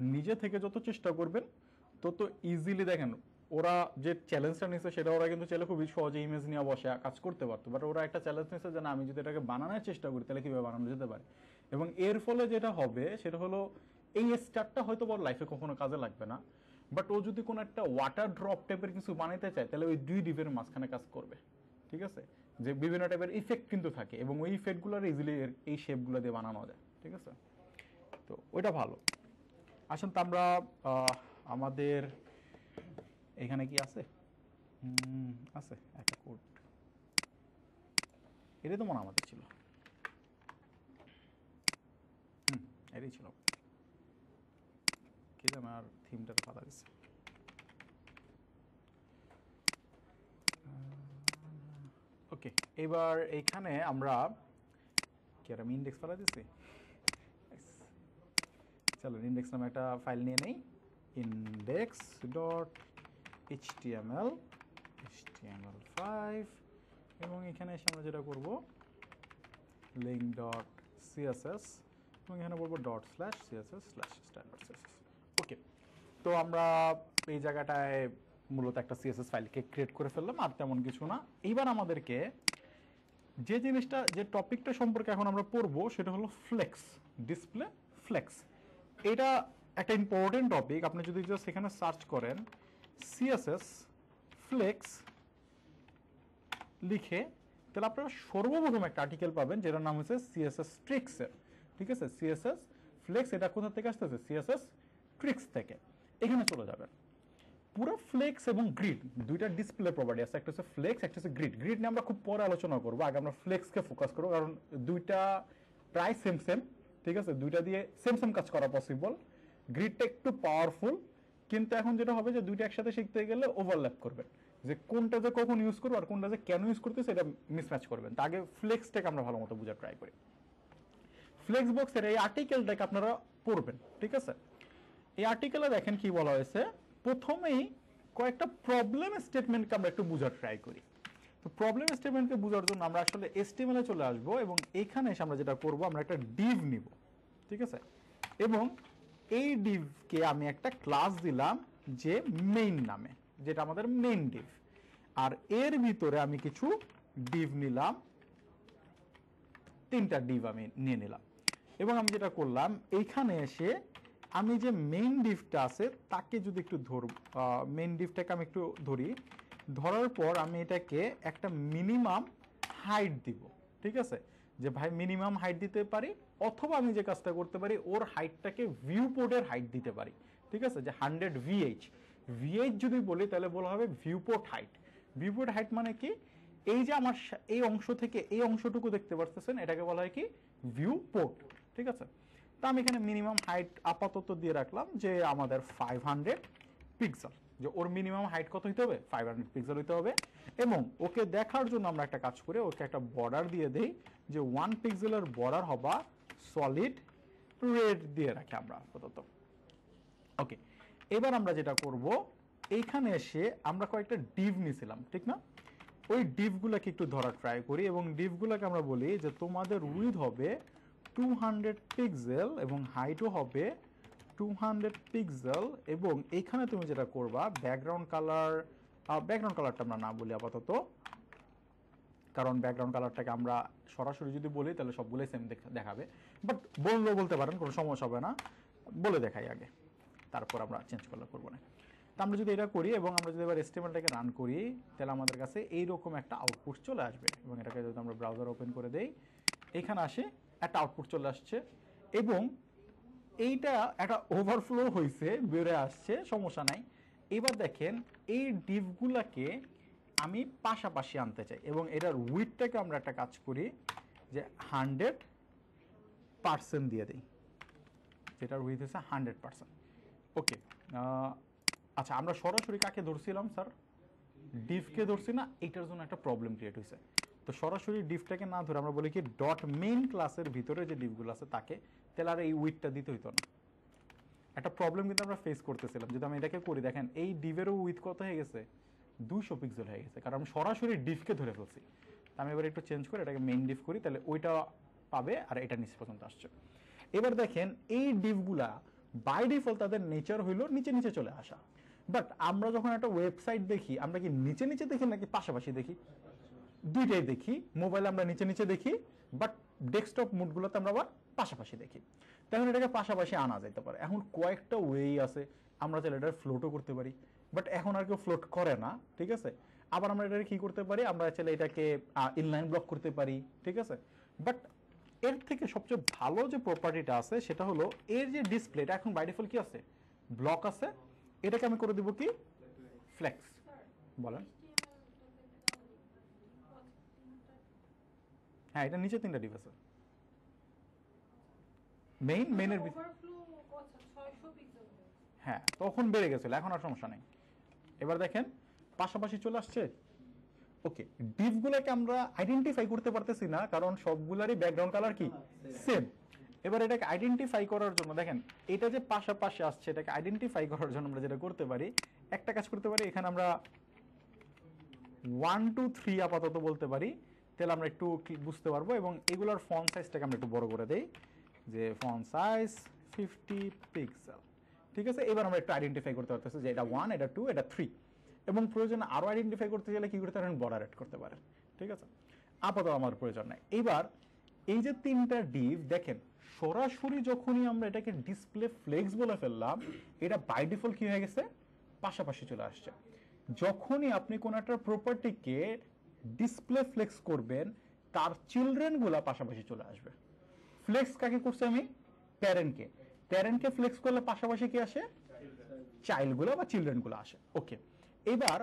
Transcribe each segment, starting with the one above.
নিজে থেকে যত চেষ্টা করবেন তত ইজিলি দেখেন ওরা যে চ্যালেঞ্জটা নিচ্ছে সেটা ওরা কিন্তু চাইলে খুবই সহজে ইমেজ নিয়ে বসে কাজ করতে পারতো, বাট ওরা একটা চ্যালেঞ্জ নিচ্ছে যে না আমি যদি এটাকে বানানোর চেষ্টা করি তাহলে কিভাবে বানানো যেতে পারে। এবং এর ফলে যেটা হবে সেটা হলো এই স্টারটা হয়তো বড় লাইফে কখনো কাজে লাগবে না, বাট ও যদি কোনো একটা ওয়াটার ড্রপ টাইপের কিছু বানাইতে চায় তাহলে ওই দুই ডিপের মাঝখানে কাজ করবে। ঠিক আছে, যে বিভিন্ন টাইপের ইফেক্ট কিন্তু থাকে এবং ওই ইফেক্টগুলোর ইজিলি এই শেপগুলো দিয়ে বানানো যায়। ঠিক আছে, তো ওইটা ভালো। আসুন তো আমরা আমাদের এখানে কি আছে, আছে একটা কোড, এটাই তো মনে আমাদের ছিল, এটাই ছিল, কি যেন আর থিমটার পাতা দিচ্ছে। ওকে, এবার এইখানে আমরা কি আর আমি ইন্ডেক্স পাতা দিচ্ছি, চলো ইন্ডেক্স নামে একটা ফাইল নিয়ে নেই, index ডট html html5, এবং এখানে এসে আমরা যেটা করব লিঙ্ক ডট css এবং এখানে বলবো dot slash css slash style dot css। ওকে, তো আমরা এই জায়গাটায় মূলত একটা css ফাইলকে ক্রিয়েট করে ফেললাম, আর তেমন কিছু না। এইবার আমাদেরকে যে জিনিসটা যে টপিকটা সম্পর্কে এখন আমরা পড়বো সেটা হলো ফ্লেক্স, ডিসপ্লে ফ্লেক্স। এটা একটা ইম্পর্টেন্ট টপিক। আপনি যদি জাস্ট এখানে সার্চ করেন সিএসএস ফ্লেক্স লিখে, তাহলে আপনারা সর্বপ্রথম একটা আর্টিকেল পাবেন যেটার নাম হচ্ছে সিএসএস ট্রিক্সের। ঠিক আছে, সিএসএস ফ্লেক্স এটা কোথা থেকে আসতেছে, সিএসএস ট্রিক্স থেকে। এখানে চলে যাবেন, পুরো ফ্লেক্স এবং গ্রিড দুইটা ডিসপ্লে প্রপার্টি আছে, একটা হচ্ছে ফ্লেক্স, একটা হচ্ছে গ্রিড। গ্রিড নিয়ে আমরা খুব পরে আলোচনা করবো, আগে আমরা ফ্লেক্সকে ফোকাস করবো, কারণ দুইটা প্রায় সেম সেম। ঠিক আছে, দুইটা দিয়ে সেম সেম কাজ করা পসিবল। গ্রিডটা একটু পাওয়ারফুল, কিন্তু এখন যেটা হবে যে দুইটা একসাথে শিখতে গেলে ওভারল্যাপ করবেন, যে কোনটা যে কখন ইউজ করবো আর কোনটা যে কেন ইউজ করতেছে এটা মিসম্যাচ করবেন। তা আগে ফ্লেক্সটাকে আমরা ভালো মতো বোঝার ট্রাই করি। ফ্লেক্স বক্সের এই আর্টিকেলটাকে আপনারা পড়বেন। ঠিক আছে, এই আর্টিকেলে দেখেন কি বলা হয়েছে, প্রথমেই কয়েকটা প্রবলেম স্টেটমেন্টকে আমরা একটু বোঝার ট্রাই করি। তো প্রবলেম স্টেটমেন্টকে বোঝার জন্য আমরা আসলে HTML-এ চলে আসবো এবং এখানে এসে আমরা যেটা করব, আমরা একটা ডিভ নিব। ঠিক আছে, এবং এই ডিভকে আমি একটা ক্লাস দিলাম যে মেইন নামে, যেটা আমাদের মেইন ডিভ। আর এর ভিতরে আমি কিছু ডিভ নিলাম, তিনটা ডিভ আমি নিয়ে নিলাম। এবং আমি যেটা করলাম, এইখানে এসে আমি যে মেইন ডিভটা আছে তাকে যদি একটু মেইন ডিভটাকে আমি একটু ধরি, ধরার পর আমি এটাকে একটা মিনিমাম হাইট দিব। ঠিক আছে, যে ভাই মিনিমাম হাইট দিতে পারি, অথবা আমি যে কাজটা করতে পারি ওর হাইটটাকে ভিউ পোর্টের হাইট দিতে পারি। ঠিক আছে, যে 100 VH ভিএইচ যদি বলি তাহলে বলা হবে view port height. View port height মানে কি, এই যে আমার এই অংশ থেকে এই অংশটুকু দেখতে পাচ্ছেন এটাকে বলা হয় কি ভিউ পোর্ট। ঠিক আছে, তো আমি এখানে মিনিমাম হাইট আপাতত দিয়ে রাখলাম যে আমাদের 500 পিক্সেল, যে ওর মিনিমাম হাইট কত হইতে হবে, 500 পিক্সেল হইতে হবে। এবং ওকে দেখার জন্য আমরা একটা কাজ করে ওকে একটা বর্ডার দিয়ে দেই, যে 1 পিক্সেলের বর্ডার হবা সলিড রেড দিয়ে রাখি আমরা আপাতত। ওকে, এবার আমরা যেটা করব, এইখানে এসে আমরা কয়েকটা ডিভ নিয়েছিলাম, ঠিক না, ওই ডিভগুলোকে একটু ধরার ট্রাই করি এবং ডিভগুলোকে আমরা বলি যে তোমাদের উইথ হবে 200 পিক্সেল এবং হাইটও হবে 200 পিক্সেল। এবং এইখানে তুমি যেটা করবা, ব্যাকগ্রাউন্ড কালারটা আমরা না বলি আপাতত, কারণ ব্যাকগ্রাউন্ড কালারটাকে আমরা সরাসরি যদি বলি তাহলে সবগুলোই সেম দেখাবে, বাট বললেও বলতে পারেন, কোনো সমস্যা হবে না, বলে দেখাই আগে, তারপর আমরা চেঞ্জ করবো না। তো আমরা যদি এটা করি এবং আমরা যদি এবার HTML-টাকে রান করি, তাহলে আমাদের কাছে এইরকম একটা আউটপুট চলে আসবে। এবং এটাকে যদি আমরা ব্রাউজার ওপেন করে দেই, এখানে আসে একটা আউটপুট চলে আসছে এবং এইটা একটা ওভারফ্লো হয়েছে, বেড়ে আসছে, সমস্যা নাই। এবার দেখেন এই ডিভগুলাকে আমি পাশাপাশি আনতে চাই এবং এটার উইথটাকে আমরা একটা কাজ করি যে 100% দিয়ে দিই, যেটার উইথ হচ্ছে 100%। ওকে, আচ্ছা আমরা সরাসরি কাকে ধরছিলাম স্যার, ডিভকে ধরছি না, এটার জন্য একটা প্রবলেম ক্রিয়েট হয়েছে। তো সরাসরি ডিভটাকে না ধরে আমরা বলি কি ডট মেইন ক্লাসের ভিতরে যে ডিভগুলো আছে তাকে, তাহলে আর এই উইথটা দিতে হইতো না। একটা প্রবলেম কিন্তু আমরা ফেস করতেছিলাম, যদি আমি এটাকে করি, দেখেন এই ডিভেরও উইথ কত হয়ে গেছে, 200 পিক্সেল হয়ে গেছে, কারণ আমি সরাসরি ডিভকে ধরে ফেলছি। তা আমি এবার একটু চেঞ্জ করে এটাকে মেইন ডিভ করি, তাহলে ওইটা পাবে আর এটা নিচ পর্যন্ত আসছে। এবার দেখেন এই ডিভগুলা বাই ডিফল্ট তাদের নেচার হইলো নিচে নিচে চলে আসা। বাট আমরা যখন একটা ওয়েবসাইট দেখি আমরা কি নিচে নিচে দেখি নাকি পাশাপাশি দেখি? দুইটাই দেখি। মোবাইলে আমরা নিচে নিচে দেখি, বাট ডেস্কটপ মোডগুলোতে আমরা আবার পাশাপাশি দেখি। তখন এটাকে পাশাপাশি আনা যেতে পারে। এখন কয়েকটা ওয়েই আছে, আমরা চাইলে এটা ফ্লোটও করতে পারি, বাট এখন আর কেউ ফ্লোট করে না, ঠিক আছে। আবার আমরা এটাকে কি করতে পারি, আমরা চাইলে এটাকে ইনলাইন ব্লক করতে পারি, ঠিক আছে। বাট এর থেকে সবচেয়ে ভালো যে প্রপার্টিটা আছে সেটা হলো এর যে ডিসপ্লে, এটা এখন বাই ডিফল্ট কি আছে, ব্লক আছে। এটাকে আমি করে দিব কি, ফ্লেক্স। বলেন। হ্যাঁ, এটা নিচে 3টা ডিভ আছে। মেইনের হ্যাঁ, তখন বেড়ে গেছিল, এখন আর সমস্যা নেই। এবার দেখেন পাশাপাশি চলে আসছে। ওকে, ডিভগুলোকে আমরা আইডেন্টিফাই করতে পারতেছি না, কারণ সবগুলারই ব্যাকগ্রাউন্ড কালার কি সেম। এবার এটাকে আইডেন্টিফাই করার জন্য দেখেন এটা যে পাশাপাশি আসছে, এটাকে আইডেন্টিফাই করার জন্য আমরা যেটা করতে পারি, একটা কাজ করতে পারি, এখানে আমরা 1 2 3 আপাতত বলতে পারি, তাহলে আমরা একটু বুঝতে পারবো। এবং এগুলোর ফন্ট সাইজটাকে আমরা একটু বড় করে দেই, যে ফন্ট সাইজ 50 পিক্সেল, ঠিক আছে। এবার আমরা একটু আইডেন্টিফাই করতে পারতেছি যে এটা 1, এটা 2, এটা 3, এবং প্রয়োজনে আরো আইডেন্টিফাই করতে গেলে কি করতে পারেন, বর্ডার অ্যাড করতে পারেন, ঠিক আছে। আপাতত আমার প্রয়োজন নাই। এবার এই যে 3টা ডিভ দেখেন, সরাসরি যখনই আমরা এটাকে ডিসপ্লে ফ্লেক্স বলে ফেললাম, এটা বাই ডিফল্ট কি হয়ে গেছে, পাশাপাশি চলে আসছে। যখনই আপনি কোন একটা প্রপার্টিকে ডিসপ্লে ফ্লেক্স করবেন, তার চিলড্রেন গুলা পাশাপাশি চলে আসবে। ফ্লেক্স কাকে করছে আমি, প্যারেন্টকে ফ্লেক্স করলে পাশাপাশি কি আসে, চাইল্ড গুলো বা চিলড্রেন গুলো আসে। ওকে, এবার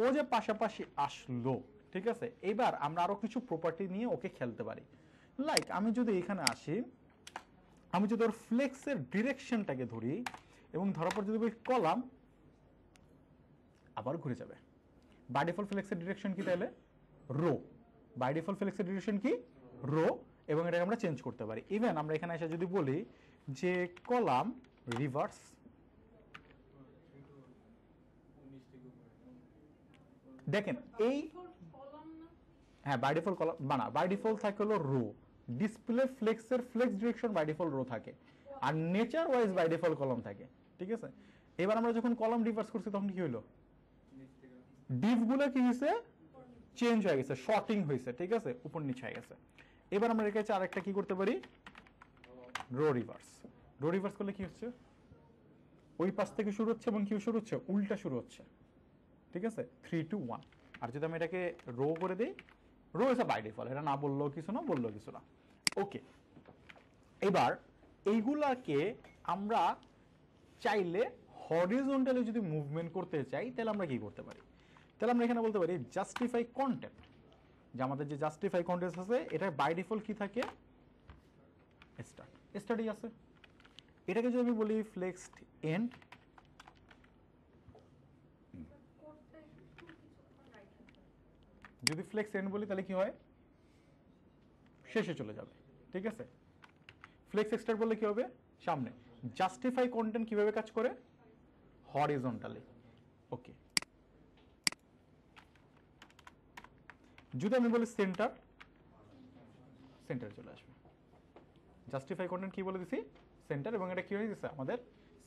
ও যে পাশাপাশি আসলো, ঠিক আছে। এবার আমরা আরো কিছু প্রপার্টি নিয়ে ওকে খেলতে পারি। লাইক আমি যদি এখানে আসি, আমি যদি ওর ফ্লেক্সের ডিরেকশনটাকে ধরি এবং ধরার পর যদি কলাম, আবার ঘুরে যাবে। বাই ডিফল্ট ফ্লেক্সের ডিরেকশন কি তাহলে, রো। বাই ডিফল্ট ফ্লেক্সের ডিরেকশন কি, রো। এবং এটাকে আমরা চেঞ্জ করতে পারি। ইভেন আমরা এখানে এসে যদি বলি যে কলাম রিভার্স, দেখেন এই, হ্যাঁ বাই ডিফল্ট কলাম বানা, বাই ডিফল্ট থাকে হলো রো। ডিসপ্লে ফ্লেক্সের flex direction by default row থাকে, আর nature wise by default column থাকে, ঠিক আছে। এবার আমরা যখন কলাম রিভার্স করছি তখন কি হলো, ডিভ গুলো কি হয়েছে, চেঞ্জ হয়ে গেছে, শর্টিং হয়েছে, ঠিক আছে, উপর নিচে হয়ে গেছে। এবার আমরা রেখেছি আরেকটা কি করতে পারি, রো রিভার্স। রো রিভার্স করলে কি হচ্ছে, ওই পাশ থেকে শুরু হচ্ছে এবং কি শুরু হচ্ছে, উল্টা শুরু হচ্ছে, ঠিক আছে, 3 2 1। আর যদি আমি এটাকে রো করে দিই, রো ইজ বাই ডিফল্ট, এটা না বললেও কিছু না, বললেও কিছু না। ওকে, এবার এইগুলাকে আমরা চাইলে হরিজন্টালি যদি মুভমেন্ট করতে চাই, তাহলে আমরা কি করতে পারি, তাহলে আমরা এখানে বলতে পারি জাস্টিফাই কন্টেন্ট। যে আমাদের যে জাস্টিফাই কন্টেন্ট আছে, এটা বাই ডিফল্ট কি থাকে, স্টার্টই আছে। এটাকে যদি আমি বলি ফ্লেক্সড এন্ড, যদি ফ্লেক্স এন্ড বলি তাহলে কি হয়, শেষে চলে যাবে, ঠিক আছে। ফ্লেক্স এক্সটার্ট বললে কি হবে, সামনে। জাস্টিফাই কন্টেন্ট কিভাবে কাজ করে, হরিজন্টালি। ওকে, যদি আমি বলি সেন্টার, সেন্টার চলে আসবে। জাস্টিফাই কন্টেন্ট কি বলে দিছি, সেন্টার, এবং এটা কি হয়ে গেছে আমাদের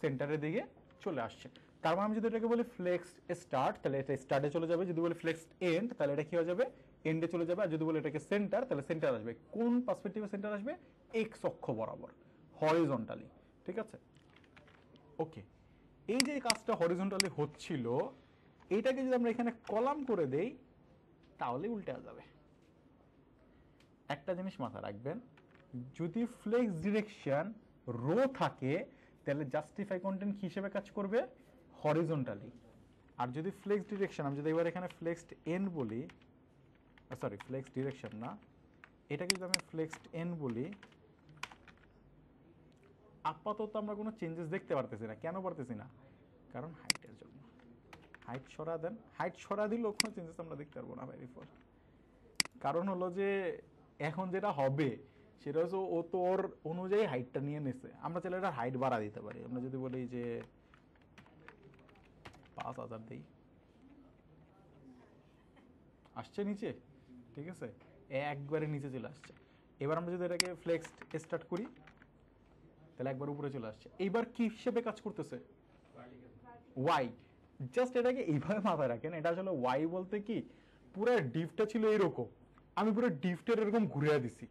সেন্টারের দিকে চলে আসছে। তার মানে আমি যদি এটাকে বলি ফ্লেক্স স্টার্ট, তাহলে এটা স্টার্টে চলে যাবে। যদি বলি ফ্লেক্স এন্ড, তাহলে এটা কি হয়ে যাবে, এন্ডে চলে যাবে। আর যদি বলি এটাকে সেন্টার, তাহলে সেন্টার আসবে। কোন পার্সপেক্টিভে সেন্টার আসবে, এক্স অক্ষ বরাবর, হরিজন্টালি, ঠিক আছে। ওকে, এই যে কাজটা হরিজন্টালি হচ্ছিল, এইটাকে যদি আমরা এখানে কলাম করে দেই, তাহলে উল্টে যাবে। একটা জিনিস মাথায় রাখবেন, যদি ফ্লেক্স ডিরেকশন রো থাকে, তাহলে জাস্টিফাই কন্টেন্ট কি হিসেবে কাজ করবে, হরিজন্টালি। আর যদি ফ্লেক্স ডিরেকশন, আমি যদি এবার এখানে ফ্লেক্সড এন্ড বলি, সরি ফ্লেক্স ডিরেকশন না, এটাকে যদি আমি ফ্লেক্সড এন্ড বলি, আপাতত আমরা কোনো চেঞ্জেস দেখতে পারতেছি না। কেন পারতেছি না, কারণ হাইটের জন্য। হাইট সরা দেন, হাইট সরা দিলেও কোনো চেঞ্জেস আমরা দেখতে পারবো না বাই ডিফল্ট। কারণ হলো যে এখন যেটা হবে সেটা হচ্ছে ও তো ওর অনুযায়ী হাইটটা নিয়ে নিছে। আমরা চাইলে এটা হাইট বাড়া দিতে পারি। আমরা যদি বলি যে 5000 দিই, আসছে নিচে, ঠিক আছে, একবারে নিচে চলে আসছে। এবার আমরা যদি এটাকে ফ্লেক্স স্টার্ট করি, তাহলে একবার উপরে চলে আসছে। এইবার কি হিসেবে কাজ করতেছে? ওয়াই। জাস্ট এটাকে এইভাবে মাথায় রাখেন, এটা আসলে ওয়াই বলতে কি পুরো ডিফটা ছিল এরকম, আমি পুরো ডিফটের এরকম ঘুরিয়ে দিছি,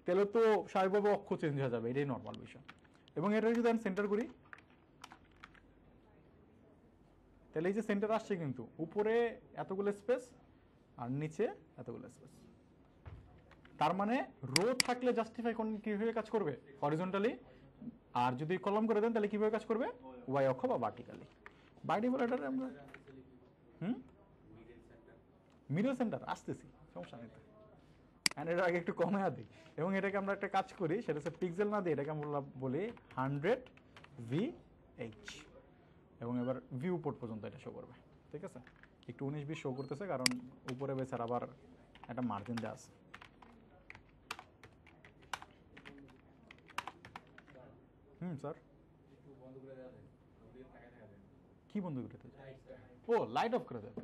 তাহলে তো স্বাভাবিকভাবে অক্ষ চেঞ্জ হয়ে যাবে, এটাই নর্মাল বিষয়। এবং এটা যদি আমি সেন্টার করি, তাহলে এই যে সেন্টার আসছে কিন্তু উপরে এতগুলো স্পেস আর নিচে এতগুলো স্পেস। তার মানে রো থাকলে জাস্টিফাই কিভাবে কাজ করবে? হরিজন্টালি। আর যদি কলম করে দেন তাহলে কিভাবে কাজ করবে? ওয়াই অক্ষ বা ভার্টিক্যালি। বাই ডিফল্ট এটা আমরা মিডল সেন্টার আসতেছি, সমস্যা নেই। অ্যান্ড এটার আগে একটু কমে দিই, এবং এটাকে আমরা একটা কাজ করি, সেটা হচ্ছে পিক্সেল না দিয়ে এটাকে আমরা বলি 100 VH, এবং এবার ভিউ পোর্ট পর্যন্ত এটা শো করবে। ঠিক আছে, একটু 19-20 শো করতেছে কারণ উপরে বেচার আবার একটা মার্জিন দেওয়া আছে। স্যার কি বন্ধ করে দিতে? ও লাইট অফ করে দেবে,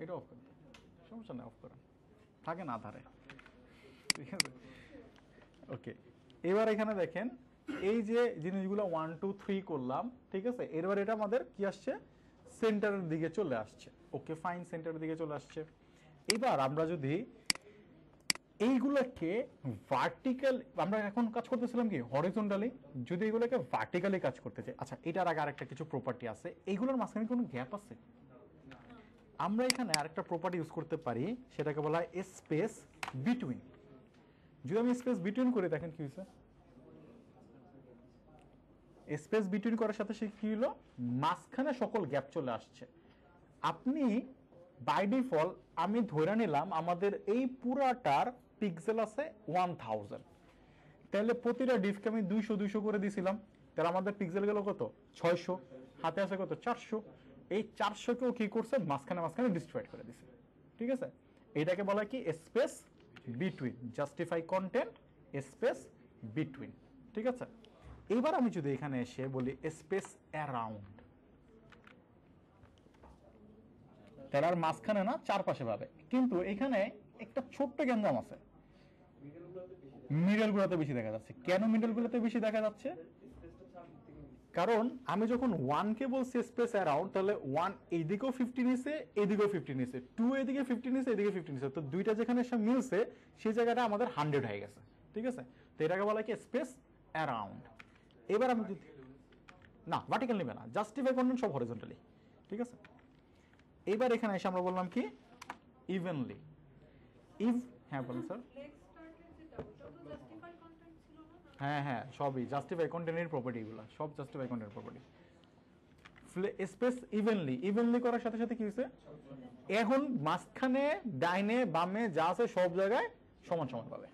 এটা অফ করে দেবে, সমস্যা নেই, অফ করেন, থাকে না ধারে। ঠিক আছে, ওকে। এবার এখানে দেখেন এই যে জিনিসগুলো 1 2 3 করলাম, ঠিক আছে, এবার এটা আমাদের কি আসছে? সেন্টারের দিকে চলে আসছে। ওকে ফাইন, সেন্টারের দিকে চলে আসছে। এবার আমরা যদি এইগুলোকে ভার্টিক্যাল, আমরা এখন কাজ করতেছিলাম কি হরিজন্টালি, যদি এগুলোকে ভার্টিক্যালি কাজ করতে চাই, আচ্ছা এটার আগে আরেকটা কিছু প্রপার্টি আছে, এইগুলোর মাঝখানে কোনো গ্যাপ আছে? আমরা এখানে আরেকটা প্রপার্টি ইউজ করতে পারি, সেটাকে বলা হয় স্পেস বিটুইন। যদি আমি স্পেস বিটুইন করে, দেখেন কি হয়েছে? স্পেস বিটুইন করার সাথে সে কি হলো? মাঝখানে সকল গ্যাপ চলে আসছে। আপনি বাই ডিফল্ট আমি ধরে নিলাম আমাদের এই পুরাটার পিক্সেল আছে 1000, তাহলে প্রতিটা ডিফকে আমি 200 200 করে দিয়েছিলাম, তাহলে আমাদের পিক্সেল গেল কত? 600, হাতে আছে কত? 400। এই 400কেও কি করছে? মাঝখানে মাঝখানে ডিস্ট্রয়েড করে দিছে। ঠিক আছে, এটাকে বলা কি space between, justify content space between. ঠিক আছে, এবার আমি যদি এখানে এসে বলি স্পেস অ্যারাউন্ড, তাহলে আর মাঝখানে না, চারপাশে পাবে। কিন্তু এখানে একটা ছোট্ট গ্যাঞ্জাম আছে, মিডল গুলোতে বেশি দেখা যাচ্ছে। কেন মিডল গুলোতে বেশি দেখা যাচ্ছে? কারণ আমি যখন 1 কে বলছি স্পেস অ্যারাউন্ড, তাহলে 1 এইদিকেও 50 নিছে, এদিকেও 50 নিছে, 2 এদিকে 50 নিছে, এদিকে 50 নিছে, তো দুইটা যেখানে এসে মিলছে সেই জায়গাটা আমাদের 100 হয়ে গেছে। ঠিক আছে, তো এটাকে বলা কি স্পেস অ্যারাউন্ড। এবার আমি যদি না ভার্টিক্যাল নেবে না, জাস্টিফাই কন্টেন্ট সব হরিজন্টালি। ঠিক আছে, এবার এখানে এসে আমরা বললাম কি ইভেনলি। হ্যাঁ বলুন স্যার। হ্যাঁ হ্যাঁ, সবই জাস্টিফাই কন্টেন্টের প্রপার্টিগুলো, সব জাস্টিফাই কন্টেন্টের প্রপার্টি। স্পেস ইভেনলি, ইভেনলি করার সাথে সাথে কি হয়েছে? এখন মাঝখানে ডাইনে বামে যা আছে সব জায়গায় সমান সমান পাবে।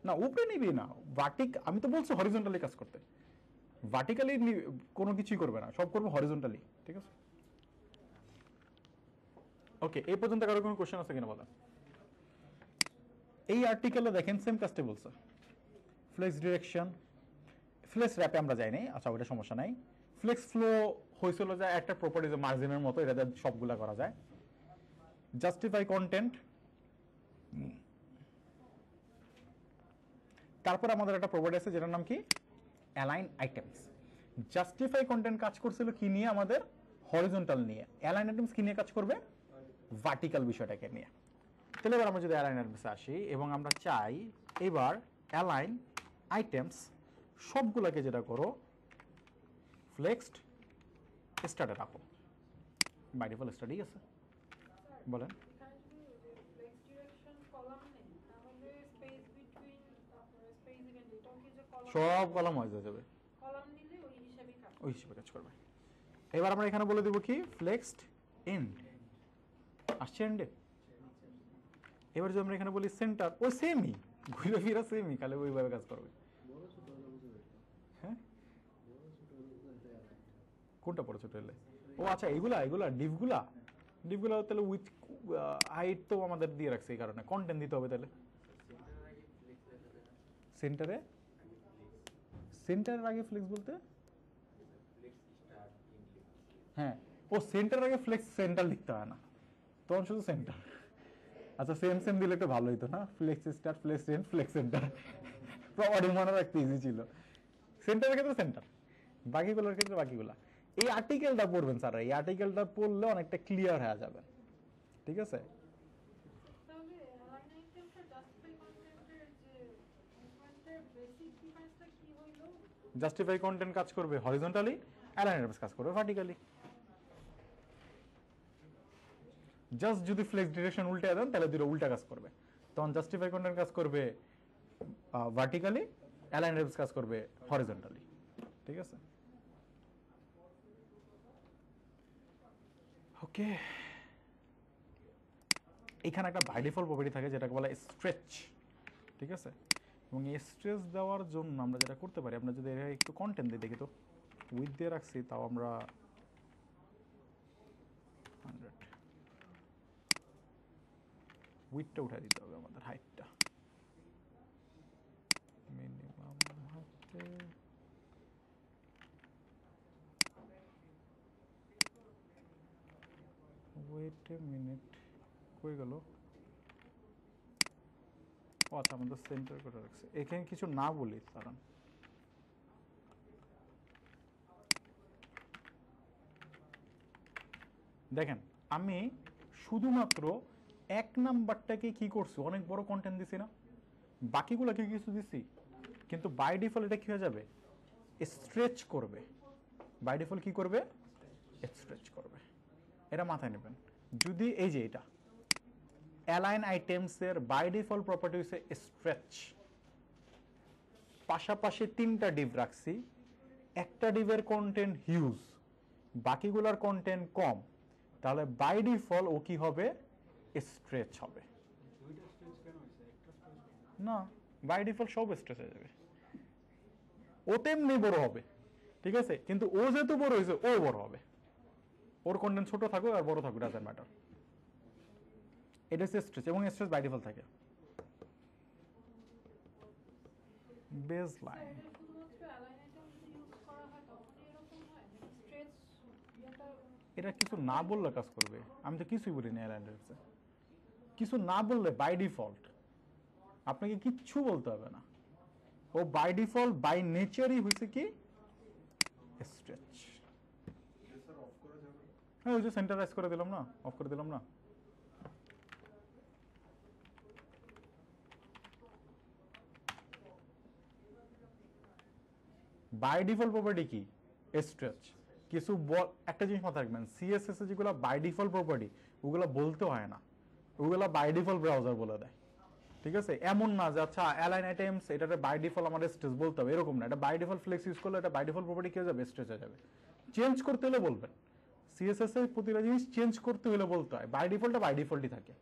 না উপরে নিবি না, আমি তো বলছি হরিজন্টালি কাজ করতে, ভার্টিক্যালি কোনো কিছুই করবে না, সব করবে হরিজন্টালি। ঠিক আছে, ওকে। এই পর্যন্ত কারো কোনো কোশ্চেন আছে কিনা বলেন? এই আর্টিকেলে দেখেন সেম কাজটা বলছে, ফ্লেক্স ডিরেকশন, ফ্লেক্স র্যাপে আমরা যাই নাই, আচ্ছা ওটা সমস্যা নাই। ফ্লেক্স ফ্লো হয়েছিল যে একটা প্রপার্টিজ মার্জিনের মতো, এটা সবগুলা করা যায়। জাস্টিফাই কন্টেন্ট, তারপর আমাদের একটা প্রপার্টি আছে যেটার নাম কি অ্যালাইন আইটেমস। জাস্টিফাই কন্টেন্ট কাজ করছিল কি নিয়ে? আমাদের হরিজন্টাল নিয়ে। অ্যালাইন আইটেমস কি নিয়ে কাজ করবে? ভার্টিক্যাল বিষয়টাকে নিয়ে। তাহলে এবার আমরা যদি অ্যালাইন আইটেমসে আসি এবং আমরা চাই এবার অ্যালাইন আইটেমস সবগুলোকে যেটা করো ফ্লেক্সড স্টার্টে রাখো, বাই ডিফল্ট স্টার্টই আছে। বলেন সব কলাম হয়ে যাবে, ওই হিসেবে কাজ করবে। এবার আমরা এখানে বলে দেবো কি ফ্লেক্সড এন্ড, আসছে এন্ডে। এবার যদি আমরা এখানে বলি সেন্টার, ওই সেমই ঘুরে ফিরা সেমই, খালি ওইভাবে কাজ করবে। হ্যাঁ কোনটা বড় ছোট হলে? ও আচ্ছা, এগুলা ডিপগুলা তাহলে উইথ হাইট তো আমাদের দিয়ে রাখছে, এই কারণে কন্টেন্ট দিতে হবে। তাহলে সেন্টারের আগে ফ্লেক্স বলতে, হ্যাঁ ও সেন্টারের আগে ফ্লেক্স, সেন্টার লিখতে হয় না তখন, শুধু সেন্টার। আচ্ছা সেম সেম দিলে একটু ভালো হইতো না, flex start, flex end, flex centre, property মনে রাখতে ইজি ছিল। সেন্টারের ক্ষেত্রে সেন্টার, বাকিগুলোর ক্ষেত্রে বাকিগুলা। এই আর্টিকেলটা পড়বেন স্যার, এই আর্টিকেলটা পড়লে অনেকটা ক্লিয়ার হয়ে যাবে, ঠিক আছে? তাহলে অ্যালাইন আইটেমটা জাস্টিফাই কন্টেন্টের যে মুভমেন্টের বেসিক ডিফারেন্সটা কি হইলো? জাস্টিফাই কন্টেন্ট কাজ করবে হরিজন্টালি, অ্যালাইন আইটেমস কাজ করবে ভার্টিক্যালি। জাস্ট যদি ফ্লেক্স ডিরেকশন উল্টে দেন তাহলে দুটো উল্টা কাজ করবে, তখন জাস্টিফাই কন্টেন্ট কাজ করবে ভার্টিক্যালি, অ্যালাইন আইটেমস কাজ করবে হরিজন্টালি, ঠিক আছে? ওকে, এখানে একটা বাই ডিফল্ট প্রপার্টি থাকে যেটাকে বলা স্ট্রেচ, ঠিক আছে? এবং এই স্ট্রেচ দেওয়ার জন্য আমরা যেটা করতে পারি, আমরা যদি একটু কন্টেন্ট দিই, দেখি তো উইথ দিয়ে রাখছি, তাও আমরা 100 উইথটা উঠে দিতে হবে আমাদের, হাইটটা মিনিমাম হাইটে ওয়েট এ মিনিট, কই গেল? ও আচ্ছা, আমাদের সেন্টার করে রাখছে। এখানে কিছু না বলি কারণ দেখেন আমি শুধুমাত্র এক নাম্বারটাকে কি করছি, অনেক বড় কন্টেন্ট দিছি না, বাকিগুলোকে কিছু দিছি, কিন্তু বাই ডিফল্ট এটা কি হয়ে যাবে, স্ট্রেচ করবে। বাই ডিফল্ট কি করবে, স্ট্রেচ করবে, এটা মাথায় নেবেন। যদি এই যে এটা অ্যালাইন আইটেমসের বাই ডিফল্ট প্রপার্টি হচ্ছে স্ট্রেচ, পাশাপাশি তিনটা ডিভ রাখছি, একটা ডিভের কন্টেন্ট হিউজ, বাকিগুলোর কন্টেন্ট কম, তাহলে বাই ডিফল্ট ও কি হবে, স্ট্রেচ হবে না, বাই ডিফল্ট সব স্ট্রেচ হয়ে যাবে, ও তেমনি বড় হবে, ঠিক আছে? কিন্তু ও যেহেতু বড় হয়েছে ও বড় হবে, ওর কন্টেন্ট ছোট থাকুক আর বড় থাকুক, ডাজন্ট ম্যাটার। এটা হচ্ছে স্ট্রেচ, এবং স্ট্রেচ বাই ডিফল্ট থাকে। বেস লাইন এটা শুধুমাত্র অ্যালাইন আইটেম যদি ইউজ করা হয় তখনই এরকম হয়, স্ট্রেচ এটা এটা কিছু না বললে কাজ করবে, আমি তো কিছুই বলি না অ্যালাইন্ডার্সে, কিছু না বললে বাই ডিফল্ট আপনাকে কিচ্ছু বলতে হবে না, ও বাই ডিফল্ট বাই নেচারই হয়েছে কি স্ট্রেচ। হ্যাঁ ওই যে সেন্টারাইজ করে দিলাম না, অফ করে দিলাম না। বাই ডিফল্ট প্রপার্টি কি, স্ট্রেচ। কিছু একটা জিনিস মাথায় রাখবেন, সিএসএস এ যেগুলো বাই ডিফল্ট প্রপার্টি ওগুলো বলতে হয় না, ওগুলো বাই ডিফল্ট ব্রাউজার বলে দেয়, ঠিক আছে? এমন না যে আচ্ছা অ্যালাইন আইটেমস এটাতে বাই ডিফল্ট আমাদের স্ট্রেচ বলতে হবে, এরকম না। এটা বাই ডিফল্ট ফ্লেক্স ইউজ করলে এটা বাই ডিফল্ট প্রপার্টি কি হয়ে যাবে, স্ট্রেচ হয়ে যাবে। চেঞ্জ করতে হলে বলবেন, সিএসএস এর প্রতিটা জিনিস চেঞ্জ করতে হলে বলতে হয়, বাই ডিফল্টটা বাই ডিফল্টই থাকে,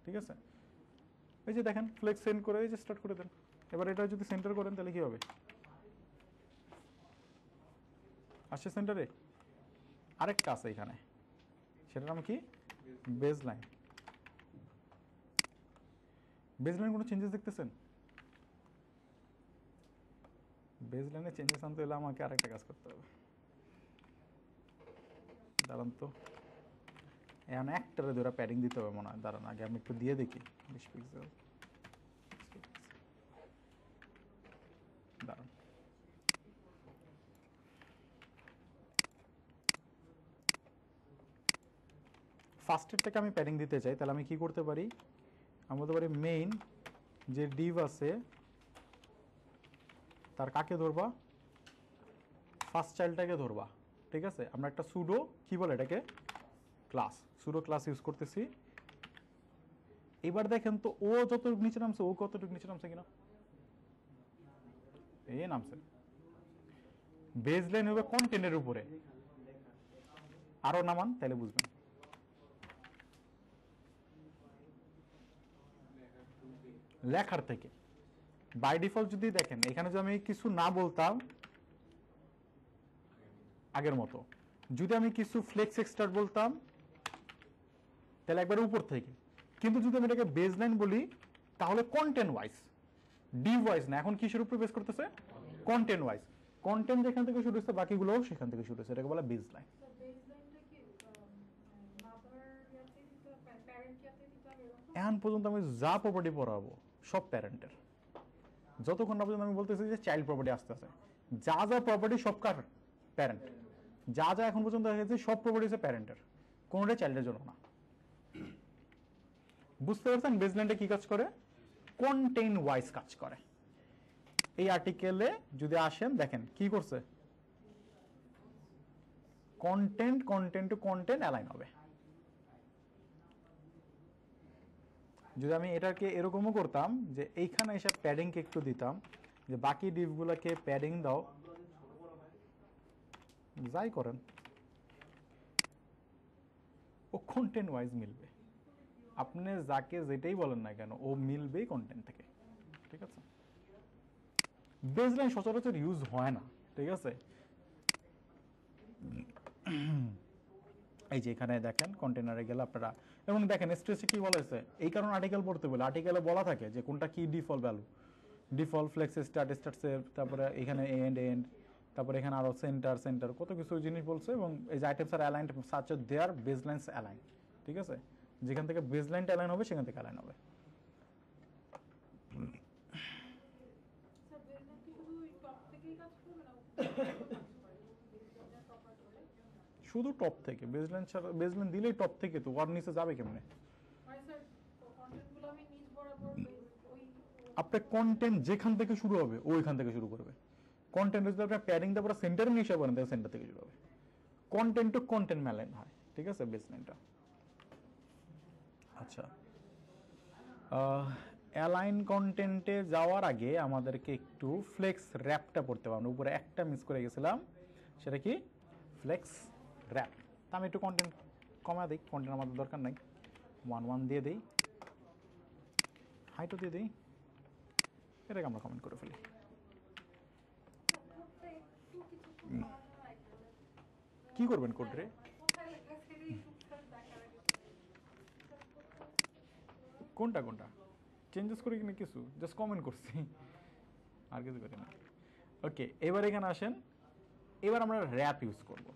ঠিক আছে? এই যে দেখেন ফ্লেক্স সেন্ড করে এই যে স্টার্ট করে দেন, এবার এটা যদি সেন্টার করেন তাহলে কি হবে, আসছে সেন্টারে। আরেকটা আছে এখানে, সেটার নাম কি, বেজ লাইন। বেজ লাইন কোনো চেঞ্জেস দেখতেছেন? বেজ লাইনে চেঞ্জেস আনতে হলে আমাকে আরেকটা কাজ করতে হবে, দাঁড়ান তো, এখন একটারে ধরে প্যাডিং দিতে হবে মনে হয়, দাঁড়ান আগে আমি একটু দিয়ে দেখি 20 পিক্সেল, দাঁড়ান। ফার্স্টেরটাকে আমি প্যাডিং দিতে চাই, তাহলে আমি কি করতে পারি, আমি বলতে পারি মেইন যে ডিভ আছে তার কাকে ধরবা, ফার্স্ট চাইল্ডটাকে ধরবা, ঠিক আছে? আমরা একটা সুডো কি বলে এটাকে, ক্লাস, সুডো ক্লাস ইউজ করতেছি। এবার দেখেন তো ও যতটুকু নিচে নামছে, ও কতটুকু নিচে নামছে কিনা, এই নামছে। বেজ লাইন হবে কন্টেন্টের উপরে, আরো নামান তাহলে বুঝবেন। লেখার থেকে বাই ডিফল্ট যদি দেখেন, এখানে যদি আমি কিছু না বলতাম আগের মতো, যদি আমি কিছু ফ্লেক্স এক্সট্রাক্ট বলতাম তাহলে একবার উপর থেকে, কিন্তু যদি আমি এটাকে বেজ লাইন বলি তাহলে কন্টেন্ট ওয়াইজ, ডিভ ওয়াইজ না। এখন কিসের উপরে বেস করতেছে, কন্টেন্ট ওয়াইজ, কন্টেন্ট যেখান থেকে শুরু হচ্ছে বাকিগুলোও সেখান থেকে শুরু হচ্ছে, এটাকে বলা বেজ লাইন। বেসলাইনটা কি মাদার ইয়াতে দিতে প্যারেন্ট ইয়াতে দিতে হবে এরকম? এখন পর্যন্ত আমি যা প্রপার্টি পড়াবো সব প্যারেন্টের, যতক্ষণ না পর্যন্ত আমি বলতেছি যে চাইল্ড প্রপার্টি আসতে আছে, যা যা প্রপার্টি সব কার? প্যারেন্ট। যা যা এখন পর্যন্ত দেখা গেছে সব প্রপার্টি হচ্ছে প্যারেন্টের, কোনোটাই চাইল্ডের জন্য না। বুঝতে পারছেন বেসলাইনটা কি কাজ করে? কন্টেন্ট ওয়াইজ কাজ করে। এই আর্টিকেলে যদি আসেন দেখেন কি করছে, content content two content align হবে। যদি আমি এটাকে এরকমও করতাম যে এইখানে এসে প্যাডিংকে একটু দিতাম, যে বাকি ডিভগুলোকে প্যাডিং দাও, যাই করেন ও কন্টেন্ট ওয়াইজ মিলবে। আপনি যাকে যেটাই বলেন না কেন ও মিলবেই কন্টেন্ট থেকে, ঠিক আছে? বেসলাইন সচরাচর ইউজ হয় না, ঠিক আছে? এই যে এখানে দেখেন কন্টেনারে গেলে আপনারা, এবং দেখেন স্ট্রেসে কি বলা হয়েছে, এই কারণে আর্টিকেল পড়তে বলে, আর্টিকেলে বলা থাকে যে কোনটা কি default value, default flex start স্টার্টসের, তারপরে এখানে এন্ড এন্ড, তারপরে এখানে আরো সেন্টার সেন্টার কত কিছু জিনিস বলছে, এবং এই যে আইটেমস আর অ্যালাইনড সাচ দেয়ার বেসলাইনস অ্যালাইন, ঠিক আছে? যেখান থেকে বেসলাইনটা অ্যালাইন হবে সেখান থেকে অ্যালাইন হবে। স্যার বেসলাইন কি শুধু টপ থেকেই কাজ করবে না প্রপার করে? শুধু টপ থেকে বেসলাইন ছাড়া, বেসলাইন দিলেই টপ থেকে, তো ওয়ার নিচে যাবে কেমনে? মানে স্যার কন্টেন্টগুলো আমি নিজ বরাবর ওই আপনার কন্টেন্ট যেখান থেকে শুরু হবে ওইখান থেকে শুরু করবে। কন্টেন্ট যদি আপনার প্যাডিং দেওয়ার পর সেন্টারে নিয়ে আসবেন, তাহলে সেন্টার থেকে শুরু হবে। কন্টেন্ট টু কন্টেন্ট ম্যালাইন হয়, ঠিক আছে বেসলাইনটা। আচ্ছা, অ্যালাইন কন্টেন্টে যাওয়ার আগে আমাদেরকে একটু ফ্লেক্স র্যাপটা পড়তে হবে। আমরা উপরে একটা মিস করে গেছিলাম, সেটা কি? Flex wrap. তা আমি একটু কন্টেন্ট কমা দিই, কন্টেন্ট আমাদের দরকার নাই, 1 দিয়ে দিই, হাইটও দিয়ে দিই, এটাকে আমরা কমেন্ট করে ফেলি। কি করবেন কোড রে? কোনটা কোনটা চেঞ্জেস করি কিনা কিছু, জাস্ট কমেন্ট করছি, আর কিছু করি না। ওকে, এবার এখানে আসেন, এবার আমরা র্যাপ ইউজ করব।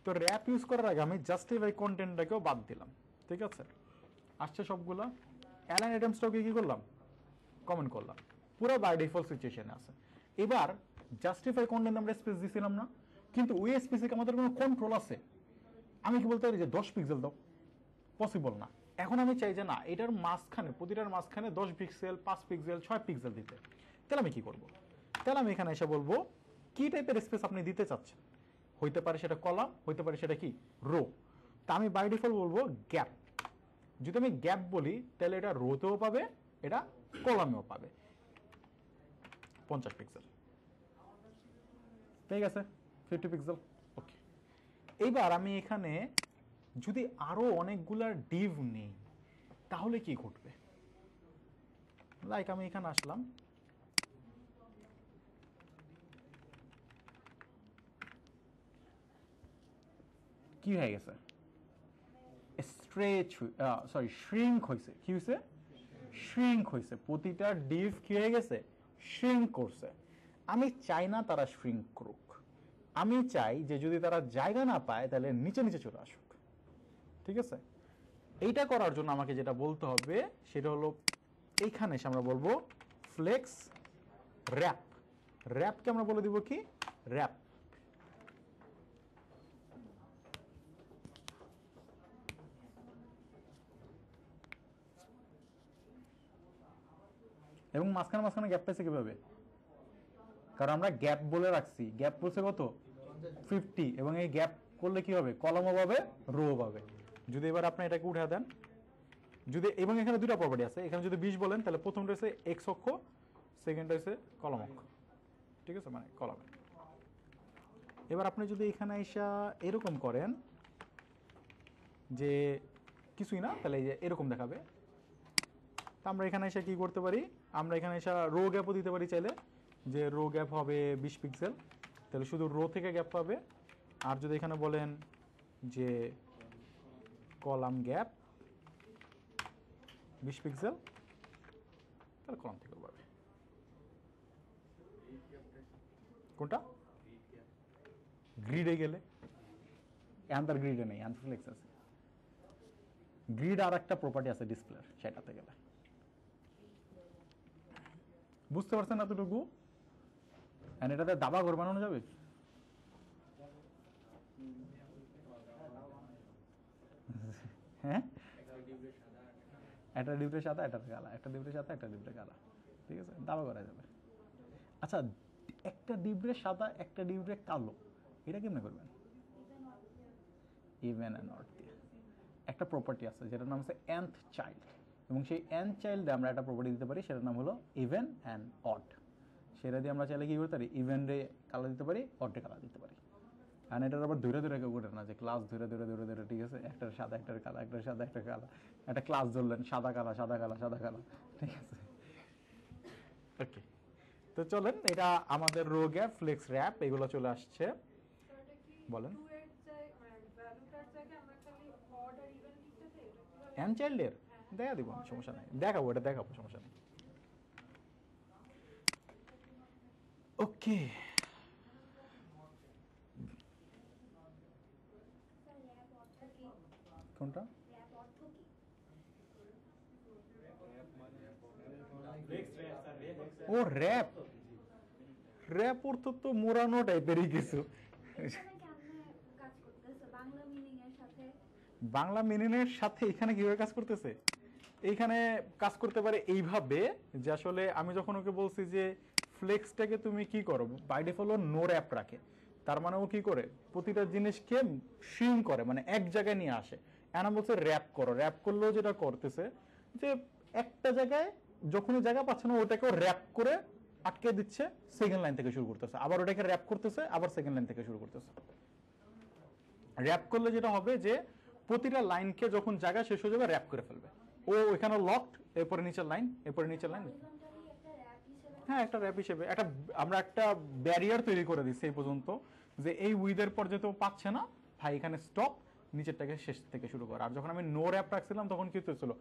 তো র্যাপ ইউজ করার আগে আমি জাস্টিফাই কন্টেন্টটাকেও বাদ দিলাম, ঠিক আছে? আসছে সবগুলা, অ্যালাইন আইটেমসটাকে কি করলাম? কমেন্ট করলাম, পুরো বাই ডিফল্ট সিচুয়েশনে আছে। এবার জাস্টিফাই কন্টেন্ট আমরা স্পেস দিছিলাম না, কিন্তু ওই স্পেসে আমাদের কোনো কন্ট্রোল আছে? আমি কি বলতে পারি যে 10 পিক্সেল দাও? পসিবল না। এখন আমি চাই যে না, এটার মাঝখানে, প্রতিটার মাঝখানে 10 পিক্সেল, 5 পিক্সেল, 6 পিক্সেল দিতে। তাহলে আমি কি করব? তাহলে আমি এখানে এসে বলবো কি টাইপের স্পেস আপনি দিতে চাচ্ছেন। হইতে পারে সেটা কলাম, হইতে পারে সেটা কি রো। তা আমি বাই ডিফল্ট বলবো গ্যাপ। যদি আমি গ্যাপ বলি তাহলে এটা রোতেও পাবে, এটা কলামেও পাবে। 50 পিক্সেল ঠিক আছে, 50 পিক্সেল। ওকে, এইবার আমি এখানে যদি আরো অনেকগুলা ডিভ নেই তাহলে কি ঘটবে? লাইক আমি এখানে আসলাম, কি হয়ে গেছে? স্ট্রেচ, সরি শ্রিঙ্ক হয়েছে। কি হয়েছে? শ্রিঙ্ক হয়েছে। প্রতিটা ডিভ কি হয়ে গেছে? শ্রিঙ্ক করছে। আমি চাই না তারা শ্রিঙ্ক করুক, আমি চাই যে যদি তারা জায়গা না পায় তাহলে নিচে নিচে চলে আসুক, ঠিক আছে? এইটা করার জন্য আমাকে যেটা বলতে হবে সেটা হলো এইখানে এসে আমরা বলবো ফ্লেক্স র্যাপ। র্যাপকে আমরা বলে দিব কি? র্যাপ। এবং মাঝখানে মাঝখানে গ্যাপ পাইছে কিভাবে? কারণ আমরা গ্যাপ বলে রাখছি। গ্যাপ বলছে কত? 50। এবং এই গ্যাপ করলে কি হবে? কলামও পাবে, রো পাবে। যদি এবার আপনি এটাকে উঠে দেন, যদি, এবং এখানে দুটো প্রপার্টি আছে, এখানে যদি 20 বলেন তাহলে প্রথমটা হচ্ছে এক্স অক্ষ, সেকেন্ডটা হচ্ছে কলম অক্ষ, ঠিক আছে? মানে কলামে। এবার আপনি যদি এখানে এসে এরকম করেন যে কিছুই না, তাহলে এই যে এরকম দেখাবে। তা আমরা এখানে এসে কি করতে পারি? আমরা এখানে এসে রো গ্যাপও দিতে পারি চাইলে, যে রো গ্যাপ হবে 20 পিক্সেল, তাহলে শুধু রো থেকে গ্যাপ পাবে। আর যদি এখানে বলেন যে কলাম গ্যাপ 20 পিক্সেল, তাহলে কলাম থেকে পাবে। কোনটা? গ্রিডে গেলে, অ্যান্ডার গ্রিডে নেই, অ্যান্ডার ফ্লেক্স আছে। গ্রিড আর একটা প্রপার্টি আছে ডিসপ্লের, সেটাতে গেলে বুঝতে পারছেন এতটুকু? এন্ড এটাতে দাবা ঘর বানানো যাবে? হ্যাঁ, একটা ডিপরে সাদা, একটা কালা, একটা ডিপরে সাদা, একটা ডিপরে কালা, ঠিক আছে, দাবা করা যাবে। আচ্ছা, একটা ডিপরে সাদা, একটা ডিপরে কালো, এটা কেমনে করবেন? ইভেন অ্যান্ড অড দিয়ে একটা প্রপার্টি আছে যেটার নাম হচ্ছে nth চাইল্ড, এবং সেই nth চাইল্ডে আমরা একটা প্রপার্টি দিতে পারি, সেটার নাম হলো ইভেন অ্যান্ড অড। সেটা দিয়ে আমরা চাইলে কি করতে পারি, ইভেন রে কালা দিতে পারি, অড রে কালা দিতে পারি। আর এটার আবার ধরে ধরে কেউ করে না, যে ক্লাস ধরে ধরে ধরে ধরে, ঠিক আছে, একটার সাদা, একটার কালা, একটার সাদা, একটা কালা, একটা ক্লাস ধরলেন সাদা কালা সাদা কালা সাদা কালা, ঠিক আছে। ওকে, তো চলেন, এটা আমাদের রো গ্যাপ, ফ্লেক্স র্যাপ, এগুলো চলে আসছে। তো এটা কি বলেন। 2 এর মানে ভ্যালুটার জায়গায় আমরা খালি অড আর ইভেন লিখতে দেই, এটা কিভাবে? এন চাইল্ডের হ্যাঁ। দেখা দিব, সমস্যা নেই, দেখাবো, এটা দেখাবো, সমস্যা নেই। ওকে, কোনটা? ও র্যাপ, র্যাপ অর্থ তো মোড়ানো টাইপেরই কিছু। বাংলা মিনিংয়ের সাথে এখানে কিভাবে কাজ করতেছে? এইখানে কাজ করতে পারে এইভাবে, যে আসলে আমি যখন ওকে বলছি যে ফ্লেক্সটাকে তুমি কি করো, বাই ডিফল্ট নো র্যাপ রাখে, তার মানে ও কি করে, প্রতিটা জিনিসকে শ্রিঙ্ক করে, মানে এক জায়গায় নিয়ে আসে। এনা বলছে র্যাপ করো, র্যাপ করলেও যেটা করতেছে যে একটা জায়গায় যখনই জায়গা পাচ্ছে না, ওটাকেও র্যাপ করে আটকে দিচ্ছে, সেকেন্ড লাইন থেকে শুরু করতেছে, আবার ওটাকে র্যাপ করতেছে, আবার সেকেন্ড লাইন থেকে শুরু করতেছে। র্যাপ করলে যেটা হবে যে প্রতিটা লাইনকে যখন জায়গা শেষ হয়ে যাবে র্যাপ করে ফেলবে, ও এখানে লকড, এরপরে নিচের লাইন, এরপরে নিচের লাইন। হ্যাঁ, একটা র্যাপ হিসেবে একটা আমরা একটা ব্যারিয়ার তৈরি করে দিচ্ছি এই পর্যন্ত, যে এই উইদের পর যেহেতু পাচ্ছে না, ভাই এখানে স্টপ, নিচেরটাকে শেষ থেকে শুরু করা। আর যখন আমি নো র্যাপ রাখছিলাম তখন কি হচ্ছিল,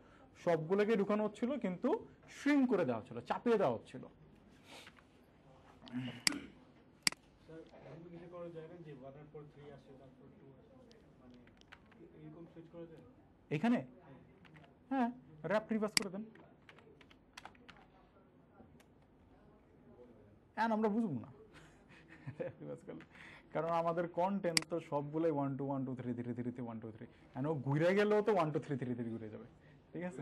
সবগুলোকে ঢুকানো হচ্ছিল, কিন্তু শ্রিঙ্ক করে দেওয়া হচ্ছিল, চাপিয়ে দেওয়া হচ্ছিল। এখানে হ্যাঁ, র্যাপ রিভার্স করে দেন, হ্যাঁ আমরা বুঝবো না কারণ আমাদের কন্টেন্ট তো সবগুলোই 1 2 1 2 3 3 3 3 1 2 3, এন্ড ও ঘুরে গেলেও তো 1 2 3 3 3 ঘুরে যাবে, ঠিক আছে।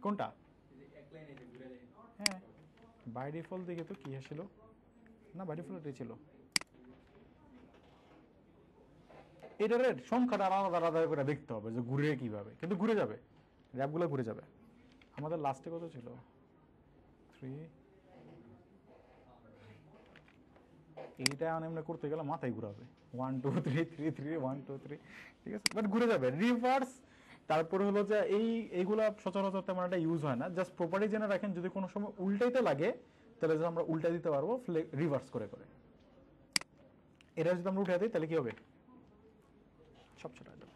কোনটা? হ্যাঁ, বাই ডিফল্ট দেখে তো কি আসছিল না, বাই ডিফল্ট এটাই ছিল। এটার সংখ্যাটা আলাদা আলাদা করে দেখতে হবে যে ঘুরে কিভাবে, কিন্তু ঘুরে যাবে, র্যাপগুলো ঘুরে যাবে। আমাদের লাস্টে কত ছিল? 3। এইটা এমনি করতে গেলে মাথায় ঘুরাবে, 1 2 3 3 3 1 2 3, ঠিক আছে, বাট ঘুরে যাবে। রিভার্স, তারপরে হলো যে এইগুলা সচরাচর তেমন একটা ইউজ হয় না, জাস্ট প্রপার্টি জেনে রাখেন, যদি কোনো সময় উল্টাইতে লাগে তাহলে যে আমরা উল্টা দিতে পারবো রিভার্স করে করে। এটা যদি আমরা উঠে দিই তাহলে কি হবে, সব ছোট হয়ে যাবে।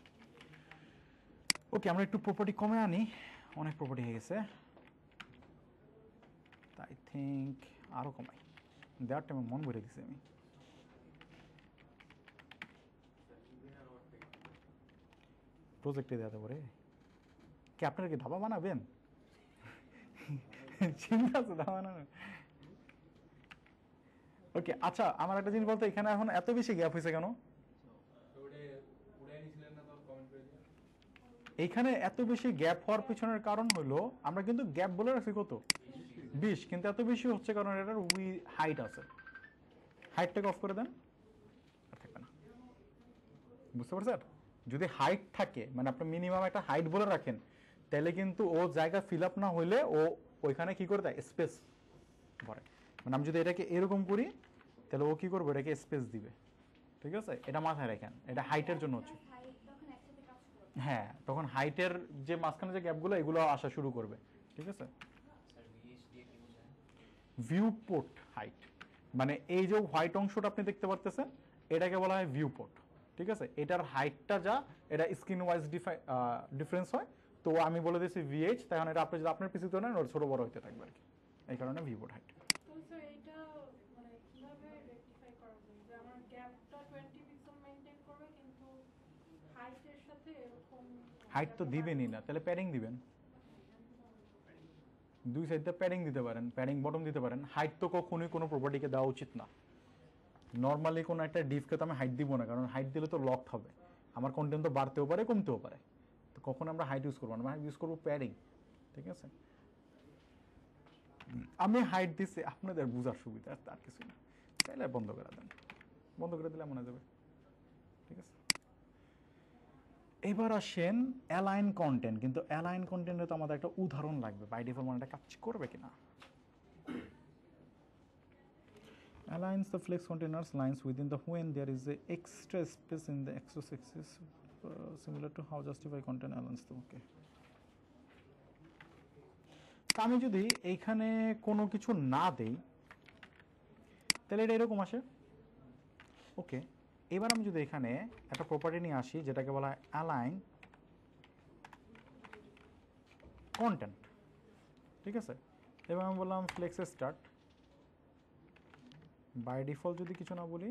ওকে, আমরা একটু প্রপার্টি কমে আনি, অনেক প্রপার্টি হয়ে গেছে, আই থিঙ্ক আরো কমাই, দেওয়ার টাইমে মন ভরে দিছি আমি। প্রজেক্টে দেওয়াতে পারে কি, আপনারা কি ধাবা বানাবেন? চিন্তা আছে ধাবা বানানো। ওকে, আচ্ছা, আমার একটা জিনিস বলতে, এখানে এখন এত বেশি গ্যাপ হয়েছে কেন? এইখানে এত বেশি গ্যাপ হওয়ার পিছনের কারণ হলো, আমরা কিন্তু গ্যাপ বলে রাখছি কত, 20, কিন্তু এত বেশি হচ্ছে কারণ এটার হাইট আছে। হাইটটাকে অফ করে দেন, আর থাকবে না, বুঝতে পারছেন? যদি হাইট থাকে, মানে আপনি মিনিমাম একটা হাইট বলে রাখেন, তাহলে কিন্তু ও জায়গা ফিল আপ না হইলে ও ওইখানে কি করে দেয়, স্পেস ভরে। মানে আমি যদি এটাকে এরকম করি তাহলে ও কি করবে, এটাকে স্পেস দিবে, ঠিক আছে, এটা মাথায় রাখেন, এটা হাইটের জন্য হচ্ছে। হ্যাঁ, তখন হাইটের যে মাঝখানে যে গ্যাপগুলো, এগুলো আসা শুরু করবে, ঠিক আছে। ভিউ পোর্ট হাইট, মানে এই যে হোয়াইট অংশটা আপনি দেখতে পারতেছেন, এটাকে বলা হয় ভিউ পোর্ট, ঠিক আছে। এটার হাইটটা যা, এটা স্ক্রিন ওয়াইজ ডিফারেন্স হয়, তো আমি বলে দিয়েছি ভিএইচ, তখন এটা আপনি যদি আপনার পিসিতে নেন ওর ছোট বড় হতে থাকবে আর কি, এই কারণে ভিউ পোর্ট হাইট। তো স্যার এটা মানে কিভাবে রেকটিফাই করা যায় যে আমার গ্যাপটা 20 পিক্সেল মেইনটেইন করবে, কিন্তু হাইট তো দিবেনই না, তাহলে প্যাডিং দিবেন। দুই সাইডে প্যাডিং দিতে পারেন, প্যাডিং বটম দিতে পারেন। হাইট তো কখনোই কোনো প্রপার্টিকে দেওয়া উচিত না। নর্মালি কোনো একটা ডিভকে তো আমি হাইট দিব না, কারণ হাইট দিলে তো লকড হবে, আমার কন্টেন্ট তো বাড়তেও পারে কমতেও পারে। তো কখন আমরা হাইট ইউজ করবো না, আমরা ইউজ করবো প্যাডিং। ঠিক আছে, আমি হাইট দিচ্ছি আপনাদের বোঝার সুবিধা, তার কিছু না। চাইলে বন্ধ করে দেন, বন্ধ করে দিলে মনে যাবে। ঠিক আছে, এবার আসেন অ্যালাইন কন্টেন্ট। কিন্তু অ্যালাইন কন্টেন্টে তো আমাদের একটা উদাহরণ লাগবে, বাই ডিফল্ট মানে কাজ করবে কিনা। Aligns the flex containers lines within the when there is a extra space in the axis similar to how justify content aligns the okay. আমি যদি এইখানে কোনো কিছু না দেই তাহলে এটা এরকম আসে। ওকে, এবার আমি যদি এখানে একটা প্রপার্টি নিয়ে আসি যেটাকে বলা হয় অ্যালাইন কন্টেন্ট। ঠিক আছে, এবার আমি বললাম ফ্লেক্স স্টার্ট। বাই ডিফল্ট যদি কিছু না বলি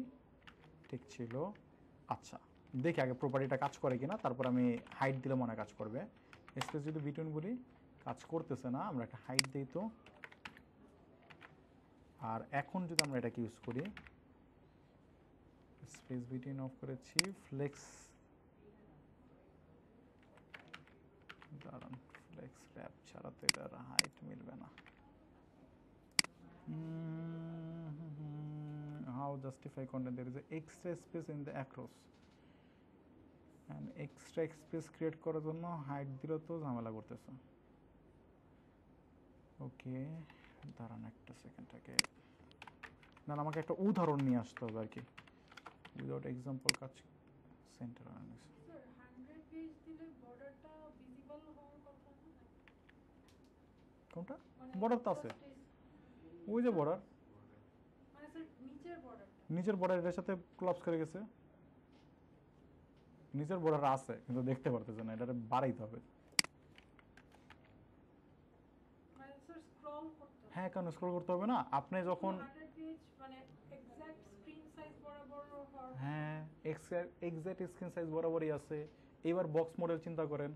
ঠিক ছিল। আচ্ছা, দেখি আগে প্রপার্টিটা কাজ করে কিনা, তারপর আমি হাইট দিলে মনে কাজ করবে। স্পেস যদি বিটুইন বলি কাজ করতেছে না, আমরা একটা হাইট দিই তো। আর এখন যদি আমরা এটাকে ইউজ করি, স্পেস বিটুইন অফ করেছি, ফ্লেক্স দাঁড়ান, ফ্লেক্স র্যাপ ছাড়া তো এটার হাইট মিলবে না। How justify content? There is a extra space in the across, and extra space create করার জন্য হাইট দিলে তো ঝামেলা করতেছে। ওকে, দাঁড়ান একটা সেকেন্ড আগে, না আমাকে একটা উদাহরণ নিয়ে আসতে হবে আর কি, উইদাউট এক্সাম্পল কাজ সেন্টার আনলিস। স্যার 100 পেজ দিলে বর্ডারটা ভিজিবল হওয়ার কথা না? কোনটা মানে বর্ডার তো আছে, ওই যে বর্ডার, মানে স্যার নিচের বর্ডারটা। নিচের বর্ডার এর সাথে ক্লপস করে গেছে। নিচের বর্ডার আছে কিন্তু দেখতে পারতেছে না, এটা বাড়াইতে হবে। মানে স্যার স্ক্রল করতে হবে। হ্যাঁ, কেন স্ক্রল করতে হবে না? আপনি যখন 100 পেজ মানে এক্সাক্ট স্ক্রিন সাইজ বরাবর হওয়ার। হ্যাঁ, এক্সাক্ট স্ক্রিন সাইজ বরাবরই আছে। এবার বক্স মডেল চিন্তা করেন,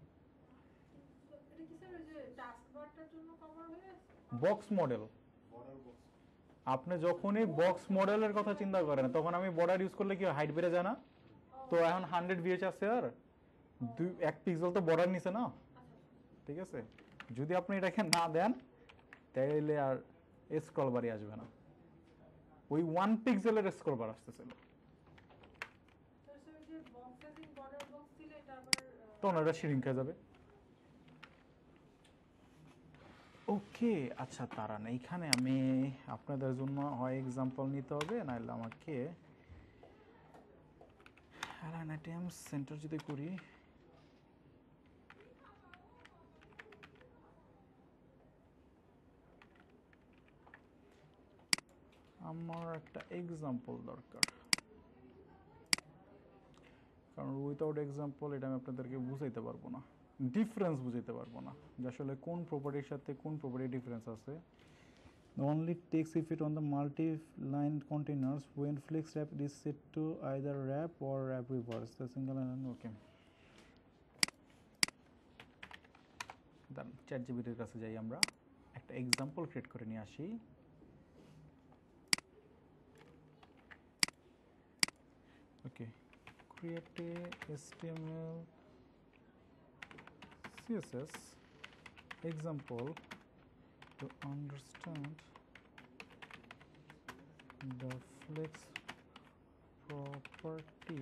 এটা কি স্যার ওই যে টাস্ক বারটার জন্য কভার হয়ে আছে? Box model. আপনি যখনই বক্স মডেলের কথা চিন্তা করেন তখন আমি বর্ডার ইউজ করলে কি হাইট বেড়ে যায় না? তো এখন 100 ভিএচ আছে, আর 1 পিক্সেল তো বর্ডার নিছে না। ঠিক আছে, যদি আপনি এটাকে না দেন তাহলে আর স্ক্রল বারই আসবে না, ওই 1 পিক্সেলের স্ক্রল বার আসতেছিল। স্যার স্যার যে বক্স সাইজিং বর্ডার বক্স দিলে এটা আবার তখন এটা শ্রিঙ্ক হয়ে যাবে। ওকে, আচ্ছা দাঁড়ান, এইখানে আমি আপনাদের জন্য হয় এক্সাম্পল নিতে হবে, নাহলে আমাকে অ্যালাইন আইটেমস সেন্টার যদি করি, আমার একটা এক্সাম্পল দরকার, কারণ উইথাউট এক্সাম্পল এটা আমি আপনাদেরকে বুঝাইতে পারবো না, ডিফারেন্স বুঝাইতে পারবো না যে আসলে কোন প্রপার্টির সাথে কোন প্রপার্টির ডিফারেন্স আছে। Only takes effect on the multi-line containers when flex wrap is set to either wrap or wrap reverse. The single line, okay. দাঁড়ান, চ্যাটজিপিটির কাছে যাই, আমরা একটা এক্সাম্পল ক্রিয়েট করে নিয়ে আসি। ওকে, create a HTML CSS example to understand the flex property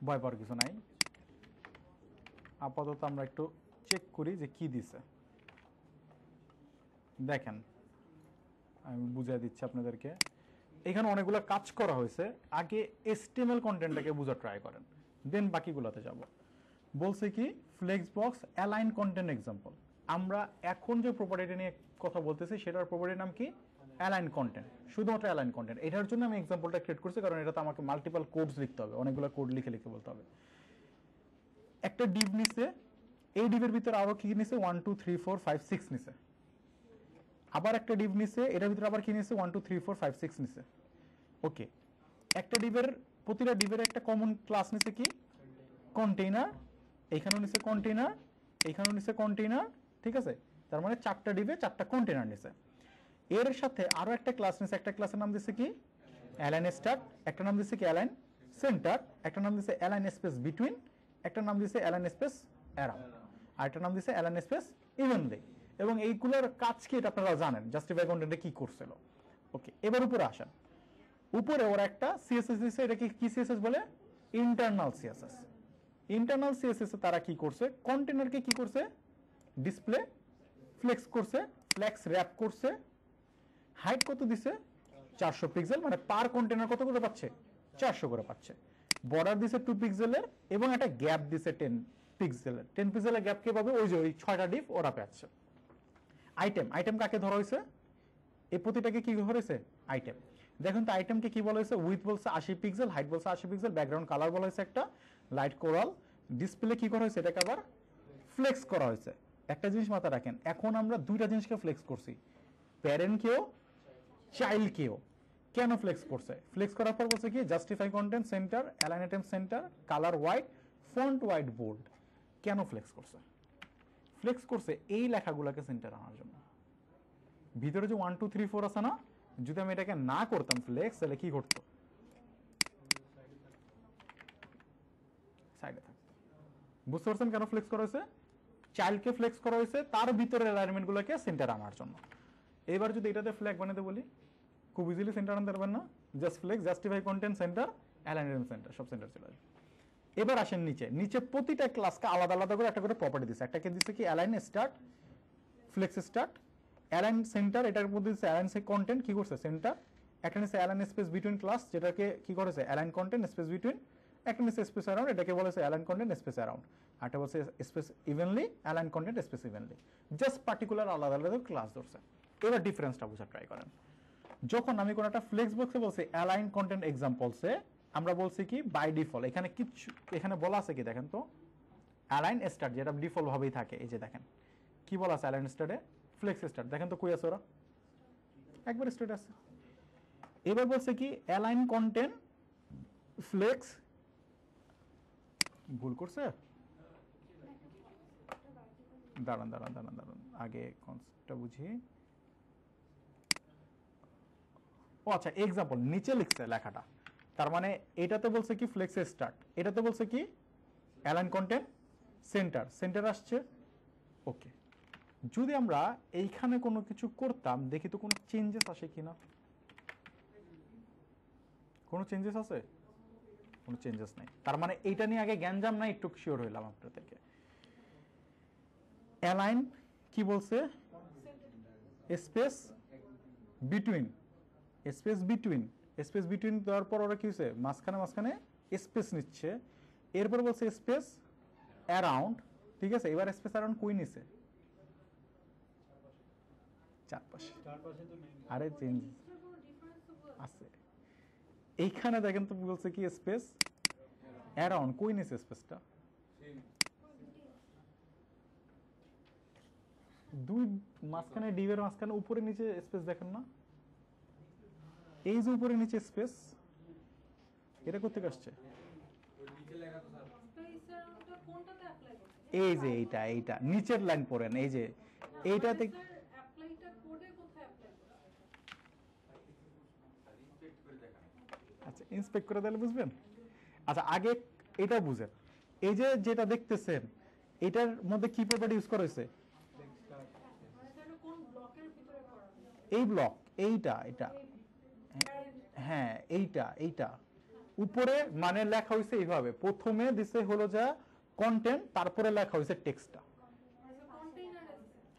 ভয় পাওয়ার কিছু নাই, আপাতত আমরা একটু চেক করি যে কি দিছে। দেখেন, আমি বুঝিয়ে দিচ্ছি আপনাদেরকে, এখানে অনেকগুলো কাজ করা হয়েছে। আগে HTML কন্টেন্টটাকে বোঝা ট্রাই করেন, দেন বাকিগুলোতে যাব। বলছে কি flex box align content example. আমরা এখন যে প্রপার্টিটা নিয়ে কথা বলতেছি সেটার প্রপার্টির নাম কি? অ্যালাইন কন্টেন্ট, শুধুমাত্র অ্যালাইন কন্টেন্ট। এটার জন্য আমি এক্সাম্পলটা ক্রিয়েট করছি, কারণ এটাতে আমাকে মাল্টিপল কোডস লিখতে হবে, অনেকগুলো কোড লিখে বলতে হবে। একটা ডিভ নিচে এই ডিভের ভিতরে আরো কি নিছে 1 2 3 4 5 6 নিছে, আবার একটা ডিভ নিছে, এটার ভিতরে আবার কি নিছে 1 2 3 4 5 6 নিছে। ওকে, একটা ডিভের প্রতিটা ডিভের একটা কমন ক্লাস নিছে কি কন্টেইনার, এইখানেও নিছে কন্টেইনার, এইখানেও নিছে কন্টেইনার, ঠিক আছে? তার মানে চারটা ডিভে চারটা কন্টেইনার নিছে। এর সাথে আরো একটা ক্লাস নিছে, একটা ক্লাসের নাম দিছে কি অ্যালাইন স্টার্ট, একটা নাম দিছে কি অ্যালাইন সেন্টার, একটা নাম দিছে অ্যালাইন স্পেস বিটুইন, একটা নাম দিছে অ্যালাইন স্পেস অ্যারাউন্ড, আর একটা নাম দিছে অ্যালাইন স্পেস ইভেনলি। এবং এইগুলোর কাজ কি এটা আপনারা জানেন, জাস্টিফাই কন্টেন্টে কি করছিল। ওকে, এবার উপরে আসেন। উপরে ওরা একটা সিএসএস দিছে, এটাকে কি সিএসএস বলে ইন্টারনাল সিএসএস। ইন্টারনাল সিএসএস এ তারা কি করছে, কন্টেইনারকে কি করছে ডিসপ্লে ফ্লেক্স করছে, ফ্লেক্স র‍্যাপ করছে, হাইট কত দিছে 400 পিক্সেল, মানে পার কন্টেইনার কত করে পাচ্ছে 400 করে পাচ্ছে। বর্ডার দিছে 2 পিক্সেলের এবং একটা গ্যাপ দিছে 10 পিক্সেলের। 10 পিক্সেলের গ্যাপ কে পাবে, ওই যে ওই 6টা ডিভ ওরা পাচ্ছে। আইটেম, আইটেম কাকে ধরা হয়েছে, এই প্রতিটাকে কি ধরা হয়েছে আইটেম। দেখুন তো আইটেমকে কি বলা হয়েছে, উইথ বলছে 80 পিক্সেল, হাইট বলছে 80 পিক্সেল, ব্যাকগ্রাউন্ড কালার বলা হয়েছে একটা লাইট কোরাল, ডিসপ্লে কি করা হয়েছে এটাকে আবার ফ্লেক্স করা হয়েছে। একটা জিনিস মাথায় রাখেন, এখন আমরা দুইটা জিনিসকে ফ্লেক্স করছি, প্যারেন্টকেও চাইল্ডকেও। কেন ফ্লেক্স করছে, ফ্লেক্স করার পর বলছে কি justify content centre, align item centre, colour white, font white, bold. কেন ফ্লেক্স করছে, ফ্লেক্স করছে এই লেখাগুলোকে সেন্টার আনার জন্য। ভিতরে যে 1 2 3 4 আছে না, যদি আমি এটাকে না করতাম ফ্লেক্স, তাহলে কি করতো সাইডে থাকতো। বুঝতে পারছেন কেন ফ্লেক্স করা হয়েছে, চাইল্ডকে ফ্লেক্স করা হয়েছে তার ভিতরে অ্যালাইনমেন্ট গুলোকে সেন্টার আনার জন্য। এবার যদি এটাতে ফ্ল্যাগ বানাতে বলি, খুব ইজিলি সেন্টার আনতে পারবেন না, just flex, justify content centre, alignment centre, সব সেন্টার চলে আসবে। এবার আসেন নিচে, নিচে প্রতিটা ক্লাসকে আলাদা আলাদা করে একটা করে প্রপার্টি দিচ্ছে। একটাকে দিচ্ছে কি align start, flex start, align centre, এটার মধ্যে দিচ্ছে অ্যালাইন কন্টেন্ট কি করছে সেন্টার, একটা নিচ্ছে অ্যালাইন স্পেস বিটুইন ক্লাস, যেটাকে কি করেছে অ্যালাইন কন্টেন্ট স্পেস বিটুইন, একটা নিচ্ছে স্পেস অ্যারাউন্ড, এটাকে বলেছে অ্যালাইন কন্টেন্ট স্পেস অ্যারাউন্ড, আরটা বলছে space evenly, align content space evenly. Just particular আলাদা আলাদা ক্লাস ধরছে। এবার ডিফারেন্সটা বোঝার ট্রাই করেন। যখন আমি কোনো একটা ফ্লেক্স বক্সে বলছি অ্যালাইন কন্টেন্ট এক্সাম্পলসে, আমরা বলছি কি বাই ডিফল্ট, এখানে কিছু এখানে বলা আছে কি দেখেন তো, অ্যালাইন স্টার্ট যেটা ডিফল্ট ভাবেই থাকে, এই যে দেখেন কি বলা আছে অ্যালাইন স্টার্টে, ফ্লেক্স স্টার্ট, দেখেন তো কই আছে ওরা, একবার স্টার্ট আছে। এবার বলছে কি অ্যালাইন কন্টেন্ট ফ্লেক্স, ভুল করছে, দাঁড়ান দাঁড়ান দাঁড়ান দাঁড়ান আগে কনসেপ্টটা বুঝি। ও আচ্ছা, এক্সাম্পল নিচে লিখছে লেখাটা, তার মানে এটাতে বলছে কি ফ্লেক্স স্টার্ট, এটাতে বলছে কি অ্যালাইন কন্টেন্ট সেন্টার, সেন্টার আসছে। ওকে, যদি আমরা এইখানে কোনো কিছু করতাম, দেখি তো কোনো চেঞ্জেস আসে কিনা, কোনো চেঞ্জেস আছে, কোনো চেঞ্জেস নাই। তার মানে এইটা নিয়ে আগে জ্ঞানজাম নাই, একটু শিওর হইলাম আপনাদেরকে। অ্যালাইন কি বলছে, space between, space between, space between দেওয়ার পর ওরা কি হয়েছে মাঝখানে মাঝখানে স্পেস নিচ্ছে, এরপর বলছে স্পেস অ্যারাউন্ড, ঠিক আছে। এবার স্পেস অ্যারাউন্ড কই নিছে, চারপাশে, আরে চেঞ্জ আছে এইখানে দেখেন তো, বলছে কি স্পেস অ্যারাউন্ড কই নিছে, স্পেসটা দুই মাঝখানে ডিভের মাঝখানে উপরে নিচে স্পেস দেখেন না, এই যে উপরে নিচে স্পেস, এটা কোথেকে আসছে, এই যে এইটা এইটা নিচের লাইন পড়েন, এই যে এইটাতে আচ্ছা ইন্সপেক্ট করে দিলে বুঝবেন। আচ্ছা আগে এটা বুঝেন, এই যে যেটা দেখতেছেন এটার মধ্যে কি প্রপার্টি ইউজ করা হয়েছে, এই ব্লক, এইটা এটা, হ্যাঁ এইটা এইটা উপরে মানে লেখা হয়েছে এইভাবে, প্রথমে দিছে হলো যা কন্টেন্ট, তারপরে লেখা হয়েছে টেক্সটটা,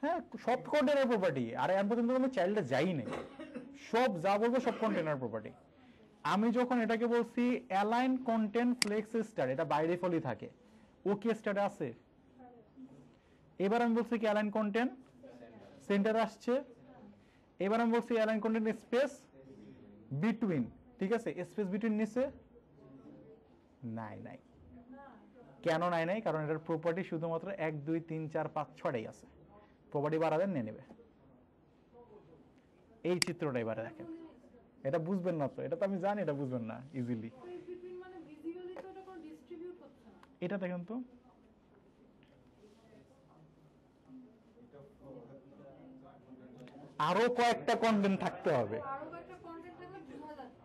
হ্যাঁ সব কন্টেনার প্রপার্টি। আর এখন পর্যন্ত আমি চাইল্ডে যাই নাই, সব যা বলবো সব কন্টেনার প্রপার্টি। আমি যখন এটাকে বলছি অ্যালাইন কন্টেন্ট ফ্লেক্স স্টার, এটা বাই ডিফল্টই থাকে, ও কি স্টারে আছে। এবার আমি বলছি কি অ্যালাইন কন্টেন্ট সেন্টার আসছে, এবার আমি বলছি অ্যালাইন কন্টেন্ট স্পেস বিটুইন, ঠিক আছে, স্পেস বিটুইন নিচে নাই নাই কেন নাই নাই? কারণ এটার প্রপার্টি শুধুমাত্র 1 2 3 4 5 6টাই আছে। প্রপার্টি বাড়াবেন নিয়ে নেবে। এই চিত্রটা এবারে দেখেন, এটা বুঝবেন না তো, এটা তো আমি জানি এটা বুঝবেন না ইজিলি। তো এই between মানে ভিজিবলি তো এটা কোনো ডিস্ট্রিবিউট হচ্ছে না। এটা দেখেন তো, আরো কয়েকটা কন্টেন্ট থাকতে হবে, আরো কয়েকটা কন্টেন্ট থাকলে বোঝা যাচ্ছে।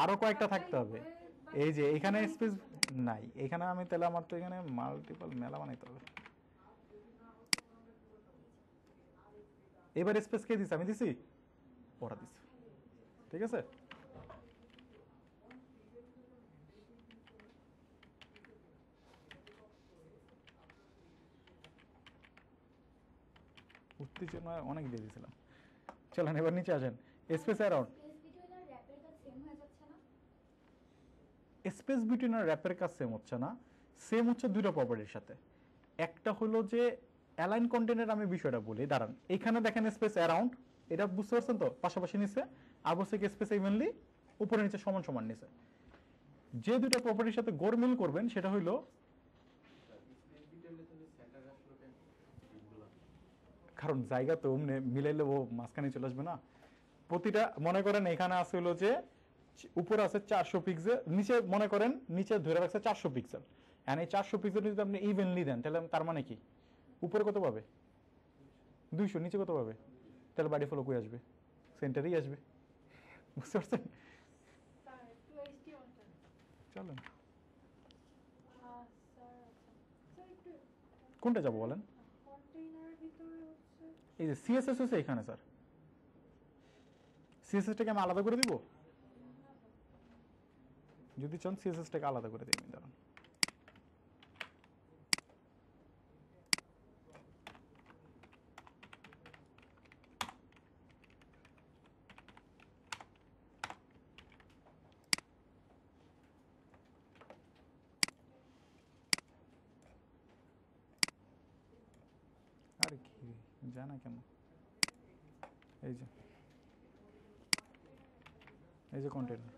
আরো কয়েকটা থাকতে হবে। এই যে এখানে স্পেস নাই, এখানে আমি তাহলে আমার তো এখানে মাল্টিপল মেলা বানাইতে হবে। এবার স্পেস কে দিছে? আমি দিছি? ওরা দিছে। ঠিক আছে, উত্তেজনা অনেক দিয়ে দিয়েছিলাম। চলেন এবার নিচে আসেন। স্পেস অ্যারাউন্ড, স্পেস বিটুইন আর র্যাপের কাজ সেম হচ্ছে না। সেম হচ্ছে দুটো প্রপার্টির সাথে। একটা হলো যে অ্যালাইন কন্টেন্টের, আমি বিষয়টা বলি দাঁড়ান। এখানে দেখেন স্পেস অ্যারাউন্ড, এটা বুঝতে পারছেন তো? পাশাপাশি নিচে আর বলছে কি স্পেস ইভেনলি উপরে নিচে সমান সমান নিচে। যে দুটো প্রপার্টির সাথে গোলমিল করবেন সেটা হইলো, কারণ জায়গা তো অমনি মিলাইলে ও মাঝখানে চলে আসবে না। প্রতিটা মনে করেন এখানে আছে হলো যে উপরে আছে 400 পিক্সেল, নিচে মনে করেন নিচে ধরে রাখছে 400 পিক্সেল। এন্ড এই 400 পিক্সেল যদি আপনি ইভেনলি দেন তাহলে তার মানে কি উপরে কত পাবে? 200, নিচে কত পাবে? তাহলে বাড়ি ফলো কই আসবে? সেন্টারেই আসবে। বুঝতে পারছেন? স্যার একটু এইচটি অনটা। চলেন স্যার স্যার একটু কোনটা যাবো বলেন? কন্টেইনারের ভিতরে হচ্ছে এই যে সিএসএস আছে এখানে স্যার, সিএসএসটাকে আমি আলাদা করে দিব? যদি চান সিএসএসটাকে আলাদা করে দিই আমি, দাঁড়ান। আরে কি জানা কেন? এই যে এই যে কন্টেইনার,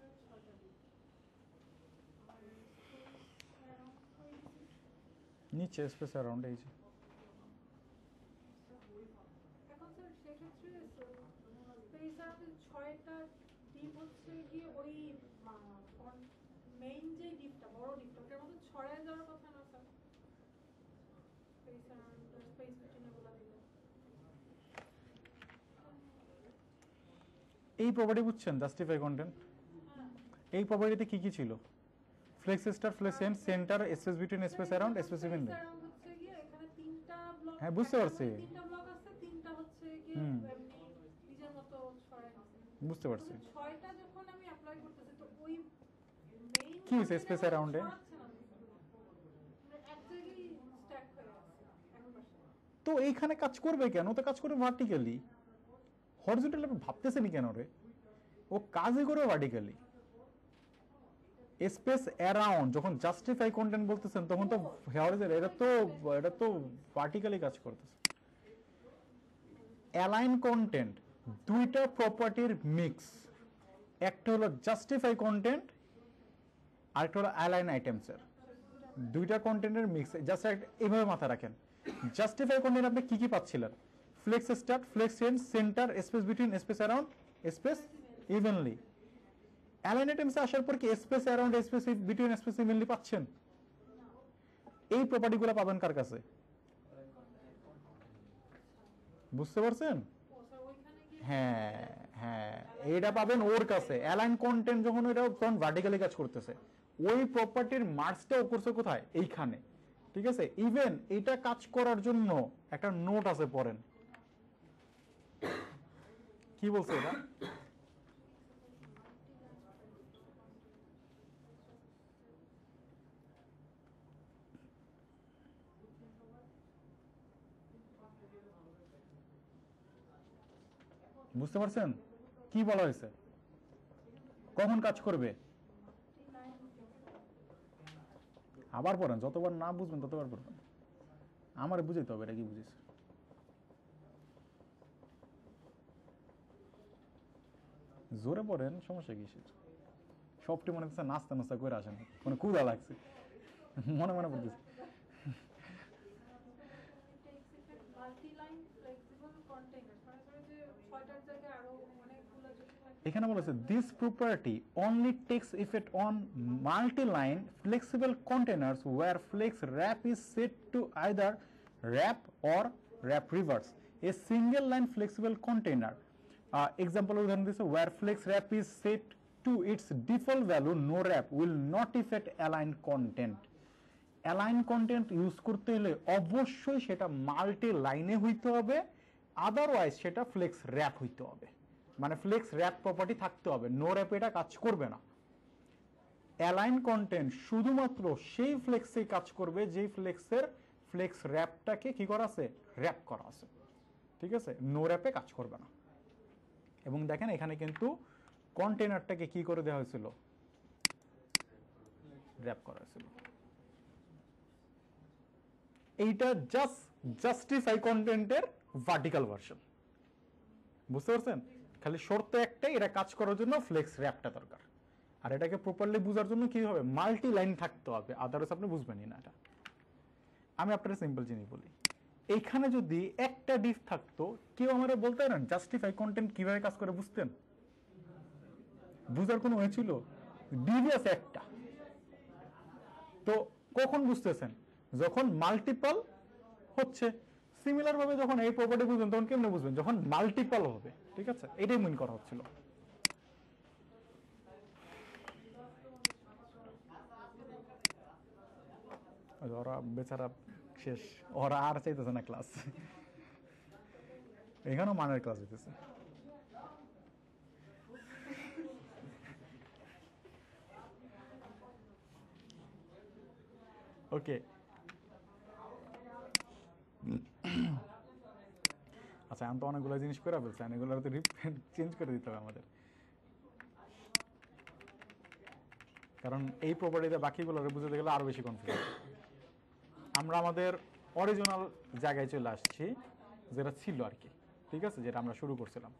নিচে স্পেস অ্যারাউন্ড, এই যে এখন স্যার সেক্ষেত্রে স্পেস আরাউন্ড 6টা ডিপ হচ্ছে গিয়ে ওই মেইন যে ডিপটা বড় ডিপটা ওটার মধ্যে ছড়ায় যাওয়ার কথা না sir? Space around space between এগুলো দিলে এই প্রপার্টি বুঝছেন? জাস্টিফাই কন্টেন্ট, এই প্রপার্টিতে কি কি ছিল? Flex start, flex end, centre, space between, space around, space even. Around হচ্ছে গিয়ে এখানে তিনটা ব্লক, হ্যাঁ বুঝতে পারছি, তিনটা ব্লক আছে, তিনটা হচ্ছে গিয়ে এমনি নিজের মতো ছড়ায় আছে। বুঝতে পারছি। 6টা যখন আমি অ্যাপ্লাই করতেছি তো ওই মেইন কি হয়েছে স্পেস অ্যারাউন্ডে? এক জায়গায় স্ট্যাক হয়ে আছে একপাশে। তো এইখানে কাজ করবে কেন? তো কাজ করবে ভার্টিক্যালি, হরিজন্টালি। ভাবতেছেনি কেন রে? ও কাজই করবে ভার্টিক্যালি। স্পেস অ্যারাউন্ড যখন জাস্টিফাই কন্টেন্ট বলতেছেন তখন তো এটা তো ভার্টিক্যালি কাজ করতেছে। অ্যালাইন কন্টেন্ট দুইটা প্রপার্টির মিক্স, একটা হলো জাস্টিফাই কন্টেন্ট, আরেকটা হলো অ্যালাইন আইটেমসের। দুইটা কন্টেন্টের মিক্স, জাস্ট এইভাবে মাথায় রাখেন। জাস্টিফাই কন্টেন্ট আপনি কি কি পাচ্ছিলেন? Flex start, flex end, centre, space between, space around, space evenly. Align আইটেমসে আসার পর কি space around, space between, space evenly পাচ্ছেন? এই প্রপার্টিগুলো পাবেন কার কাছে? বুঝতে পারছেন? হ্যাঁ হ্যাঁ, এইটা পাবেন ওর কাছে। অ্যালাইন কন্টেন্ট যখন এটা তখন ভার্টিক্যালি কাজ করতেছে, ওই প্রপার্টির মার্কসটা ও করছে কোথায়? এইখানে। ঠিক আছে, ইভেন এটা কাজ করার জন্য একটা নোট আছে, পড়েন কি বলছে এটা। বুঝতে পারছেন কি বলা হয়েছে? কখন কাজ করবে? আবার পড়েন, যতবার না বুঝবেন ততবার পড়বেন। আমার বুঝাইতে হবে এটা কি বুঝিস। জোরে পড়েন, সমস্যা কি? সবটি মনে হচ্ছে নাস্তা নাস্তা করে আসেন, মানে ক্ষুধা লাগছে। মনে মনে বলতেছি। takes effect multi-line flexible containers মানে ধরো যে 6টার জায়গায় আরো অনেকগুলো যদি থাকে এখানে বলেছে this property only takes effect on multiline flexible containers where flex wrap is set to either wrap or wrap reverse a single line flexible container example উদাহরণ দিচ্ছে where flex wrap is set to its default value no wrap will not effect align content. Align content use করতে হলে অবশ্যই সেটা multi লাইনে হইতে হবে, otherwise সেটা ফ্লেক্স র্যাপ হইতে হবে, মানে ফ্লেক্স র্যাপ প্রপার্টি থাকতে হবে, নো র্যাপ এটা কাজ করবে না। অ্যালাইন কন্টেন্ট শুধুমাত্র সেই ফ্লেক্সেই কাজ করবে যেই ফ্লেক্সের ফ্লেক্স র্যাপটাকে কি করা আছে, র্যাপ করা আছে, ঠিক আছে, নো র্যাপে কাজ করবে না। এবং দেখেন এখানে কিন্তু কন্টেনারটাকে কি করে দেওয়া হয়েছিল, র্যাপ করা হয়েছিল। এইটা জাস্টিফাই কন্টেন্টের ভার্টিক্যাল ভার্সন, বুঝতে পারছেন? খালি শর্ত একটাই, এটা কাজ করার জন্য ফ্লেক্স র্যাপটা দরকার, আর এটাকে প্রপারলি বোঝার জন্য কি হবে, মাল্টি লাইন থাকতে হবে, আদারওয়াইজ আপনি বুঝবেনই না এটা। আমি আপনার সিম্পল জিনিস বলি, এইখানে যদি একটা ডিফ থাকতো, কেউ আমারে বলতে পারেন জাস্টিফাই কন্টেন্ট কিভাবে কাজ করে বুঝতেন? বুঝার কোনো হয়েছিল? ডিভ আছে একটা, তো কখন বুঝতেছেন? যখন মাল্টিপল হচ্ছে। সিমিলার ভাবে যখন এই প্রপার্টি বুঝবেন তখন কেমনে বুঝবেন? যখন মাল্টিপল হবে, ঠিক আছে, এটাই মিন করা হচ্ছিল। ওরা বেচারা শেষ, ওরা আর চাইতেছে না ক্লাস, এখানেও মানের ক্লাস হইতেছে। ওকে, আচ্ছা আমি তো অনেকগুলো জিনিস করে ফেলছি, এগুলো তো চেঞ্জ করে দিতে হবে আমাদের, কারণ এই প্রপার্টিতে বাকিগুলোরে বুঝতে গেলে আরো বেশি কনফিউজ। আমরা আমাদের অরিজিনাল জায়গায় চলে আসছি, যেটা ছিল আর কি, ঠিক আছে, যেটা আমরা শুরু করছিলাম।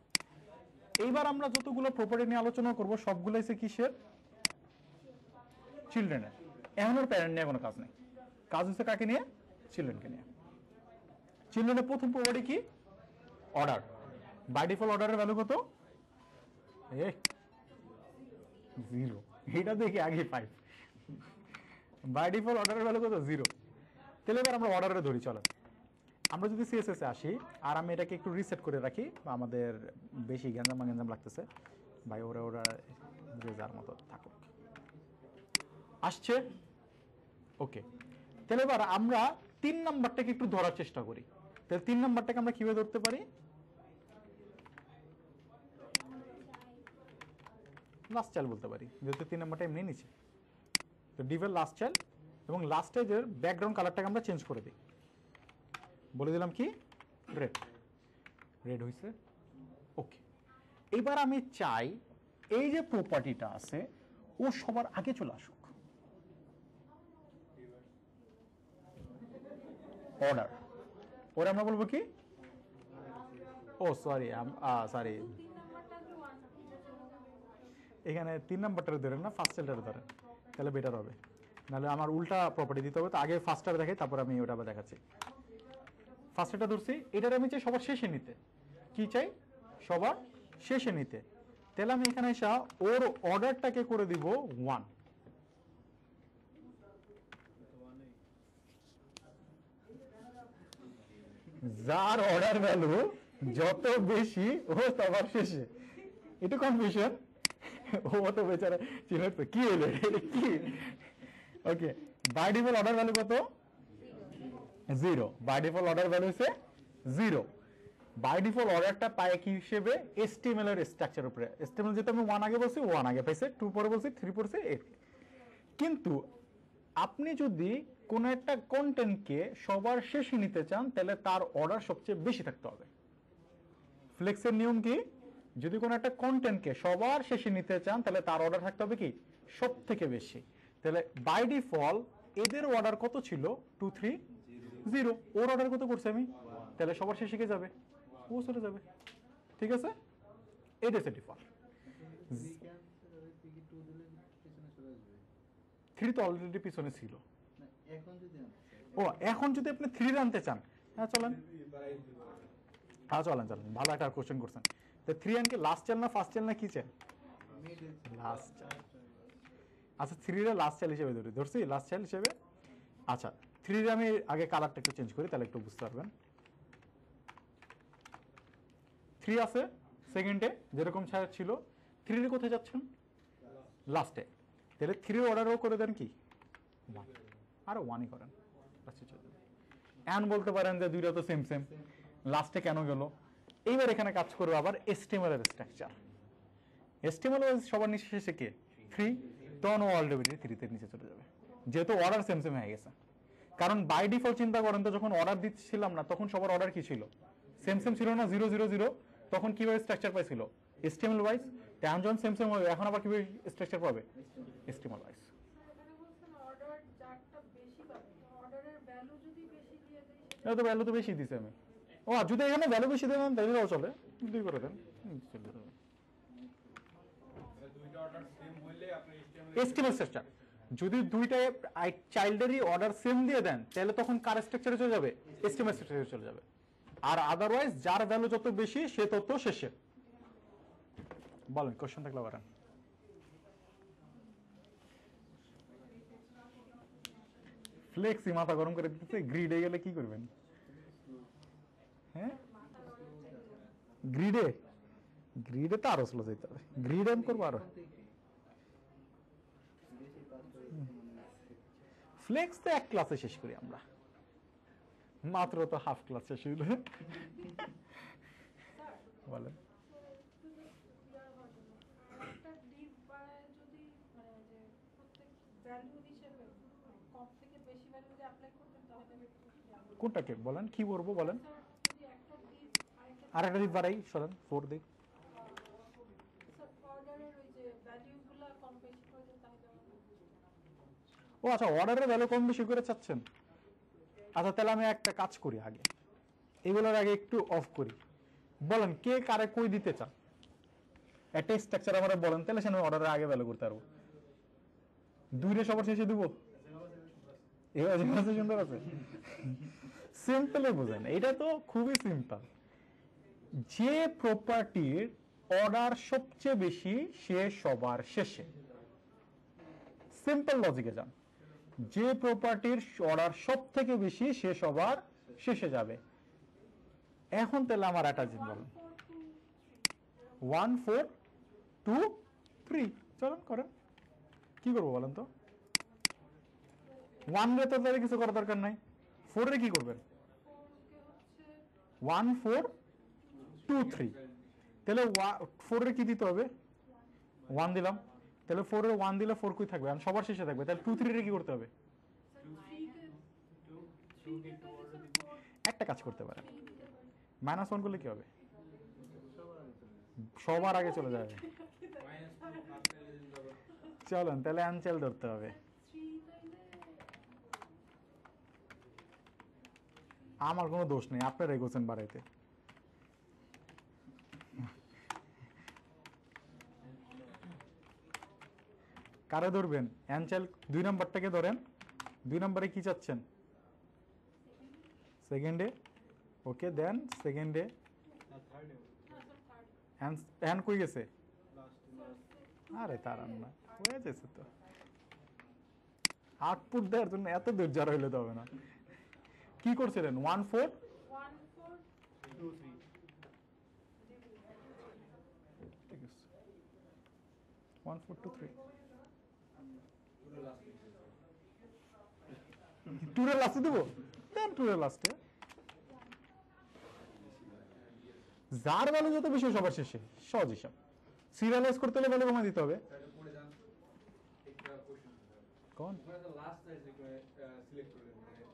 এইবার আমরা যতগুলো প্রপার্টি নিয়ে আলোচনা করব সবগুলো হচ্ছে কিসের, চিলড্রেনের। এখন আর প্যারেন্ট নিয়ে কোনো কাজ নেই, কাজ হচ্ছে কাকে নিয়ে, চিলড্রেনকে নিয়ে। চিলড্রেনের প্রথম প্রপার্টি কি, অর্ডার। বাই ডিফল্ট অর্ডারের ভ্যালু কত, 0, এটা দেখি আগে 5। বাই ডিফল্ট অর্ডারের ভ্যালু কত, 0। তাহলে এবার আমরা অর্ডারে ধরি, চলো আমরা যদি সিএসএস এ আসি, আর আমি এটাকে একটু রিসেট করে রাখি, আমাদের বেশি গ্যাঞ্জাম লাগতেছে ভাই, ওরা যে যার মতো থাকুক। আসছে, ওকে। তাহলে এবার আমরা 3 নাম্বারটাকে একটু ধরার চেষ্টা করি। তাহলে 3 নাম্বারটাকে আমরা কিভাবে ধরতে পারি, লাস্ট চাইল্ড বলতে পারি, যেহেতু 3 নাম্বারটা এমনি নিচে, তো ডিভের লাস্ট চাইল্ড, এবং লাস্ট চাইল্ডের ব্যাকগ্রাউন্ড কালারটাকে আমরা চেঞ্জ করে দিই, বলে দিলাম কি, রেড হয়েছে, ওকে। এবার আমি চাই এই যে প্রপার্টিটা আছে ও সবার আগে চলে আসুক, অর্ডার। ওরা আমরা বলবো কি, ও সরি, এখানে 3 নাম্বারটা ধরেন না, ফার্স্ট চাইল্ডটা ধরেন, তাহলে বেটার হবে। নাহলে আমার উল্টা প্রপার্টি দিতে হবে, তো আগে ফার্স্টটা দেখাই, তারপর আমি ওটা আবার দেখাচ্ছি। ফার্স্টটা ধরছি, এটার আমি চাই সবার শেষে নিতে, কি চাই, সবার শেষে নিতে। তাহলে আমি এখানে এসে ওর অর্ডারটাকে করে দিব 1। যার অর্ডার ভ্যালু যত বেশি ও সবার শেষে, একটু কনফিউশন, ও তো বেচারা চিনতে কি হলো কি, ওকে। বাই ডিফল্ট অর্ডার ভ্যালু কত, 0। বাই ডিফল্ট অর্ডার ভ্যালু হচ্ছে 0। বাই ডিফল্ট অর্ডারটা পায় কি হিসেবে, এসটিএমএল এর স্ট্রাকচার উপরে। এসটিএমএল যেটা আমি 1 আগে বলছি, 1 আগে পাইছে, 2 পরে বলছি, 3 পড়ছে, 8। কিন্তু আপনি যদি কোন একটা কন্টেন্টকে সবার শেষে নিতে চান, তাহলে তার অর্ডার সবচেয়ে বেশি থাকতে হবে। ফ্লেক্সের নিয়ম কি, যদি কোনো একটা কন্টেন্টকে সবার শেষে নিতে চান, তাহলে তার অর্ডার থাকতে হবে কি, সব থেকে বেশি। তাহলে বাই ডিফল্ট এদের অর্ডার কত ছিল, 2 3 0, ওর অর্ডার কত করছে আমি, তাহলে সবার শেষে কে যাবে, ও চলে যাবে, ঠিক আছে, এটা হচ্ছে ডিফল্ট। 3 তো অলরেডি পিছনে ছিল, ও এখন যদি আপনি 3 আনতে চান, হ্যাঁ চলেন, হ্যাঁ চলেন চলেন, ভালো একটা কোশ্চেন করছেন। তো 3 আনকে লাস্ট চাল না ফার্স্ট চাল না কি চাল? লাস্ট চাল। আচ্ছা 3 এর লাস্ট চাল হিসেবে ধরছি, লাস্ট চাল হিসেবে। আচ্ছা 3 এর আমি আগে কালারটা একটু চেঞ্জ করি, তাহলে একটু বুঝতে পারবেন। 3 আছে সেকেন্ডে যেরকম ছায়া ছিল, 3 এর কোথায় যাচ্ছেন? লাস্টে। তাহলে 3 এর অর্ডারও করে দেন কি 1, আরো 1ই করেন। এন বলতে পারেন যে দুইটা তো সেম সেম, লাস্টে কেন গেল? এইবার এখানে কাজ করবে আবার HTML এর স্ট্রাকচার। HTML সবার নিচে শেষে কে 3, তখন ও অলরেডি 3 তে নিচে চলে যাবে, যেহেতু অর্ডার সেম সেম হয়ে গেছে। কারণ বাই ডিফল্ট চিন্তা করেন তো, যখন অর্ডার দিচ্ছিলাম না তখন সবার অর্ডার কি ছিল? সেম সেম ছিল না, 0 0 0। তখন কিভাবে স্ট্রাকচার পাইছিল? HTML wise. ট্যান যখন সেম সেম হবে, এখন আবার কিভাবে স্ট্রাকচার পাবে? HTML wise. এটা তো ভ্যালু তো বেশি দিছি আমি। ও যদি এখানে ভ্যালু বেশি দেন তাহলেও চলে, দুই করে দেন, চলে যাবে। HTML স্ট্রাকচার যদি দুইটা চাইল্ডেরই অর্ডার সেম দিয়ে দেন, তাহলে তখন কার স্ট্রাকচারে চলে যাবে? HTML স্ট্রাকচারে চলে যাবে। আর আদারওয়াইজ যার ভ্যালু যত বেশি সে তত শেষে। বলেন কোশ্চেন থাকলে বলেন। ফ্লেক্সি মাথা গরম করে দিতেছে, গ্রিডে গেলে কি করবেন? হ্যাঁ গ্রিডে, গ্রিডে তো আরো স্লো যেতে হবে, গ্রিড এম করবো আরো। ফ্লেক্স তো 1 ক্লাসে শেষ করি আমরা, মাত্র তো হাফ ক্লাস শেষ হইল। বলেন কোনটাকে বলেন, কি করবো বলেন? আর একটা দিক বাড়াই, সরেন 4 দিক। ও আচ্ছা, অর্ডারের ভ্যালু কম বেশি করে চাচ্ছেন। আচ্ছা তাহলে আমি একটা কাজ করি, আগে এগুলোর আগে একটু অফ করি। বলেন কে কারে কই দিতে চান? একটা স্ট্রাকচার আমরা বলেন, তাহলে সেটা অর্ডারের আগে ভ্যালু করতে পারবো। 2 রে সবার শেষে দিব, এবার সুন্দর আছে। সিম্পলি বুঝেন, এটা তো খুবই সিম্পল। যে প্রপার্টির অর্ডার সবচেয়ে বেশি সে সবার শেষে। সিম্পল লজিকে যান, যে প্রপার্টির অর্ডার সব থেকে বেশি সে সবার শেষে যাবে। এখন তাহলে আমার একটা জিনিস বলেন, 1 4 2 3, চলেন করেন। কি করবো বলেন তো? 1 রে তো তাহলে কিছু করার দরকার নাই, 4 রে কি করবেন? 1 4 2 3, তাহলে 4 রে কি দিতে হবে? 1 দিলাম। তাহলে 4 এর 1 দিলে 4 কই থাকবে? সবার শেষে থাকবে। তাহলে 2 3 রে কি করতে হবে? একটা কাজ করতে পারেন, -1 করলে কি হবে? সবার আগে চলে যাবে। চলেন তাহলে আনচেল ধরতে হবে। আমার কোনো দোষ নেই, আপনারাই গোছেন বাড়াইতে। কারে ধরবেন? অ্যানচেল 2 নাম্বারটাকে ধরেন। 2 নাম্বারে কি চাচ্ছেন? সেকেন্ডে। ওকে দেন সেকেন্ডে। অ্যান কই গেছে? আরে তার না হয়ে যাচ্ছে তো, আউটপুট দেওয়ার জন্য এত ধৈর্য হইলে তো হবে না। কি করছিলেন? 1 4 2 3, ঠিক আছে 1 4 2 3। টুরের লাস্টে দেবো, দেন টুরের লাস্টে। যার ভ্যালু যত বেশি সবার শেষে, সহজ হিসাব। সিরিয়ালাইজ করতে হলে ভ্যালু কমা দিতে হবে। কোন?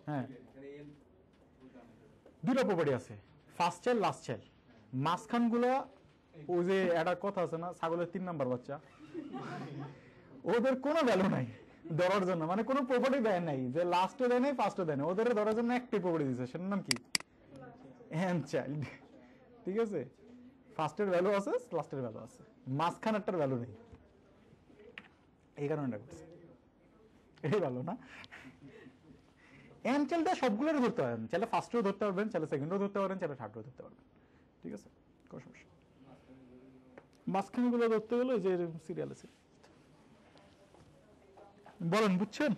হ্যাঁ দুটো প্রপার্টি আছে, ফার্স্ট চাইল্ড লাস্ট চাইল্ড। মাঝখান গুলা ওই যে একটা কথা আছে না, ছাগলের 3 নাম্বার বাচ্চা, ওদের কোনো ভ্যালু নাই ধরার জন্য, মানে কোনো প্রপার্টি দেয় নাই, যে লাস্টে দেয় নাই ফার্স্টে দেয় নাই, ওদের ধরার জন্য একটাই প্রপার্টি দিয়েছে, সেটার নাম কি? Hand child. ঠিক আছে, ফার্স্টের ভ্যালু আছে, লাস্টের ভ্যালু আছে, মাঝখানেরটার ভ্যালু নেই। এই কারণে করছে, এই ভালো না? এন্ড চাইলে সবগুলোর ধরতে পারেন, চাইলে ফার্স্টেও ধরতে পারবেন, চাইলে সেকেন্ডও ধরতে পারেন, চাইলে থার্ডও ধরতে পারবেন, ঠিক আছে, কোনো সমস্যা। মাঝখানেগুলো ধরতে গেলে যে সিরিয়াল আছে। বলেন, বুঝছেন?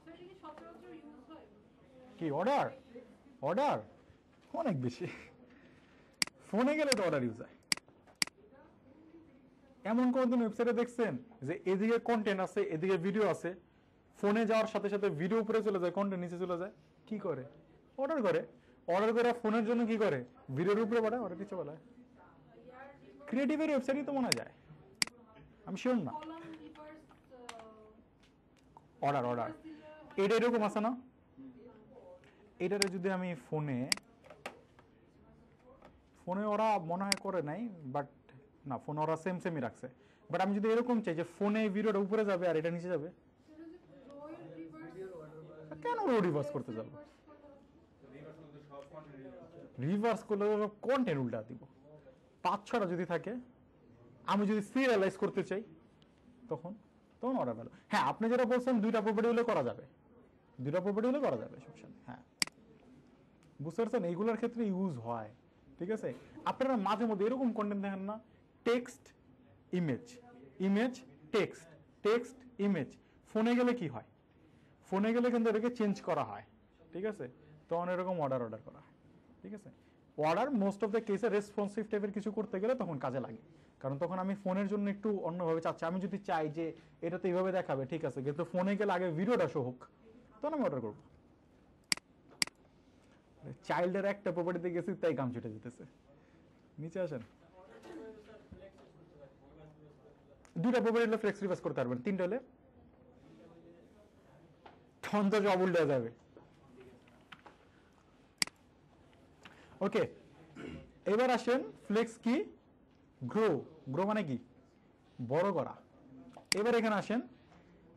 স্যার এটা কি সচরাচর ইউজ হয়? কি অর্ডার? অর্ডার অনেক বেশি। ফোনে গেলে তো অর্ডার ইউজ হয়। এমন কোনদিন ওয়েবসাইটে দেখছেন যে এদিকে কন্টেন্ট আছে, এদিকে ভিডিও আছে, ফোনে যাওয়ার সাথে সাথে ভিডিও উপরে চলে যায়, কন্টেন্ট নিচে চলে যায়? কি করে? অর্ডার করে। অর্ডার করে ফোনের জন্য কি করে? ভিডিওর উপরে বাড়ায়, অর্ডার নিচে বাড়ায়। ক্রিয়েটিভের ওয়েবসাইটই তো মনে যায়, আমি শিওর না। কলাম রিভার্স অর্ডার অর্ডার এটা এরকম আছে না? এটারে যদি আমি ফোনে ওরা মনে হয় করে নাই, বাট না, ফোনে ওরা সেম সেমই রাখছে। বাট আমি যদি এরকম চাই যে ফোনে ভিডিওটা উপরে যাবে আর এটা নিচে যাবে, কেন ও রিভার্স করতে যাবে? রিভার্স করলে কন্টেন্ট উল্টা দিব। 5-6টা যদি থাকে, আমি যদি সিরিয়ালাইজ করতে চাই, তখন অর্ডার ভ্যালু। হ্যাঁ, আপনি যেটা বলছেন 2টা প্রপার্টি হলে করা যাবে, 2টা প্রপার্টি হলে করা যাবে, সমস্যা নেই। হ্যাঁ, বুঝতে পারছেন, এইগুলোর ক্ষেত্রে ইউজ হয়, ঠিক আছে। আপনারা মাঝে মধ্যে এরকম কন্টেন্ট দেখেন না, text image, image text, text image. ফোনে গেলে কি হয়? ফোনে গেলে কিন্তু এটাকে চেঞ্জ করা হয়, ঠিক আছে, তখন এরকম অর্ডার করা হয়, ঠিক আছে। অর্ডার মোস্ট অফ দ্য কেসে রেসপন্সিভ টাইপের কিছু করতে গেলে তখন কাজে লাগে, কারণ তখন আমি ফোনের জন্য একটু অন্যভাবে চাচ্ছি। আমি যদি চাই যে এটা তো এইভাবে দেখাবে, ঠিক আছে, কিন্তু ফোনে গেলে আগে ভিডিওটা শো হোক, তখন আমি অর্ডার করবো। চাইল্ডের একটা প্রপার্টিতে গেছি, তাই কাম ছুটে যেতেছে। নিচে আসেন। 2টা প্রপার্টি হলে ফ্লেক্স রিভার্স করতে পারবেন, 3টা হলে তখন তো জব উল্টে যাবে। ওকে, এবার আসেন ফ্লেক্স কি? গ্রো। গ্রো মানে কি? বড় করা। এবার এখানে আসেন,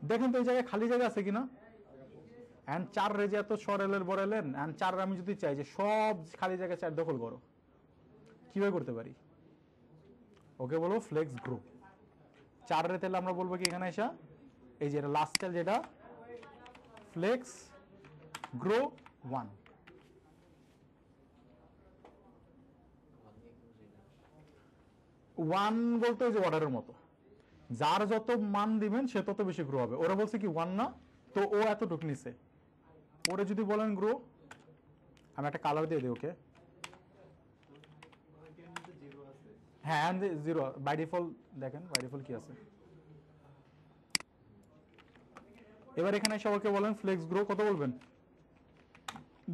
দেখেন তো এই জায়গায় খালি জায়গা আছে কিনা। এন্ড 4 রে যে এত সরেলের বড় এলেন, এন্ড 4 আমি যদি চাই যে সব খালি জায়গা 4 দখল করো, কিভাবে করতে পারি? ওকে বলবো ফ্লেক্স গ্রো। 4 রে তাহলে আমরা বলবো কি এখানে এসা, এই যে লাস্ট চাল যেটা ফ্লেক্স গ্রো 1। 1 বলতে ওই যে অর্ডারের মতো, যার যত মান দিবেন সে তত বেশি গ্রো হবে। ওরা বলছে কি 1 না, তো ও এতটুক নিছে, ওরে যদি বলেন গ্রো, আমি একটা কালার দিয়ে দিই ওকে। হ্যাঁ, 0 বাই ডিফল্ট। দেখেন বাই ডিফল্ট কি আছে। এবার এখানে সবাইকে বলেন ফ্লেক্স গ্রো কত বলবেন?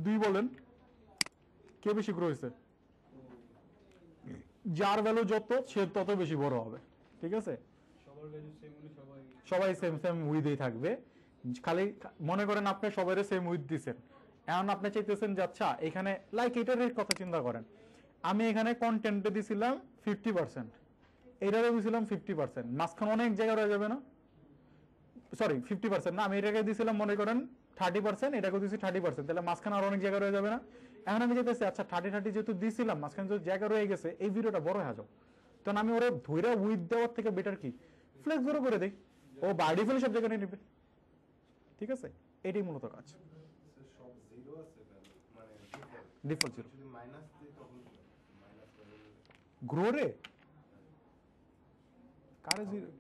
2 বলেন। কে বেশি গ্রো হয়েছে? যার ভ্যালু যত, সে তত বেশি বড় হবে, ঠিক আছে। সবাই সেম সেম উইথই থাকবে। খালি মনে করেন আপনি সবাই সেম উইথ দিচ্ছেন, এখন আপনি চাইতেছেন যে আচ্ছা এখানে লাইক এটার কথা চিন্তা করেন, আমি এখানে কন্টেন্টে দিছিলাম 50%, এটারে দিছিলাম 50%, মাঝখানে অনেক জায়গা রয়ে যাবে না? সরি 50% না, আমি এটাকে দিছিলাম মনে করেন 30%, এটাকে দিছি 30%, তাহলে মাঝখানে আর অনেক জায়গা রয়ে যাবে না? এখন আমি যেতেছি আচ্ছা 30-30 যেহেতু দিছিলাম, মাঝখানে যদি জায়গা রয়ে গেছে, এই ভিডিওটা বড় হয়ে যাও, তখন আমি ওরা ধৈরা উইথ দেওয়ার থেকে বেটার কি ফ্লেক্স গ্রো করে দেই, ও বাই ডিফল্ট সব জায়গায় নিয়ে নেবে, ঠিক আছে। এটাই মূলত কাজ। ডিফল্ট 0 গ্রো রে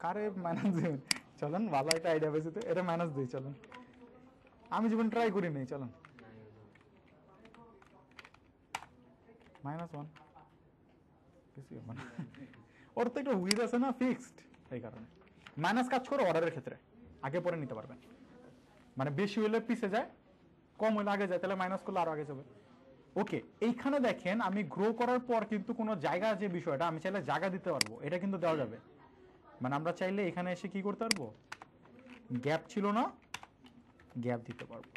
কারে মাইনাস দিবেন? চলেন, ভালো একটা আইডিয়া পেয়েছি তো, এটা মাইনাস দিই, চলেন। আমি জীবন ট্রাই করি নাই, চলেন -1। ওর তো একটা উইথ আছে না ফিক্সড, এই কারণে মাইনাস কাজ করে অর্ডারের ক্ষেত্রে, আগে পরে নিতে পারবেন। মানে বেশি হলে পিছে যায়, কম হলে আগে যায়, তাহলে মাইনাস করলে আরো আগে যাবে। ওকে, এইখানে দেখেন আমি গ্রো করার পর কিন্তু কোনো জায়গা, যে বিষয়টা আমি চাইলে জায়গা দিতে পারবো, এটা কিন্তু দেওয়া যাবে। মানে আমরা চাইলে এখানে এসে কি করতে পারবো, গ্যাপ ছিল না, গ্যাপ দিতে পারবো।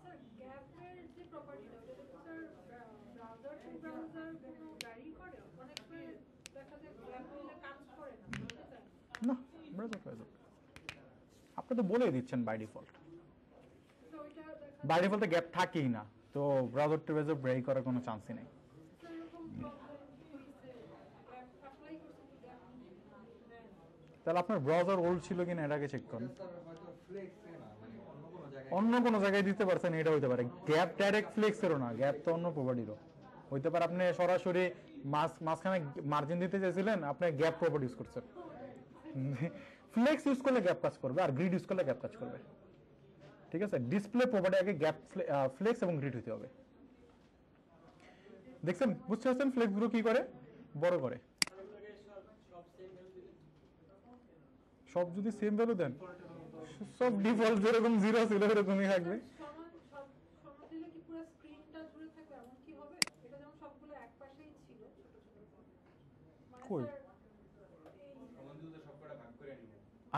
স্যার গ্যাপের যে প্রপার্টিটা, ওটা তো স্যার ব্রাউজার টু ব্রাউজার কোনো ভ্যারি করে? অনেক সময় দেখা যায় গ্যাপ দিলে কাজ করে না, বুঝতে চান? না, আপনি তো বলেই দিচ্ছেন বাই ডিফল্ট, তো ওইটা দেখা বাই ডিফল্টে গ্যাপ থাকেই না, তো ব্রাউজার টু ব্রাউজার ব্রেক করার কোনো চান্সই নেই। স্যার এরকম প্রবলেম হয়েছে, গ্যাপ অ্যাপ্লাই করছে তো গ্যাপ নেন। তাহলে আপনার ব্রাউজার ওল্ড ছিল কিনা এটাকে চেক করুন। স্যার হয়তো অন্য কোনো জায়গায় দিতে পারছেন, এটা হইতে পারে। গ্যাপ ডাইরেক্ট ফ্লেক্সেরও না, গ্যাপ তো অন্য প্রপার্টিরও হইতে পারে। আপনি সরাসরি মাঝখানে মার্জিন দিতে চাইছিলেন, আপনি গ্যাপ প্রপার্টি ইউজ করছেন। ফ্লেক্স ইউজ করলে গ্যাপ কাজ করবে, আর গ্রিড ইউজ করলে গ্যাপ কাজ করবে। ঠিক আছে, ডিসপ্লে প্রপার্টি আগে গ্যাপ, ফ্লেক্স এবং গ্রিড হতে হবে। দেখছেন, বুঝতে পারছেন ফ্লেক্স গুলো কি করে, বড় করে। সব যদি সেম ভ্যালু দেন, সব ডিফল্ট যেরকম 0 ছিল এরকমই থাকবে। সমান দিলে কি পুরো স্ক্রিনটা জুড়ে থাকবে এমন কি হবে? এটা যেমন সবগুলো এক পাশেই ছিল ছোট ছোট, মানে কই? স্যার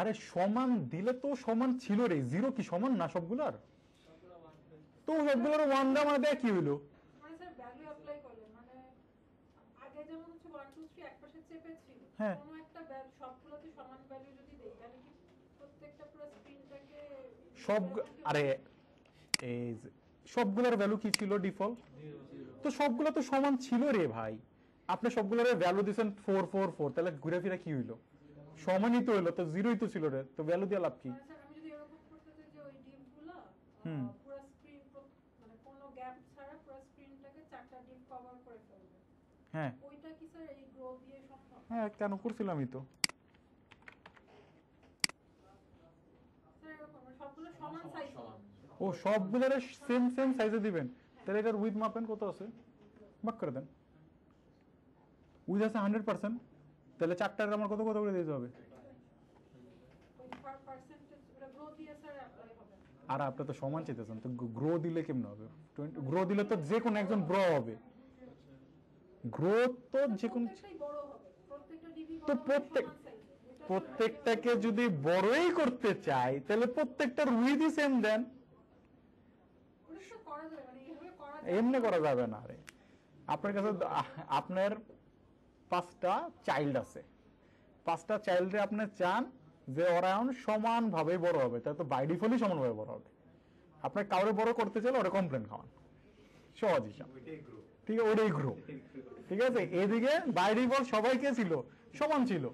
আরে সমান দিলে তো সমান ছিল রে, 0 কি সমান না সবগুলার? তো সবগুলোর 1 দেওয়া মানে দেখ কি হইলো। মানে স্যার ভ্যালু অ্যাপ্লাই করলে মানে আগে যেমন হচ্ছে 1 2 3 এক পাশে চেপে ছিল, হ্যাঁ। কোনো একটা সবগুলোতে সমান ভ্যালু যদি দেই তাহলে কি প্রত্যেকটা পুরো স্ক্রিনটাকে সব, আরে এই যে সবগুলোর ভ্যালু কি ছিল ডিফল্ট? তো সবগুলো তো সমান ছিল রে ভাই। আপনি সবগুলোর ভ্যালু দিয়েছেন 4 4 4, তাহলে ঘুরে ফিরে কি হইলো? সমানই তো হইলো, তো 0ই তো ছিল রে, তো ভ্যালু দিয়ে লাভ কি? মানে স্যার আমি যদি এরকম করতে চাই যে ওই ডিপগুলো হুম। পুরো স্ক্রিন মানে কোনো গ্যাপ ছাড়া পুরো স্ক্রিনটাকে চারটা ডিপ কভার করে ফেলবে, হ্যাঁ ওইটা কি স্যার এই গ্রো দিয়ে সম্ভব? হ্যাঁ, কেন করছিলামই তো। স্যার এরকম মানে সবগুলো সমান সাইজ ও সবগুলোর সেম সেম সাইজে দিবেন, তাহলে এটার উইথ মাপেন কত আছে, ভাগ করে দেন। উইথ আছে 100%, তাহলে চারটার আমার কত কত করে দিতে হবে? ওই পার্সেন্টেজ ওটা গ্রো দিয়ে স্যার অ্যাপ্লাই হবে। আর আপনি তো সমান চাইতেছেন, তো গ্রো দিলে কেমন হবে? গ্রো দিলে তো যে কোনো একজন গ্রো হবে, গ্রো তো যে কোনো। প্রত্যেকটাই বড় হবে, প্রত্যেকটা ডিবি তো প্রত্যেকটাকে যদি বড়ই করতে চাই, তাহলে প্রত্যেকটার উইথই সেম দেন। করা যাবে মানে এইভাবে করা এমনি করা যাবে না রে। আপনার কাছে আপনার 5টা চাইল্ড আছে, 5টা চাইল্ডে আপনি চান যে ওরা এখন সমানভাবে বড় হবে, তাহলে তো বাই ডিফল্টই সমানভাবে বড় হবে। আপনার কাউরে বড় করতে চাইলে ওরা কমপ্লেন খাওয়ান, সহজ হিসাব। ঠিক আছে, ওটাই গ্রো। ঠিক আছে, এদিকে বাই ডিফল্ট সবাইকে ছিল সমান ছিল,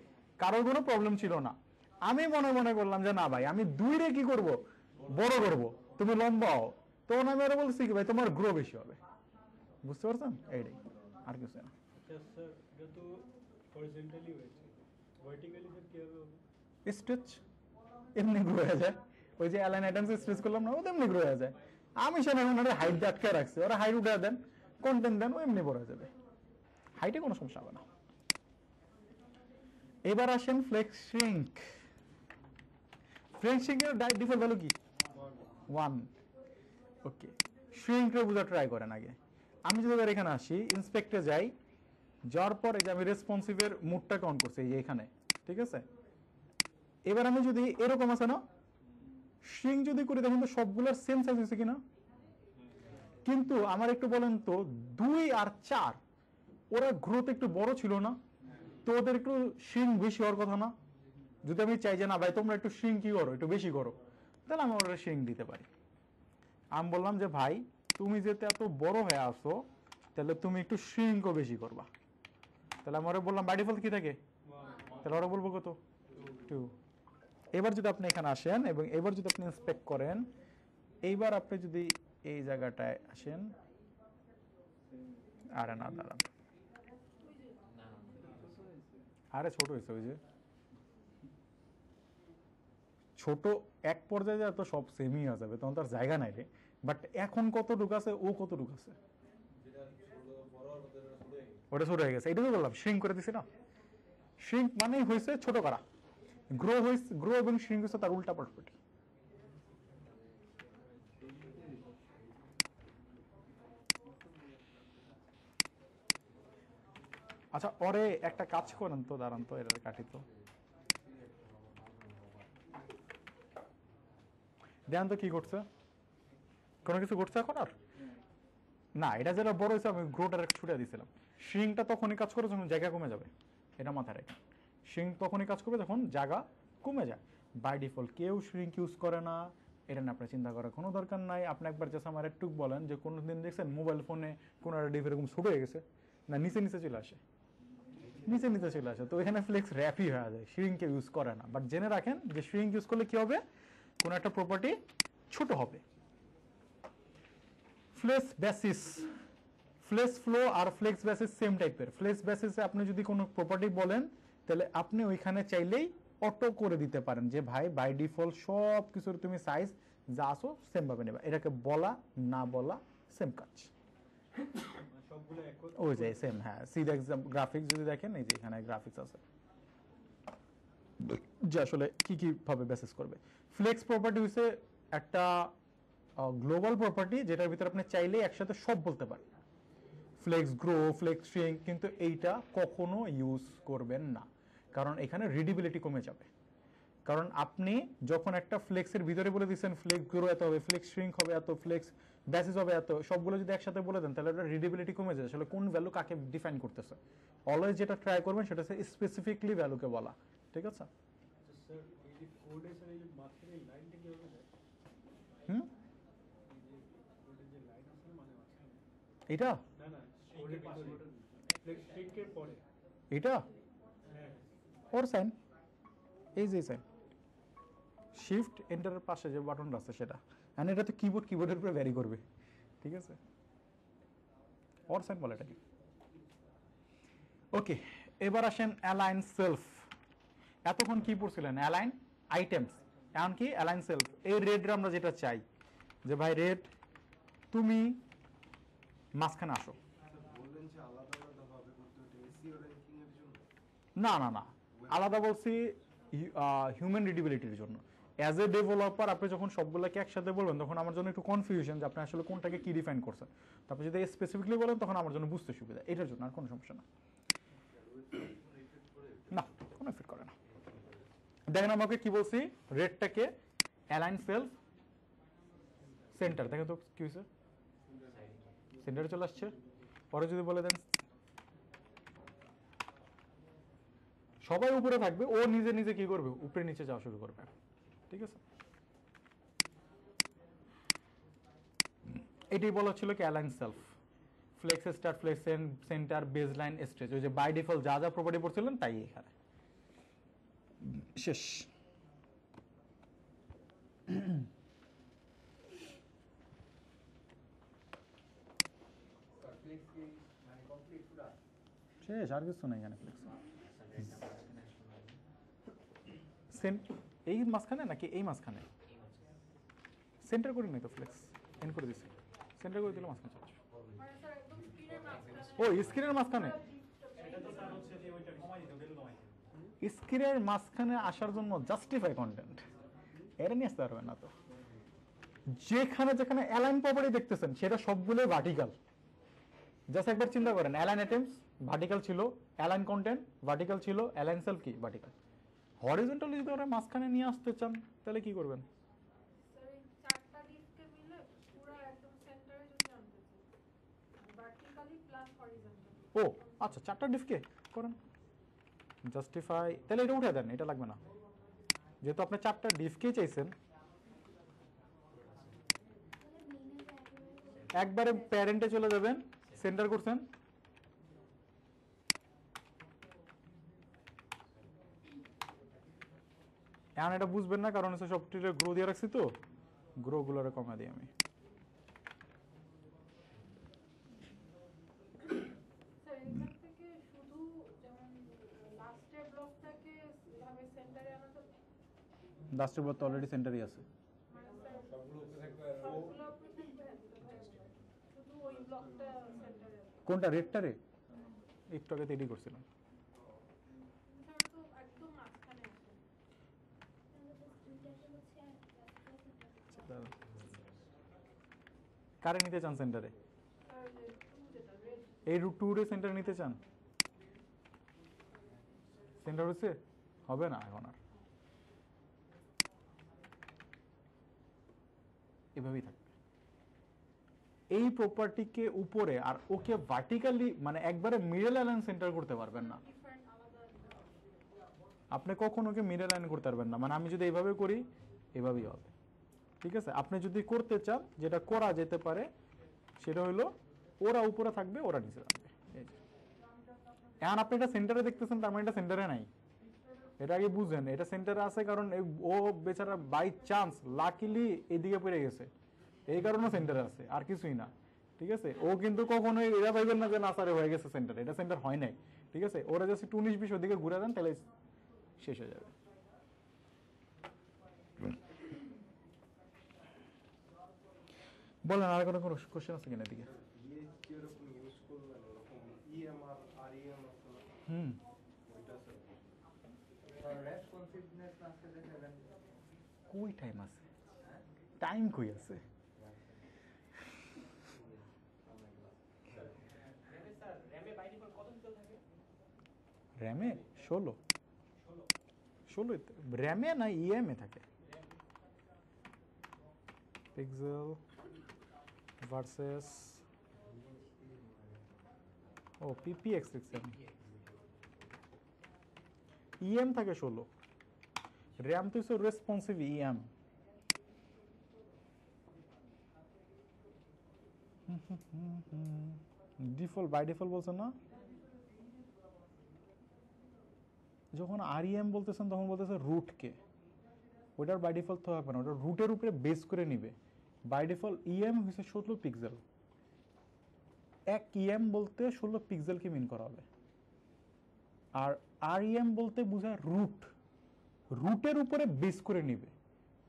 কারোর কোনো প্রবলেম ছিল না। আমি মনে মনে করলাম যে না ভাই, আমি 2 রে কি করব, বড় করব, তুমি লম্বা হও। তখন আমি আরো বলছি কি ভাই তোমার গ্রো বেশি হবে। বুঝতে পারছেন, এইটাই, আর কিছু না। স্যার এটা তো হরিজন্টালি হয়েছে, ভার্টিক্যালি স্যার কিভাবে হবে? স্ট্রেচ এমনি গ্রো হয়ে যায়, ওই যে অ্যালাইন অ্যাডামস স্ট্রেচ করলাম না, ও তেমনি গ্রো হয়ে যায়। আমি সেটা এখন হাইট আটকে রাখছি, ওরা হাইট উঠে দেন, কন্টেন্ট দেন, ও এমনি বড় হয়ে যাবে, হাইটে কোনো সমস্যা হবে না। এবার আসেন ফ্লেক্স শ্রিঙ্ক। ফ্লেক্স শ্রিঙ্কের ডিফল্ট ভ্যালু কি? 1। ওকে, শ্রিঙ্করে বোঝা ট্রাই করেন আগে। আমি যদি এবার এখানে আসি, ইন্সপেক্টে যাই, যাওয়ার পর এই যে আমি রেসপন্সিভের মুডটাকে অন করছি এই যে এখানে, ঠিক আছে। এবার আমি যদি এরকম আছে না, শ্রিঙ্ক যদি করি, দেখুন তো সবগুলোর সেম সাইজ হয়েছে কিনা। কিন্তু আমার একটু বলেন তো, 2 আর 4 ওরা গ্রোথ একটু বড় ছিল না, তো ওদের একটু শ্রিঙ্ক বেশি হওয়ার কথা না? যদি আমি চাই যে না ভাই তোমরা একটু শ্রিঙ্ক কি করো, একটু বেশি করো, তাহলে আমি ওরা শ্রিঙ্ক দিতে পারি। আমি বললাম যে ভাই তুমি যেতে এত বড় হয়ে আসো, তাহলে তুমি একটু শ্রিঙ্কও বেশি করবা। তাহলে আমি ওরা বললাম বাই ডিফল্ট কি থাকে, তাহলে ওরা বলবো কত, 2। এবার যদি আপনি এখানে আসেন এবং এবার যদি আপনি ইন্সপেক্ট করেন, এইবার আপনি যদি এই জায়গাটায় আসেন, আরে না দাঁড়ান, আরে ছোট হয়েছে, ওই যে ছোট এক পর্যায়ে যায় তো সব সেমই হয়ে যাবে, তখন তার জায়গা নাই রে। বাট এখন কতটুকু আছে, ও কতটুকু আছে, ওটা ছোট হয়ে গেছে। এটা তো বললাম শ্রিঙ্ক করে দিছি না। শ্রিঙ্ক মানে হয়েছে ছোট করা, গ্রো হয়েছে, গ্রো এবং শ্রিঙ্ক হচ্ছে তার উল্টা পাল্টা। আচ্ছা, ওরে একটা কাজ করেন তো, দাঁড়ান তো, এটা কাটি তো, দেন তো কি করছে, কোনো কিছু করছে এখন আর না। এটা যেটা বড় হয়েছে আমি গ্রোটার ছুটে দিয়েছিলাম। শ্রিঙ্কটা তখনই কাজ করে যখন জায়গা কমে যাবে, এটা মাথায় রাখেন। শ্রিঙ্ক তখনই কাজ করবে যখন জায়গা কমে যায়। বাই ডিফল্ট কেউ শ্রিঙ্ক ইউজ করে না, এটা নিয়ে আপনার চিন্তা করার কোনো দরকার নাই। আপনি একবার জাস্ট আমার একটু বলেন যে কোনো দিন দেখছেন মোবাইল ফোনে কোনো একটা ডিভ এরকম ছোট হয়ে গেছে না, নিচে নিচে চলে আসে, নিচে নিচে চলে আসে, তো এখানে ফ্লেক্স র্যাপই হয়ে যায়, শ্রিঙ্ক কেউ ইউজ করে না। বাট জেনে রাখেন যে শ্রিঙ্ক ইউজ করলে কি হবে, কোন একটা প্রপার্টি ছোট হবে। ফ্লেক্স বেসিস, ফ্লেক্স ফ্লো আর ফ্লেক্স বেসিস সেম টাইপের। ফ্লেক্স বেসিসে আপনি যদি কোনো প্রপার্টি বলেন তাহলে আপনি ওইখানে চাইলেই অটো করে দিতে পারেন যে ভাই বাই ডিফল্ট সব কিছুর তুমি সাইজ যা আসো সেম ভাবে নেবা। এটাকে বলা না বলা সেম কাজ। সবগুলো এক ওই যে সেম, হ্যাঁ। সি এক্সাম গ্রাফিক্স যদি দেখেন, এই যে এখানে গ্রাফিক্স আছে যে আসলে কি কি ভাবে বেসিস করবে। ফ্লেক্স প্রপার্টি হচ্ছে একটা গ্লোবাল প্রপার্টি যেটার ভিতরে আপনি চাইলেই একসাথে সব বলতে পারেন, ফ্লেক্স গ্রো, ফ্লেক্স শ্রিঙ্ক, কিন্তু এইটা কখনো ইউজ করবেন না, কারণ এখানে রিডিবিলিটি কমে যাবে। কারণ আপনি যখন একটা ফ্লেক্সের ভিতরে বলে দিচ্ছেন ফ্লেক্স গ্রো এত হবে, ফ্লেক্স শ্রিঙ্ক হবে এত, ফ্লেক্স বেসিস হবে এত, সবগুলো যদি একসাথে বলে দেন তাহলে ওটা রিডিবিলিটি কমে যায়। আসলে কোন ভ্যালু কাকে ডিফাইন করতেছে, অলওয়েজ যেটা ট্রাই করবেন সেটা হচ্ছে স্পেসিফিকলি ভ্যালুকে বলা, ঠিক আছে? স্যার এই যে কোডে স্যার এই যে মাঝখানে এই লাইনটা কি হবে স্যার? হুম, এই যে কোডের যে লাইন আছে না মানে মাঝখানে, এটা না না কোডের ভিতরে ফ্লেক্স স্ট্রিংকের পরে, এটা হ্যাঁ ওর সাইন, এই যে সাইন শিফট এন্টারের পাশে যে বাটনটা আছে সেটা, আর এটা তো কিবোর্ডের উপরে ভ্যারি করবে, ঠিক আছে? অর সাইন বলে এটাকে। ওকে, এবার আসেন অ্যালাইন সেলফ। এতক্ষণ কি পড়ছিলেন? অ্যালাইন আইটেমস, এখন কি অ্যালাইন সেলফ। এই রেড আমরা যেটা চাই যে ভাই রেড তুমি মাঝখানে আসো। বললেন যে আলাদা আলাদা ভাবে করতে হতে এসইও র্যাঙ্কিং এর জন্য। না না না, আলাদা বলছি হিউম্যান রিডেবিলিটির জন্য। অ্যাজ এ ডেভেলপার আপনি যখন সবগুলোকে একসাথে বলবেন তখন আমার জন্য একটু কনফিউশন যে আপনি আসলে কোনটাকে কি ডিফাইন করছেন। তারপর যদি স্পেসিফিকলি বলেন তখন আমার জন্য বুঝতে সুবিধা, এটার জন্য আর কোনো সমস্যা না। না, কোনো এফেক্ট করে না। দেখেন আমাকে কি বলছি, রেডটাকে অ্যালাইন সেলফ সেন্টার, দেখেন তো কি হয়েছে, সেন্টারে চলে আসছে। পরে যদি বলে দেন সবাই উপরে থাকবে, ও নিজে নিজে কি করবে, উপরে নিচে যাওয়া শুরু করবে, ঠিক আছে? এটাই বলা ছিল কি align self. Flex start, flex centre, baseline, stretch, ওই যে বাই ডিফল্ট যা যা প্রপার্টি পড়ছিলেন তাই এখানে শেষ। শেষ, আর কিছু নাই এখানে। ফ্লেক্স এই মাঝখানে নাকি এই মাঝখানে সেন্টার করে নি তো, ফ্লেক্স এন্ড করে দিছি, সেন্টার করে দিলে মাঝখানে চলে আসবে। মানে স্যার একদম স্ক্রিনের মাঝখানে ও স্ক্রিনের মাঝখানে, এটা তো স্যার হচ্ছে যে ওইটা কমাই দিতে বেল কমাই দিতে। স্ক্রিনের মাঝখানে আসার জন্য জাস্টিফাই কন্টেন্ট এটা নিয়ে আসতে পারবেন না তো। যেখানে যেখানে অ্যালাইন প্রপার্টি দেখতেছেন সেটা সবগুলোই ভার্টিক্যাল। জাস্ট একবার চিন্তা করেন, অ্যালাইন আইটেমস ভার্টিক্যাল ছিল, অ্যালাইন কন্টেন্ট ভার্টিক্যাল ছিল, অ্যালাইন সেলফ কি ভার্টিক্যাল। হরিজন্টালি যদি ওরা মাঝখানে নিয়ে আসতে চান তাহলে কি করবেন? স্যার এই চারটা ডিস্ককে মিলে পুরো একদম সেন্টারে যদি আনতে চাই, ভার্টিক্যালি প্লাস হরিজন্টালি। ও আচ্ছা, চারটা ডিফকে করেন, জাস্টিফাই, তাহলে এটা উঠে দেন, এটা লাগবে না, যেহেতু আপনি চারটা ডিফকেই চাইছেন। একবারে প্যারেন্টে চলে যাবেন, সেন্টার করছেন, এখন এটা বুঝবেন না কারণ হচ্ছে সবটিতে গ্রো দিয়ে রাখছি তো, গ্রো গুলোরে কমা দিই আমি। স্যার এখান থেকে শুধু যেমন লাস্টের ব্লকটাকে এভাবে সেন্টারে আনা যাবে, লাস্টের বার তো অলরেডি সেন্টারই আছে। মানে স্যার সবগুলো উপরে থাকবে, শুধু ওই ব্লকটা সেন্টারে আছে। কোনটা, রেডটারে? একটু আগে তো এডি করছিলাম। স্যার তো একদম মাঝখানে আছে। কারে নিতে চান সেন্টারে? স্যার যে টু যেটা রেড, এই ট্যুরে সেন্টার নিতে চান? সেন্টার হচ্ছে হবে না এখন আর, এভাবেই থাকবে। এই প্রপার্টিকে উপরে আর ওকে ভার্টিক্যালি মানে একবারে মিডল অ্যালাইন সেন্টার করতে পারবেন না ডিফারেন্ট আলাদা আপনি, কখনো ওকে মিডল অ্যালাইন করতে পারবেন না। মানে আমি যদি এইভাবে করি এভাবেই হবে, ঠিক আছে? আপনি যদি করতে চান, যেটা করা যেতে পারে সেটা হলো ওরা উপরে থাকবে, ওরা নিচে থাকবে। এই যে এখন আপনি এটা সেন্টারে দেখতেছেন, তার মানে এটা সেন্টারে নাই, এটা আগে বুঝেন, এটা সেন্টারে আছে কারণ ও বেচারা বাই চান্স লাকিলি এদিকে পড়ে গেছে, এই কারণে সেন্টারে আছে, আর কিছুই না। ঠিক আছে, ও কিন্তু কখনোই এরা ভাইবেন না যে নাসারে হয়ে গেছে সেন্টার, এটা সেন্টার হয় নাই। ঠিক আছে, ওরা জাস্ট 19-20 ওদিকে ঘুরে দেন তাহলে শেষ হয়ে যাবে। বলেন আর কোনো কোশ্চেন আছে কিনা এদিকে? VHG এরকম ইউজ করবেন ওরকম EMR REM আছে না? হুম, ওইটা স্যার রেসপন্সিভনেস আজকে দেখাবেন। কই টাইম আছে? টাইম কই আছে? র্যামে 16 র্যামে না ইএমএ থাকে। পিক্সেল ভার্সেস ও পিপিএক্স লিখছি আমি। ইএম থাকে 16, র্যাম তো হচ্ছে responsive em. Default by default বলছেন না, যখন আরইএম বলতেছেন তখন বলতেছে রুটকে, ওটার বাই ডিফল্ট তো হবে না, ওটা রুটের উপরে বেস করে নিবে। বাই ডিফল্ট ইএম হচ্ছে 16 পিক্সেল, এক ইএম বলতে 16 পিক্সেলকে মিন করা হবে। আর আরইএম বলতে বোঝায় রুট, রুটের উপরে বেস করে নিবে।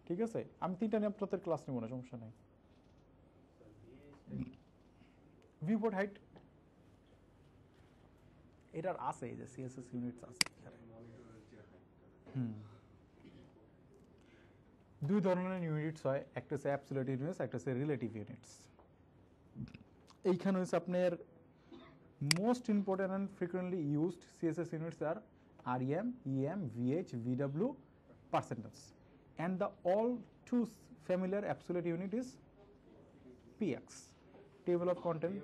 ঠিক আছে, আমি 3টা নিয়ে আপনাদের ক্লাস নিব না, সমস্যা নাই। ভিউপোর্ট হাইট এটার আছে, এই যে সিএসএস ইউনিটস আছে এখানে। দুই ধরনের ইউনিটস হয়, একটা হচ্ছে অ্যাবসলিউট ইউনিটস, একটা হচ্ছে রিলেটিভ ইউনিটস। এইখানে হচ্ছে আপনার most important and frequently used CSS units আর REM, EM, VH, VW, percentage, and the all too familiar absolute unit is PX, table of content.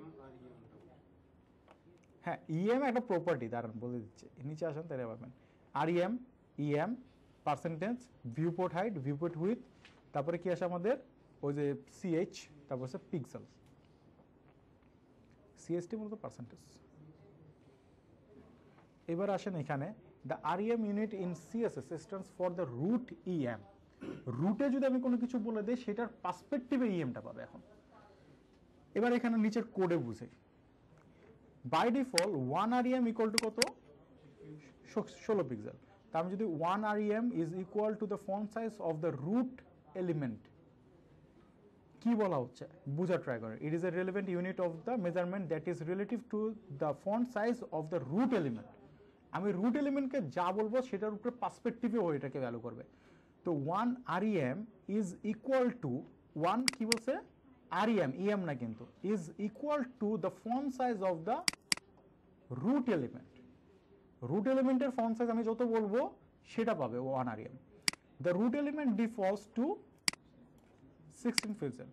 হ্যাঁ, ইএম একটা প্রপার্টি, দাঁড়ান বলে দিচ্ছে, নিচে আসেন তাহলে পাবেন। REM, EM, percentage, viewport height, viewport width, তারপরে কি আসে আমাদের ওই যে সিএইচ, তারপর হচ্ছে পিক্সেল। সিএসটি মূলত পার্সেন্টেজ। এবার আসেন এখানে, the REM unit in CSS stands for the root EM. রুটে যদি আমি কোনো কিছু বলে দিই সেটার পার্সপেক্টিভে ইএমটা পাবে। এখন এবার এখানে নিচের কোডে বুঝে, by default 1 REM equal to কত? 16 পিক্সেল। তার মানে যদি 1 REM is equal to the font size of the root element, কি বলা হচ্ছে বুঝা ট্রাই করে। It is a relevant unit of the measurement that is relative to the font size of the root element. আমি root এলিমেন্টকে যা বলবো সেটার উপরে পার্সপেক্টিভে ও এটাকে ভ্যালু করবে। তো 1 আরইএম ইজ ইকুয়াল টু 1 কি বলছে? আরইএম, ইএম না কিন্তু, is equal to the font size of the root element. Root এলিমেন্টের ফন্ট সাইজ আমি যত বলবো সেটা পাবে 1 REM. The root element defaults to 16 pixel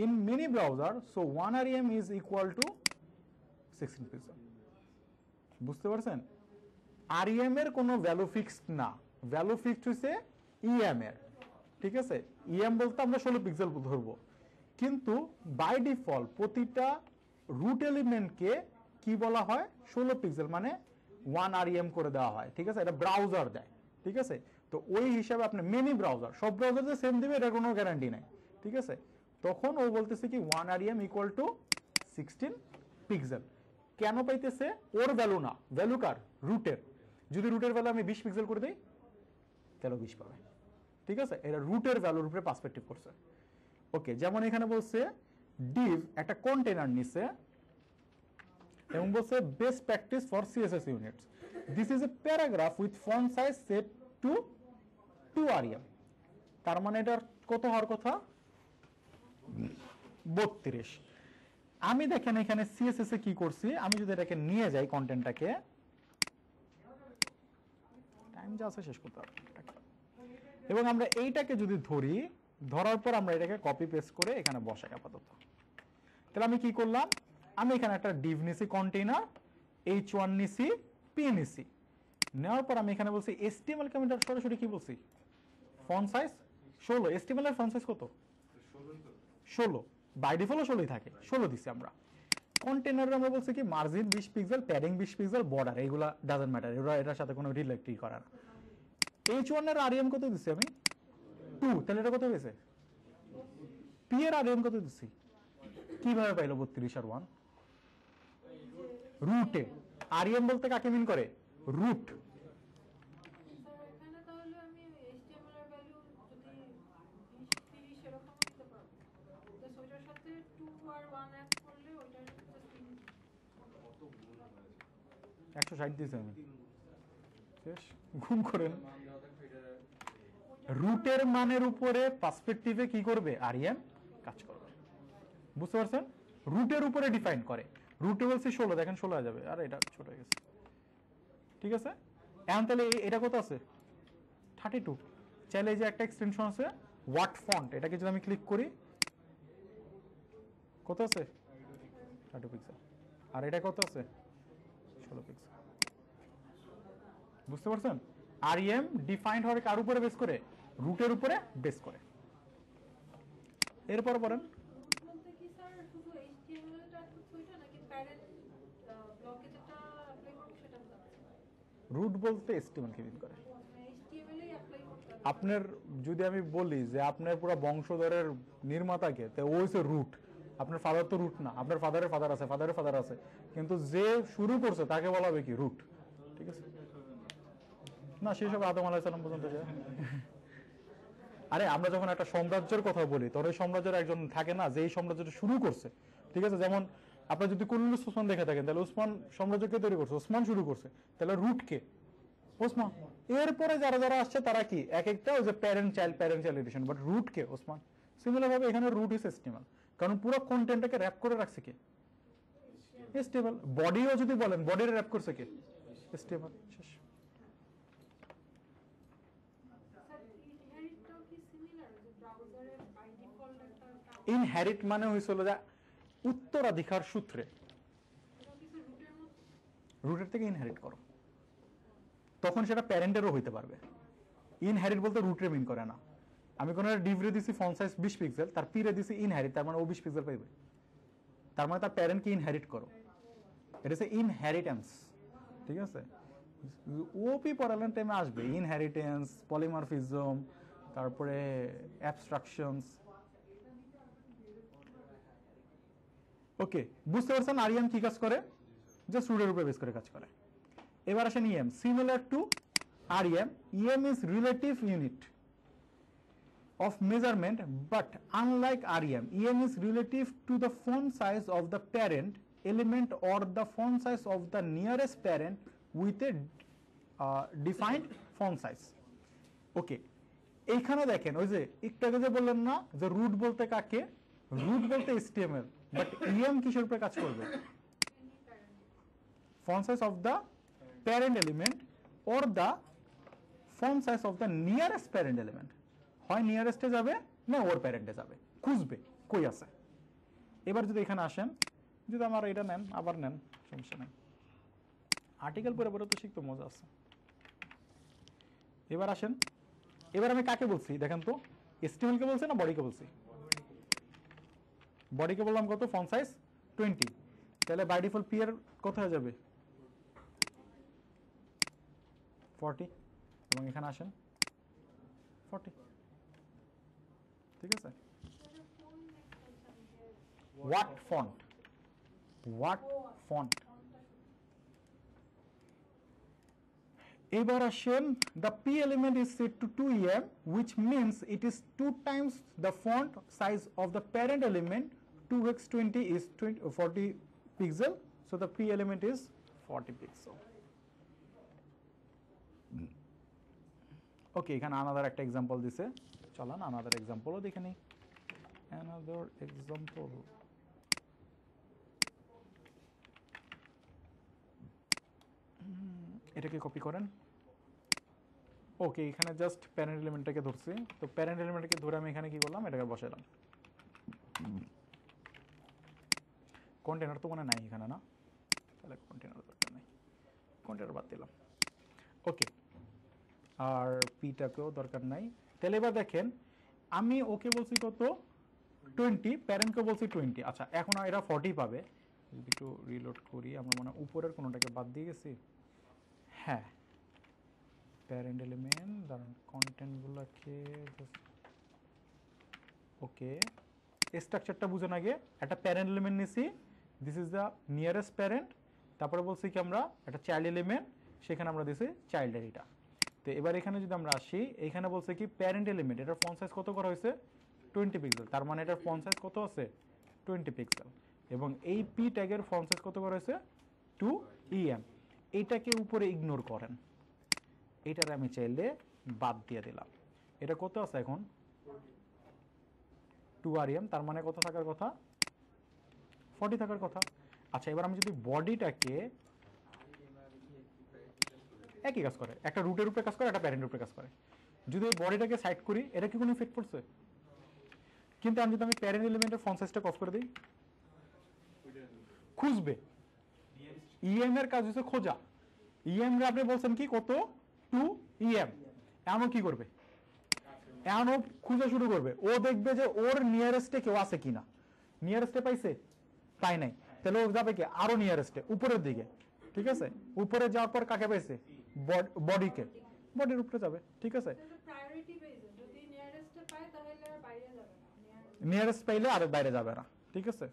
in many browser, so 1 rem is equal to 16 pixel. বুঝতে পারছেন? rem এর কোনো ভ্যালু ফিক্সড না, ভ্যালু ফিক্সড হইছে em এর। ঠিক আছে, em বলতে আমরা 16 পিক্সেল ধরবো, কিন্তু বাই ডিফল্ট প্রতিটা রুট এলিমেন্টকে কি বলা হয়? 16 পিক্সেল, মানে 1 rem করে দেওয়া হয়। ঠিক আছে, এটা ব্রাউজার দেয়। ঠিক আছে, তো ওই হিসাবে আপনি মেনি ব্রাউজার, সব ব্রাউজার যে সেম দিবে এটা কোনো গ্যারান্টি নাই। ঠিক আছে, তখন ও বলতেছে কি 1 rem ইকুয়াল টু 16 পিক্সেল। কেন পাইতেছে? ওর ভ্যালু না, ভ্যালু কার? রুটের। যদি রুটের ভ্যালু আমি 20 পিক্সেল করে দিই তাহলে 20 পাবে। ঠিক আছে, এটা রুটের ভ্যালুর উপরে পার্সপেক্টিভ করছে। ওকে, যেমন এখানে বলছে ডিভ একটা কন্টেইনার নিছে এবং বলছে best practice for CSS units, this is a paragraph with font size set to 2 rem। তার মানে এটার কত হওয়ার কথা? 32। আমি দেখেন এখানে সিএসএস এ কি করছি, আমি যদি এটাকে নিয়ে যাই কন্টেন্টটাকে, টাইম যা আছে শেষ করতে হবে, এবং আমরা এইটাকে যদি ধরি, ধরার পর আমরা এটাকে কপি পেস্ট করে এখানে বসাই আপাতত। তাহলে আমি কি করলাম? আমি এখানে একটা ডিভ নিছি, কন্টেইনার h1 নিছি, p নিছি, নেওয়ার পর আমি এখানে বলছি HTML কে আমি সরাসরি কি বলছি? Font size 16। HTML এর ফন্ট সাইজ কত? 16। বাই ডিফল্ট 16ই থাকে, 16 দিছি আমরা। কন্টেইনারে আমরা বলছি কি margin 20 pixel, padding 20 pixel, border, এইগুলা ডাজন্ট ম্যাটার, এটার সাথে কোনো রিলেটই করে না। H1 এর আরএম কত দিছি আমি 2, তাহলে এটা কত হয়েছে পি এর আরএম কত দিছি কিভাবে পাইলো 32 আর 1 রুটে আরএম বলতে কাকে মিন করে রুট স্যার এখানে তাহলে আমি HTML এর ভ্যালু যদি 20 30 এরকম দিতে পারবো তো ওইটার সাথে 2 আর 1 অ্যাড করলে ওইটার জাস্ট 160 দিয়েছি আমি শেষ গুণ করেন রুটের মানের উপরে পার্সপেক্টিভে কি করবে আরএম কাজ করবে বুঝতে পারছেন রুটের উপরে ডিফাইন করে রুটে বলছি 16 দেখেন 16 হয়ে যাবে আর এটা ছোট হয়ে গেছে ঠিক আছে এখন তাহলে এটা কত আছে 32 চাইলে এই যে একটা এক্সটেনশন আছে ওয়াট ফন্ট এটাকে যদি আমি ক্লিক করি কত আছে 32 পিক্সেল আর এটা কত আছে 16 পিক্সেল বুঝতে পারছেন আরএম ডিফাইন্ড হয় কার উপরে বেস করে রুটের উপরে বেস করে এরপর পড়েন বলতে কি স্যার শুধু HTML টা করতে ওইটা নাকি প্যারেন্ট ব্লকে যেটা অ্যাপ্লাই করব সেটা বলতে রুট বলতে এসটিএমএল কে মিন করে HTML এই অ্যাপ্লাই করতে হবে আপনার যদি আমি বলি যে আপনার পুরো বংশধরের নির্মাতাকে তো ও হচ্ছে রুট আপনার ফাদার তো রুট না আপনার ফাদারের ফাদার আছে ফাদারের ফাদার আছে কিন্তু যে শুরু করছে তাকে বলা হবে কি রুট ঠিক আছে না সেসব আদম আলাইহিস সালাম পর্যন্ত যায় আরে আমরা যখন একটা সাম্রাজ্যের কথা বলি তোর ওই সাম্রাজ্যের একজন থাকে না যে এই সাম্রাজ্যটা শুরু করছে ঠিক আছে যেমন আপনি যদি কুলুলুস ওসমান দেখে থাকেন তাহলে ওসমান সাম্রাজ্যকে তৈরি করছে ওসমান শুরু করছে তাহলে রুট কে ওসমান এরপরে যারা যারা আসছে তারা কি এক একটা ওই যে parent child addition but root কে ওসমান সিমিলার ভাবে এখানে রুট ইজ এস্টিমাল কারণ পুরো কন্টেন্টটাকে র‍্যাপ করে রাখছে কে এস্টিমাল বডিও যদি বলেন বডির র‍্যাপ করছে কে এস্টিমাল শেষ স্যার ইনহেরিটটাও কি সিমিলার যে ব্রাউজারের বাই ডিফল্ট একটা ইনহেরিট মানে হইছিল যে উত্তরাধিকার সূত্রে এটা কি স্যার রুটের মতো রুটের থেকে ইনহেরিট করো তখন সেটা প্যারেন্টেরও হইতে পারবে ইনহেরিট বলতে রুটরে মিন করে না আমি কোন ডিভরে দিছি ফন্ট সাইজ 20 পিক্সেল তার পিরে দিছি ইনহেরিট তার মানে ও 20 পিক্সেল পাইবে তার মানে তার প্যারেন্টকে ইনহেরিট করো এটা হচ্ছে ইনহেরিটেন্স ঠিক আছে ওপি পড়ালেন টাইমে আসবে ইনহেরিটেন্স পলিমরফিজম তারপরে অ্যাবস্ট্রাকশনস ওকে বুঝতে পারছেন আরএম কি কাজ করে জাস্ট রুটের উপরে বেস করে কাজ করে এবার আসেন em similar to rem em is relative unit of measurement but unlike REM EM is relative to the font size of the parent element or the font size of the nearest parent with a defined font size okay এইখানে দেখেন ওই যে একটু আগে যে বললেন না যে রুট বলতে কাকে রুট বলতে HTML বাট EM কিসের উপরে কাজ করবে font size of the parent element or the font size of the nearest parent element হয় নিয়ারেস্টে যাবে না ওর প্যারেন্টে যাবে খুঁজবে কই আছে এবার যদি এখানে আসেন যদি আমার এটা নেন আবার নেন সমস্যা নেই আর্টিকেল পড়ে পড়ে তো শিখতে মজা আছে এবার আসেন এবার আমি কাকে বলছি দেখেন তো এসটিএমএল কে বলছি না বডিকে বলছি বডিকে বললাম কত ফন্ট সাইজ 20 তাহলে বাই ডিফল্ট পি এর কত হয়ে যাবে 40 এবং এখানে আসেন 40 ঠিক আছে what font এবার আসেন the p element is set to 2em which means it is 2 times the font size of the parent element 2x20 is 40 pixel so the p element is 40 pixel okay এখানে another একটা example দিছে চলেন another example ও দেখে নেই another example এটাকে copy করেন ওকে এখানে just parent এলিমেন্টটাকে ধরছি তো প্যারেন্ট এলিমেন্টটাকে ধরে আমি এখানে কি করলাম এটাকে বসাইলাম কন্টেনার তো মনে নাই এখানে না তাহলে কন্টেনার দরকার নাই কন্টেনার বাদ দিলাম ওকে আর পিটাকেও দরকার নাই তাহলে এবার দেখেন আমি ওকে বলছি কত 20 প্যারেন্টকে বলছি 20 আচ্ছা এখন এরা 40 পাবে যদি একটু রিলোড করি আমরা মনে উপরের কোনোটাকে বাদ দিয়ে গেছি হ্যাঁ প্যারেন্ট এলিমেন্ট দাঁড়ান কন্টেন্টগুলোকে ওকে স্ট্রাকচারটা বুঝুন আগে একটা প্যারেন্ট এলিমেন্ট নিছি this is the nearest parent তারপরে বলছি কি আমরা একটা চাইল্ড এলিমেন্ট সেখানে আমরা দিছি চাইল্ডের এটা তো এবার এখানে যদি আমরা আসি এখানে বলছে কি প্যারেন্ট এলিমেন্ট এটার ফন্ট সাইজ কত করা হয়েছে 20 পিক্সেল তার মানে এটার ফন্ট সাইজ কত আছে 20 পিক্সেল এবং এই পি ট্যাগের ফন্ট সাইজ কত করা হয়েছে 2em এইটাকে উপরে ইগনোর করেন এইটার আমি চাইলে বাদ দিয়ে দিলাম এটা কত আছে এখন 2rem তার মানে কত থাকার কথা 40 থাকার কথা আচ্ছা এবার আমি যদি বডিটাকে একই কাজ করে একটা রুটের উপরে কাজ করে একটা প্যারেন্টের উপরে কাজ করে যদি এই বডিটাকে সাইড করি এটা কি কোনো ইফেক্ট পড়ছে কিন্তু আমি যদি প্যারেন্ট এলিমেন্টের ফন্ট সাইজটা অফ করে দিই খুঁজবে ইএম এর কাজ হচ্ছে খোঁজা ইএম রে আপনি বলছেন কি কত 2em এমন কি করবে এমনও খুঁজে শুরু করবে ও দেখবে যে ওর নিয়ারেস্টে কেউ আছে কিনা নিয়ারেস্টে পাইছে পাই নাই তাহলে ও যাবে কি আরো নিয়ারেস্টে উপরের দিকে ঠিক আছে উপরে যাওয়ার পর কাকে পাইছে বডিকে বডির উপরে যাবে ঠিক আছে প্রায়োরিটি বেসে যদি নিয়ারেস্টে পায় তাহলে আর বাইরে যাবে না নিয়ারেস্ট পাইলে আর বাইরে যাবে না ঠিক আছে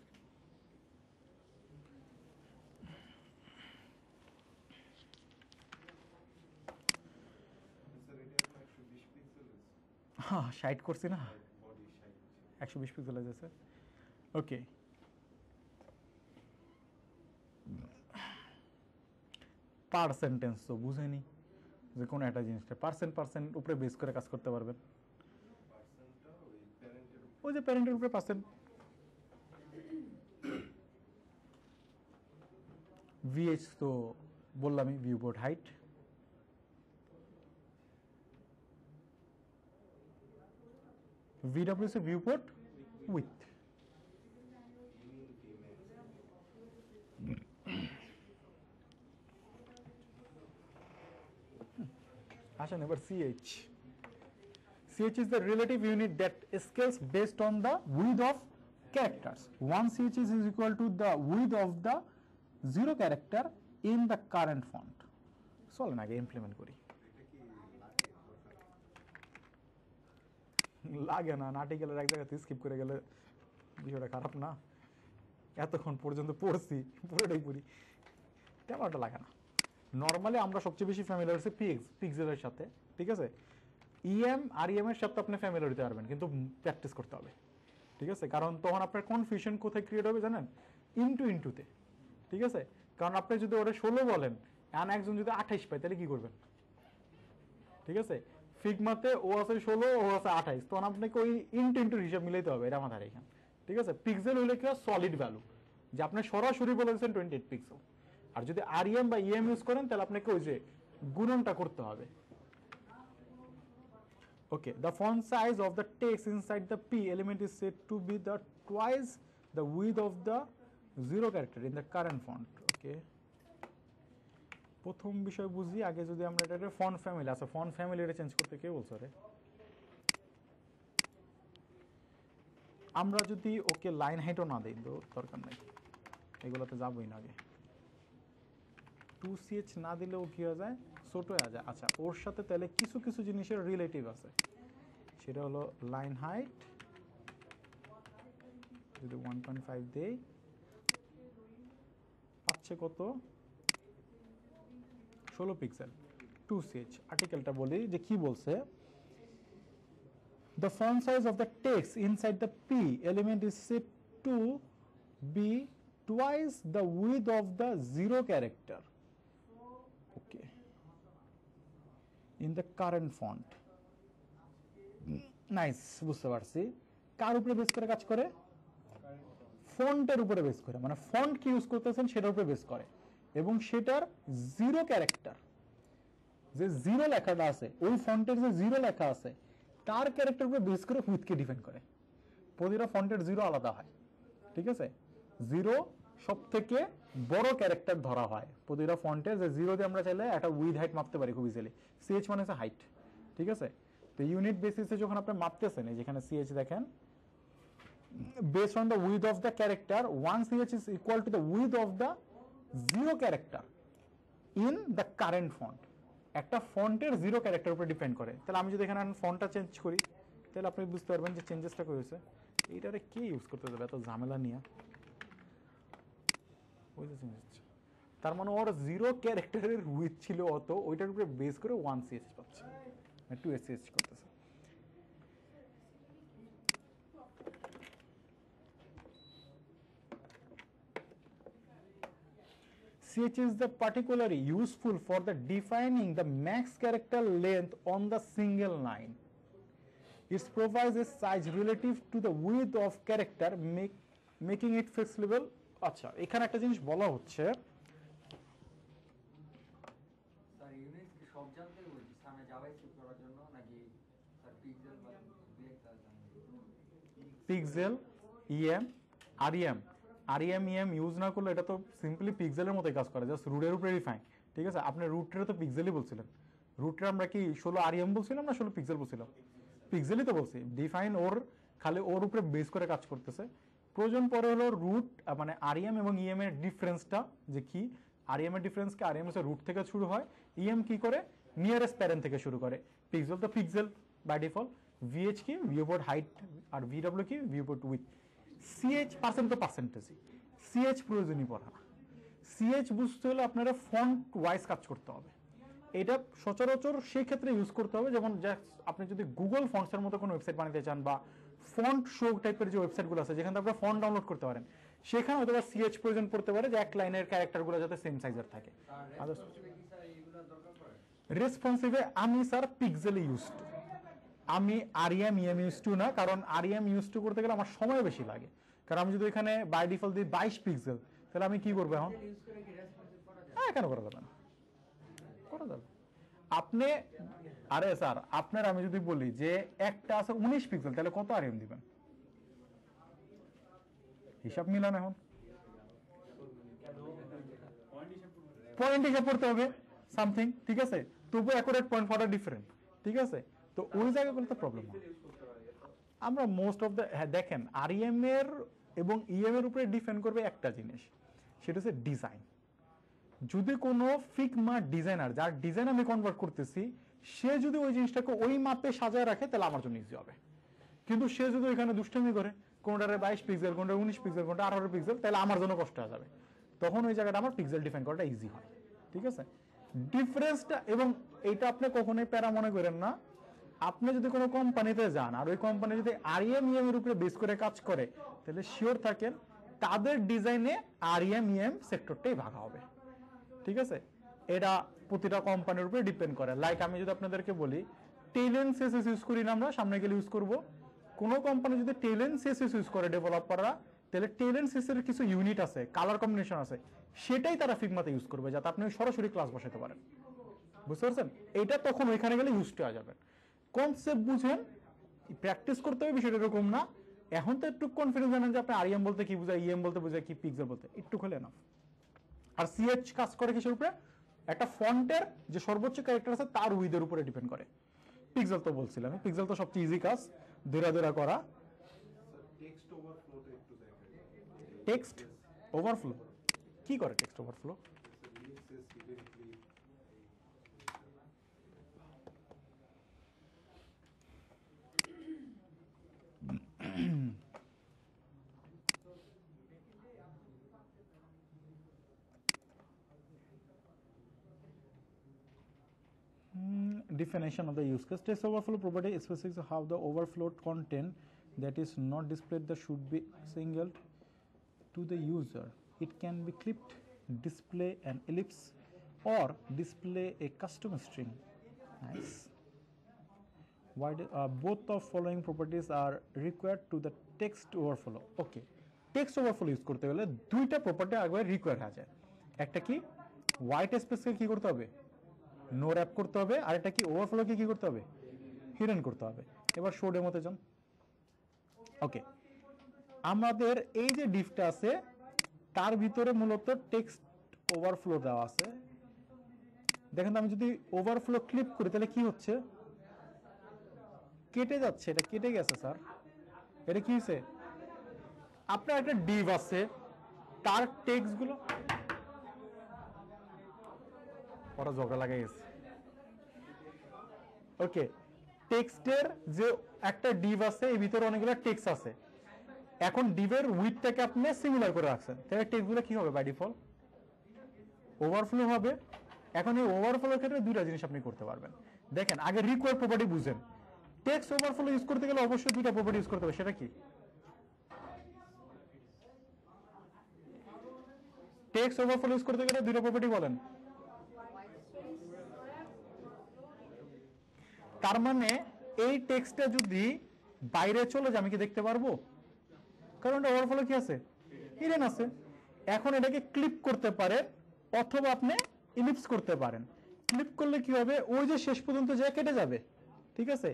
হ্যাঁ 60 করছি না 120 পিক্সেল আছে ওকে পার সেন্টেন্স তো বুঝেনি যে কোন একটা জিনিসটা পার্সেন্ট উপরে বেস করে কাজ করতে পারবেন ওই যে প্যারেন্টের উপরে পার্সেন্ট ভিএইচ তো বললামই view port height VW is a viewport width. আসেন এবার CH. CH is the relative unit that scales based on the width of characters. One CH is equal to the width of the 0 character in the current font. চলেন আগে implement করি লাগে না আর্টিকেলের এক জায়গাতে skip করে গেলে বিষয়টা খারাপ না এতক্ষণ পর্যন্ত পড়ছি পুরোটাই পড়ি তেমনটা লাগে না নর্মালি আমরা সবচেয়ে বেশি ফ্যামিলিয়ার হচ্ছে পিক্সেলের সাথে ঠিক আছে ইএম আর ইএম এর সাথে আপনি ফ্যামিলিয়ার হতে পারবেন কিন্তু প্র্যাকটিস করতে হবে ঠিক আছে কারণ তখন আপনার কনফিউশন কোথায় ক্রিয়েট হবে জানেন ইনটুতে ঠিক আছে কারণ আপনি যদি ওরা 16 বলেন আর একজন যদি 28 পায় তাহলে কি করবেন ঠিক আছে ফিগমাতে ও আছে 16 ও আছে 28 তখন আপনাকে ওই ইনটুর হিসাব মিলাইতে হবে এটা মাথায় রাখেন ঠিক আছে পিক্সেল হইলে কি সলিড ভ্যালু যে আপনি সরাসরি বলেছেন 28 পিক্সেল আর যদি আরইএম বা ইএম ইউজ করেন তাহলে আপনাকে ওই যে গুণনটা করতে হবে ওকে the font size of the text inside the p element is said to be the twice the width of the 0 character in the current font okay প্রথম বিষয় বুঝি আগে যদি আমরা এটা ফন্ট ফ্যামিলি আছে ফন্ট ফ্যামিলি এটা চেঞ্জ করতে কে বলছো রে আমরা যদি ওকে লাইন হাইটও না দেই তো দরকার নাই এগুলোতে যাবই না আগে 2ch না দিলেও কি হয়ে যায় ছোট হয়ে যায় আচ্ছা ওর সাথে তাহলে কিছু কিছু জিনিসের রিলেটিভ আছে সেটা হলো লাইন হাইট যদি 1.5 দেই পাচ্ছে কত 16 পিক্সেল 2ch আর্টিকেলটা বলি যে কি বলছে the font size of the text inside the p element is said to be twice the width of the 0 character okay in the current font nice বুঝতে পারছি কার উপরে বেস করে কাজ করে ফন্টের উপরে বেস করে মানে ফন্ট কি ইউজ করতেছেন সেটার উপরে বেস করে এবং সেটার 0 ক্যারেক্টার যে 0 লেখাটা আছে ওই ফন্টের যে 0 লেখা আছে তার ক্যারেক্টার উপরে বেস করে উইথ কে ডিফাইন করে প্রতিটা ফন্টের 0 আলাদা হয় ঠিক আছে 0 সবথেকে বড় ক্যারেক্টার ধরা হয় প্রতিটা ফন্টের যে 0 দিয়ে আমরা চাইলে একটা উইথ হাইট মাপতে পারি খুব ইজিলি ch মানে হচ্ছে হাইট ঠিক আছে তো ইউনিট বেসিসে যখন আপনি মাপতেছেন এই যেখানে ch দেখেন based on the width of the character one ch is equal to the width of the 0 character in the current font একটা ফন্টের 0 ক্যারেক্টার উপরে ডিপেন্ড করে। তাহলে আমি যদি এখানে ফন্টটা চেঞ্জ করি তাহলে আপনি বুঝতে পারবেন যে চেঞ্জেসটা কি হয়েছে। এইটারে কে ইউজ করতে যাবে এত ঝামেলা নিয়ে? ওই যে চেঞ্জ হচ্ছে, তার মানে ওর 0 ক্যারেক্টারের উইথ ছিল অত, ওইটার উপরে বেস করে 1 CSS পাচ্ছে, 2 SCH করতেছে। CH is the particularly useful for the defining the max character length on the single line. It provides a size relative to the width of character, making it flexible. আচ্ছা, এখানে একটা জিনিস বলা হচ্ছে, sir unit কি সব জানতে বলছি সামনে জাভাস্ক্রিপ্ট করার জন্য নাকি স্যার পিক্সেল বা react pixel, EM, REM use না করলে এটা তো সিম্পলি পিক্সেলের মতোই কাজ করে, জাস্ট রুটের উপরে রিফাইন। ঠিক আছে, আপনি রুটের তো পিক্সেলই বলছিলেন, রুটের আমরা কি 16 আরইএম বলছিলাম না 16 পিক্সেল বলছিলাম? পিক্সেলই তো বলছি। ডিফাইন ওর খালি ওর উপরে বেস করে কাজ করতেছে। প্রয়োজন পরে হলো রুট মানে আরইএম এবং ইএম এর ডিফারেন্সটা যে কি। আরইএম এর ডিফারেন্স কি, আরইএম এর রুট থেকে শুরু হয়, ইএম কি করে নিয়ারেস্ট প্যারেন্ট থেকে শুরু করে। পিক্সেল তো পিক্সেল বাই ডিফল্ট, ভিএইচ কি ভিউপোর্ট হাইট, আর ভিডব্লিউ কি ভিউপোর্ট উইথ। সিএইচ পার্সেন্ট তো পার্সেন্টেজই, সিএইচ প্রয়োজনই পড়ে না। সিএইচ বুঝতে হলে আপনারা ফন্ট ওয়াইজ কাজ করতে হবে। এটা সচরাচর সেই ক্ষেত্রে ইউজ করতে হবে যেমন আপনি যদি গুগল ফন্টসের মতো কোনো ওয়েবসাইট বানাতে চান বা ফন্ট শো টাইপের যে ওয়েবসাইটগুলো আছে যেখানে আপনারা ফন্ট ডাউনলোড করতে পারেন, সেখানে হয়তো সিএইচ প্রয়োজন পড়তে পারে যে এক লাইনের ক্যারেক্টারগুলো যাতে সেম সাইজের থাকে। রেসপন্সিভে আমি স্যার পিক্সেলে ইউজ টু, আমি আরইএম ইএম ইউজ টু না, কারণ আরইএম ইউজ টু করতে গেলে আমার সময় বেশি লাগে। কারণ আমি যদি এখানে বাই ডিফল্ট দিই 22 পিক্সেল, তাহলে আমি কি করবো এখন? ইউজ করে কি রেসপন্সিভ করা যায়? হ্যাঁ, কেন করা যাবে না, করা যাবে। আপনি আরে স্যার আপনার আমি যদি বলি যে একটা আছে 19 পিক্সেল, তাহলে কত আরইএম দিবেন? হিসাব মিলান এখন, পয়েন্ট হিসাব করতে হবে সামথিং। ঠিক আছে, তবু অ্যাকুরেট পয়েন্ট ফর ডিফারেন্ট। ঠিক আছে, তো ওই জায়গাগুলো তো প্রবলেম হয়। আমরা মোস্ট অফ দ্য দেখেন আরইএম এর এবং ইএম এর উপরে ডিপেন্ড করবে একটা জিনিস, সেটা হচ্ছে ডিজাইন। যদি কোনো ফিগমা ডিজাইনার যার ডিজাইন আমি কনভার্ট করতেছি, সে যদি ওই জিনিসটাকে ওই মাপে সাজায় রাখে তাহলে আমার জন্য ইজি হবে। কিন্তু সে যদি এখানে দুষ্টামি করে, কোনটারে 22 পিক্সেল, কোনটা 19 পিক্সেল, কোনটা 18 পিক্সেল, তাহলে আমার জন্য কষ্ট হয়ে যাবে। তখন ওই জায়গাটা আমার পিক্সেল ডিফাইন করাটা ইজি হয়। ঠিক আছে, ডিফারেন্সটা, এবং এইটা আপনি কখনোই প্যারা মনে করেন না। আপনি যদি কোনো কোম্পানিতে যান আর ওই কোম্পানি যদি আরইএম ইএম এর উপরে বেস করে কাজ করে, তাহলে শিওর থাকেন তাদের ডিজাইনে আরইএম ইএম সেক্টরটাই ভাগা হবে। ঠিক আছে, এটা প্রতিটা কোম্পানির উপরে ডিপেন্ড করে। লাইক আমি যদি আপনাদেরকে বলি টেইলেন সিএসএস ইউজ করি না আমরা, সামনে গেলে ইউজ করব। কোনো কোম্পানি যদি টেইলেন সিএসএস ইউজ করে ডেভেলপাররা, তাহলে টেইলেন সিএসএস এর কিছু ইউনিট আছে, কালার কম্বিনেশন আছে, সেটাই তারা ফিগমাতে ইউজ করবে যাতে আপনি সরাসরি ক্লাস বসাতে পারেন। বুঝতে পারছেন? এটা তখন ওইখানে গেলে ইউজ হয়ে যাবেন। কনসেপ্ট বুঝেন, প্র্যাকটিস করতে হবে, বিষয়টা এরকম না। এখন তো একটু কনফিডেন্স জানেন যে আপনি আরইএম বলতে কি বোঝায়, ইএম বলতে বোঝায় কি, পিক্সেল বলতে একটু হলে না। আর সিএইচ কাজ করে কিসের উপরে? একটা ফন্টের যে সর্বোচ্চ ক্যারেক্টার আছে তার উইথের উপরে ডিপেন্ড করে। পিক্সেল তো বলছিলাম, পিক্সেল তো সবচেয়ে ইজি কাজ, দূরা করা। টেক্সট ওভারফ্লোটা একটু দেখেন। টেক্সট ওভারফ্লো কি করে? Text overflow definition of the use case. Text overflow property specifies how the overflowed content that is not displayed that should be singled to the user. It can be clipped, display an ellipse, or display a custom string. Nice. Both of following properties are required to the text overflow. Okay, text overflow use করতে গেলে দুইটা property একবার require হয়ে যায়। একটা কি white স্পেসকে কি করতে হবে? নো র্যাপ করতে হবে। আর এটা কি ওভারফ্লোকে কি করতে হবে? হিডেন করতে হবে। এবার শো ডেমোতে যান। ওকে, আমাদের এই যে ডিফটা আছে তার ভিতরে মূলত টেক্সট ওভারফ্লো দেওয়া আছে। দেখেন আমি যদি ওভারফ্লো ক্লিক করি তাহলে কি হচ্ছে? কেটে যাচ্ছে, এটা কেটে গেছে স্যার। এটা কি হয়েছে? আপনার একটা ডিভ আছে, তার টেক্সট গুলো ওরা ঝগড়া লাগাই গেছে। ওকে, টেক্সটের যে একটা ডিভ আছে এর ভিতরে অনেকগুলো টেক্সট আছে, এখন ডিভের উইডথটাকে আপনি সিমিলার করে রাখছেন, তাহলে টেক্সটগুলো কি হবে বাই ডিফল্ট ওভারফ্লো হবে। এখন এই ওভারফ্লোর ক্ষেত্রে দুইটা জিনিস আপনি করতে পারবেন। দেখেন আগে রিকোয়ার প্রপার্টি বুঝেন, টেক্সট ওভারফ্লো ইউজ করতে গেলে অবশ্যই দুইটা প্রপার্টি ইউজ করতে হবে, সেটা কি? টেক্সট ওভারফ্লো ইউজ করতে গেলে দুইটা প্রপার্টি বলেন। তার মানে এই টেক্সটটা যদি বাইরে চলে যায় আমি কি দেখতে পারবো? কারণ এটা ওভারফ্লো কি আছে, হিডেন আছে। এখন এটাকে ক্লিপ করতে পারেন অথবা আপনি ইলিপস করতে পারেন। ক্লিপ করলে কি হবে, ওই যে শেষ পর্যন্ত যা কেটে যাবে, ঠিক আছে।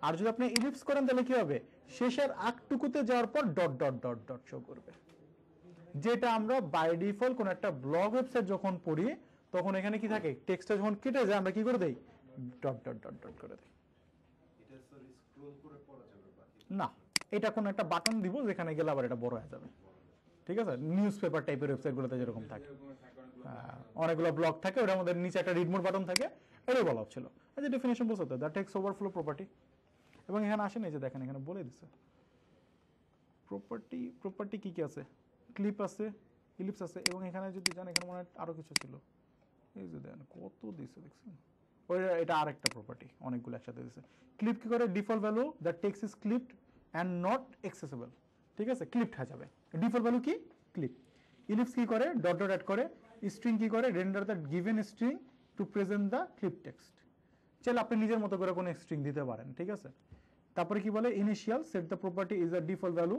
আর যদি আপনি ইলিপস করেন তাহলে কি হবে, শেষের আগটুকুতে যাওয়ার পর dot dot dot dot show করবে, যেটা আমরা বাই ডিফল্ট কোন একটা ব্লগ ওয়েবসাইট যখন পড়ি তখন এখানে কি থাকে, টেক্সটটা যখন কেটে যায় আমরা কি করে দেই, ডট ডট ডট ডট করে দেই। এটা স্যার স্ক্রল করে পড়া যাবে বাকি? না, এটা কোন একটা বাটন দিব যেখানে গেলে আবার এটা বড় হয়ে যাবে, ঠিক আছে। নিউজ পেপার টাইপের ওয়েবসাইটগুলোতে যেরকম থাকে, অনেকগুলো ব্লক থাকে, ওটার মধ্যে নিচে একটা রিড মোড বাটন থাকে, এটাই বলা হচ্ছিল। এই যে ডেফিনেশন বুঝতে দ্য টেক্সট ওভারফ্লো প্রপার্টি। এবং এখানে আসেন, এই যে দেখেন এখানে বলে দিচ্ছে প্রপার্টি, প্রপার্টি কি কি আছে, ক্লিপ আছে, ইলিপস আছে, এবং এখানে যদি জানেন এখানে মনে হয় আরো কিছু ছিল, এই যে দেখেন কত দিছে দেখছেন, ওই এটা আরেকটা প্রপার্টি, অনেকগুলো একসাথে দিছে। ক্লিপ কি করে, default value the text is clipped and not accessible, ঠিক আছে, ক্লিপড হয়ে যাবে, ডিফল্ট ভ্যালু কি ক্লিপ। ইলিপস কি করে, ডট ডট অ্যাড করে। স্ট্রিং কি করে, render the given string to present the clip text. চাইলে আপনি নিজের মতো করে কোনো স্ট্রিং দিতে পারেন, ঠিক আছে। তারপরে কি বলে, initial set the property is a default value,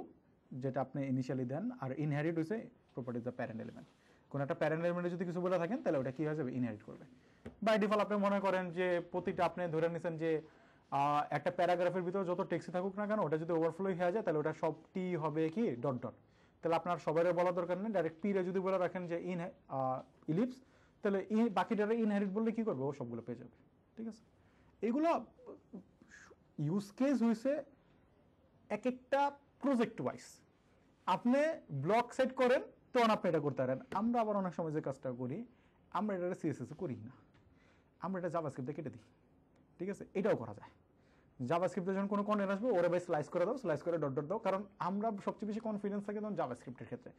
যেটা আপনি ইনিশিয়ালি দেন। আর ইনহেরিট হইছে property is the parent element. কোন একটা প্যারেন্ট এলিমেন্টে যদি কিছু বলে থাকেন তাহলে ওটা কি হয়ে যাবে, ইনহেরিট করবে। বাই ডিফল্ট আপনি মনে করেন যে প্রতিটা আপনি ধরে নিছেন যে একটা প্যারাগ্রাফের ভিতরে যত টেক্সট থাকুক না কেন, ওটা যদি ওভারফ্লো হয়ে যায় তাহলে ওটা সবটি হবে কি ডট ডট। তাহলে আপনার সবাই বলার দরকার নেই, ডাইরেক্ট পি রে যদি বলে রাখেন যে ইলিপস, তাহলে বাকিটারে ইনহেরিট বললে কি করবে, ও সবগুলো পেয়ে যাবে, ঠিক আছে। এগুলো ইউজ কেস হয়েছে এক একটা প্রজেক্ট ওয়াইজ। আপনি ব্লক সেট করেন তখন আপনি এটা করতে পারেন। আমরা আবার অনেক সময় যে কাজটা করি, আমরা এটা সিএসএস করি না, আমরা এটা জাভাস্ক্রিপ্টে কেটে দিই, ঠিক আছে। এটাও করা যায়। জাভাস্ক্রিপ্টে যখন কোনো কন্টেন্ট আসবে ওরা ভাই স্লাইস করে দাও, স্লাইস করে ডট ডট দাও, কারণ আমরা সবচেয়ে বেশি কনফিডেন্স থাকে তখন জাভাস্ক্রিপ্টের ক্ষেত্রে।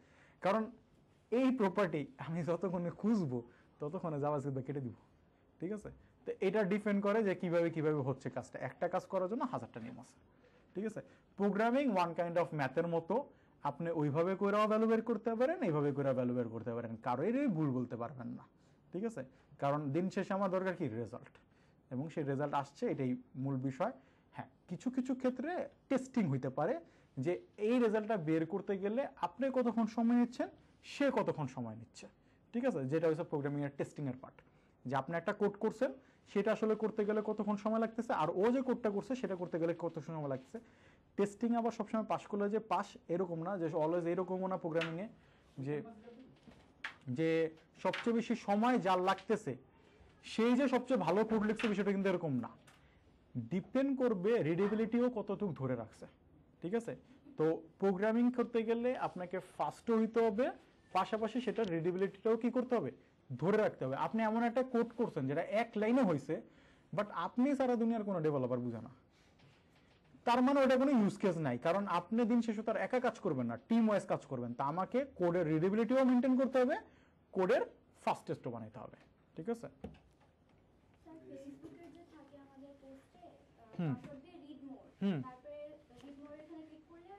কারণ এই প্রপার্টি আমি যতক্ষণে খুঁজবো ততক্ষণে জাভাস্ক্রিপ্টে কেটে দিব, ঠিক আছে। তো এটা ডিপেন্ড করে যে কিভাবে কিভাবে হচ্ছে কাজটা। একটা কাজ করার জন্য হাজারটা নিয়ম আছে, ঠিক আছে। প্রোগ্রামিং ওয়ান কাইন্ড অফ ম্যাথের মতো, আপনি ওইভাবে করেও ভ্যালু বের করতে পারেন, এইভাবে করে ভ্যালু বের করতে পারেন, কারোরই ভুল বলতে পারবেন না, ঠিক আছে। কারণ দিন শেষে আমার দরকার কি, রেজাল্ট, এবং সেই রেজাল্ট আসছে, এটাই মূল বিষয়। হ্যাঁ, কিছু কিছু ক্ষেত্রে টেস্টিং হইতে পারে যে এই রেজাল্টটা বের করতে গেলে আপনি কতক্ষণ সময় নিচ্ছেন, সে কতক্ষণ সময় নিচ্ছে, ঠিক আছে। যেটা হচ্ছে প্রোগ্রামিং এর টেস্টিং এর পার্ট, যে আপনি একটা কোড করছেন সেটা আসলে করতে গেলে কতক্ষণ সময় লাগতেছে, আর ও যে কোডটা করছে সেটা করতে গেলে কত সময় লাগতেছে। টেস্টিং আবার সবসময় পাস করলে যে পাস এরকম না, যে অলওয়েজ এরকমও না প্রোগ্রামিংয়ে যে যে সবচেয়ে বেশি সময় যার লাগতেছে সেই যে সবচেয়ে ভালো কোড লিখছে, বিষয়টা কিন্তু এরকম না। ডিপেন্ড করবে রিডেবিলিটিও কতটুকু ধরে রাখছে, ঠিক আছে। তো প্রোগ্রামিং করতে গেলে আপনাকে ফাস্টও হইতে হবে, পাশাপাশি সেটা রিডেবিলিটিটাও কি করতে হবে, ধরে রাখতে হবে। আপনি এমন একটা কোড করছেন যেটা এক লাইনে হয়েছে, বাট আপনি সারা দুনিয়ার কোনো ডেভেলপার বুঝে না, তার মানে ওটা কোনো ইউজ কেস নাই। কারণ আপনি দিন শেষে তার একা কাজ করবেন না, টিম ওয়াইজ কাজ করবেন। তা আমাকে কোডের রিডেবিলিটিও মেনটেন করতে হবে, কোডের ফাস্টেস্টও বানাইতে হবে, ঠিক আছে। ফেসবুকে যে থাকে আমাদের পোস্টে হুম। পাসওয়ার্ড দিয়ে রিড মোড, হুম। তারপরে রিড মোডে এখানে ক্লিক করলে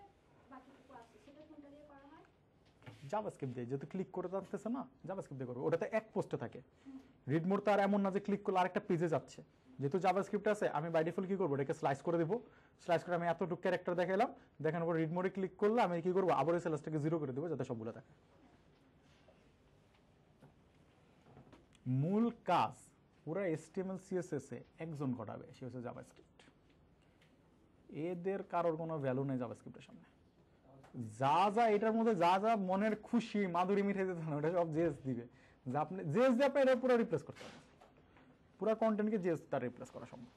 বাকিটুকু আসে, সেটা কোনটা দিয়ে করা হয়? জাভাস্ক্রিপ্ট দিয়ে, যেহেতু ক্লিক করে যাচ্ছে না, জাভাস্ক্রিপ্ট দিয়ে করবে। ওটাতে এক পোস্টে থাকে। রিড মোড তো আর এমন না যে ক্লিক করলে আরেকটা পেজে যাচ্ছে। যেহেতু জাভাস্ক্রিপ্ট আছে, আমি বাই ডিফল্ট কি করবো, এটাকে স্লাইস করে দেবো। স্লাইস করে আমি এতটুকু ক্যারেক্টার দেখাইলাম, দেখানোর পর রিড মোডে ক্লিক করলে আমি কি করবো, আবার এই স্লাইসটাকে 0 করে দেবো যাতে সবগুলো থাকে। মূল কাজ পুরো HTML CSS এ একজন ঘটাবে, সে হচ্ছে জাভাস্ক্রিপ্ট। এদের কারোর কোনো ভ্যালু নেই জাভাস্ক্রিপ্টের সামনে। যা যা এটার মধ্যে যা যা মনের খুশি মাধুরী মিঠে যেতে না, ওটা সব জেস দিবে। যা আপনি জেস দিয়ে আপনি এটা পুরো রিপ্লেস করতে পারবেন, পুরো কন্টেন্টকে জেস তার রিপ্লেস করা সম্ভব।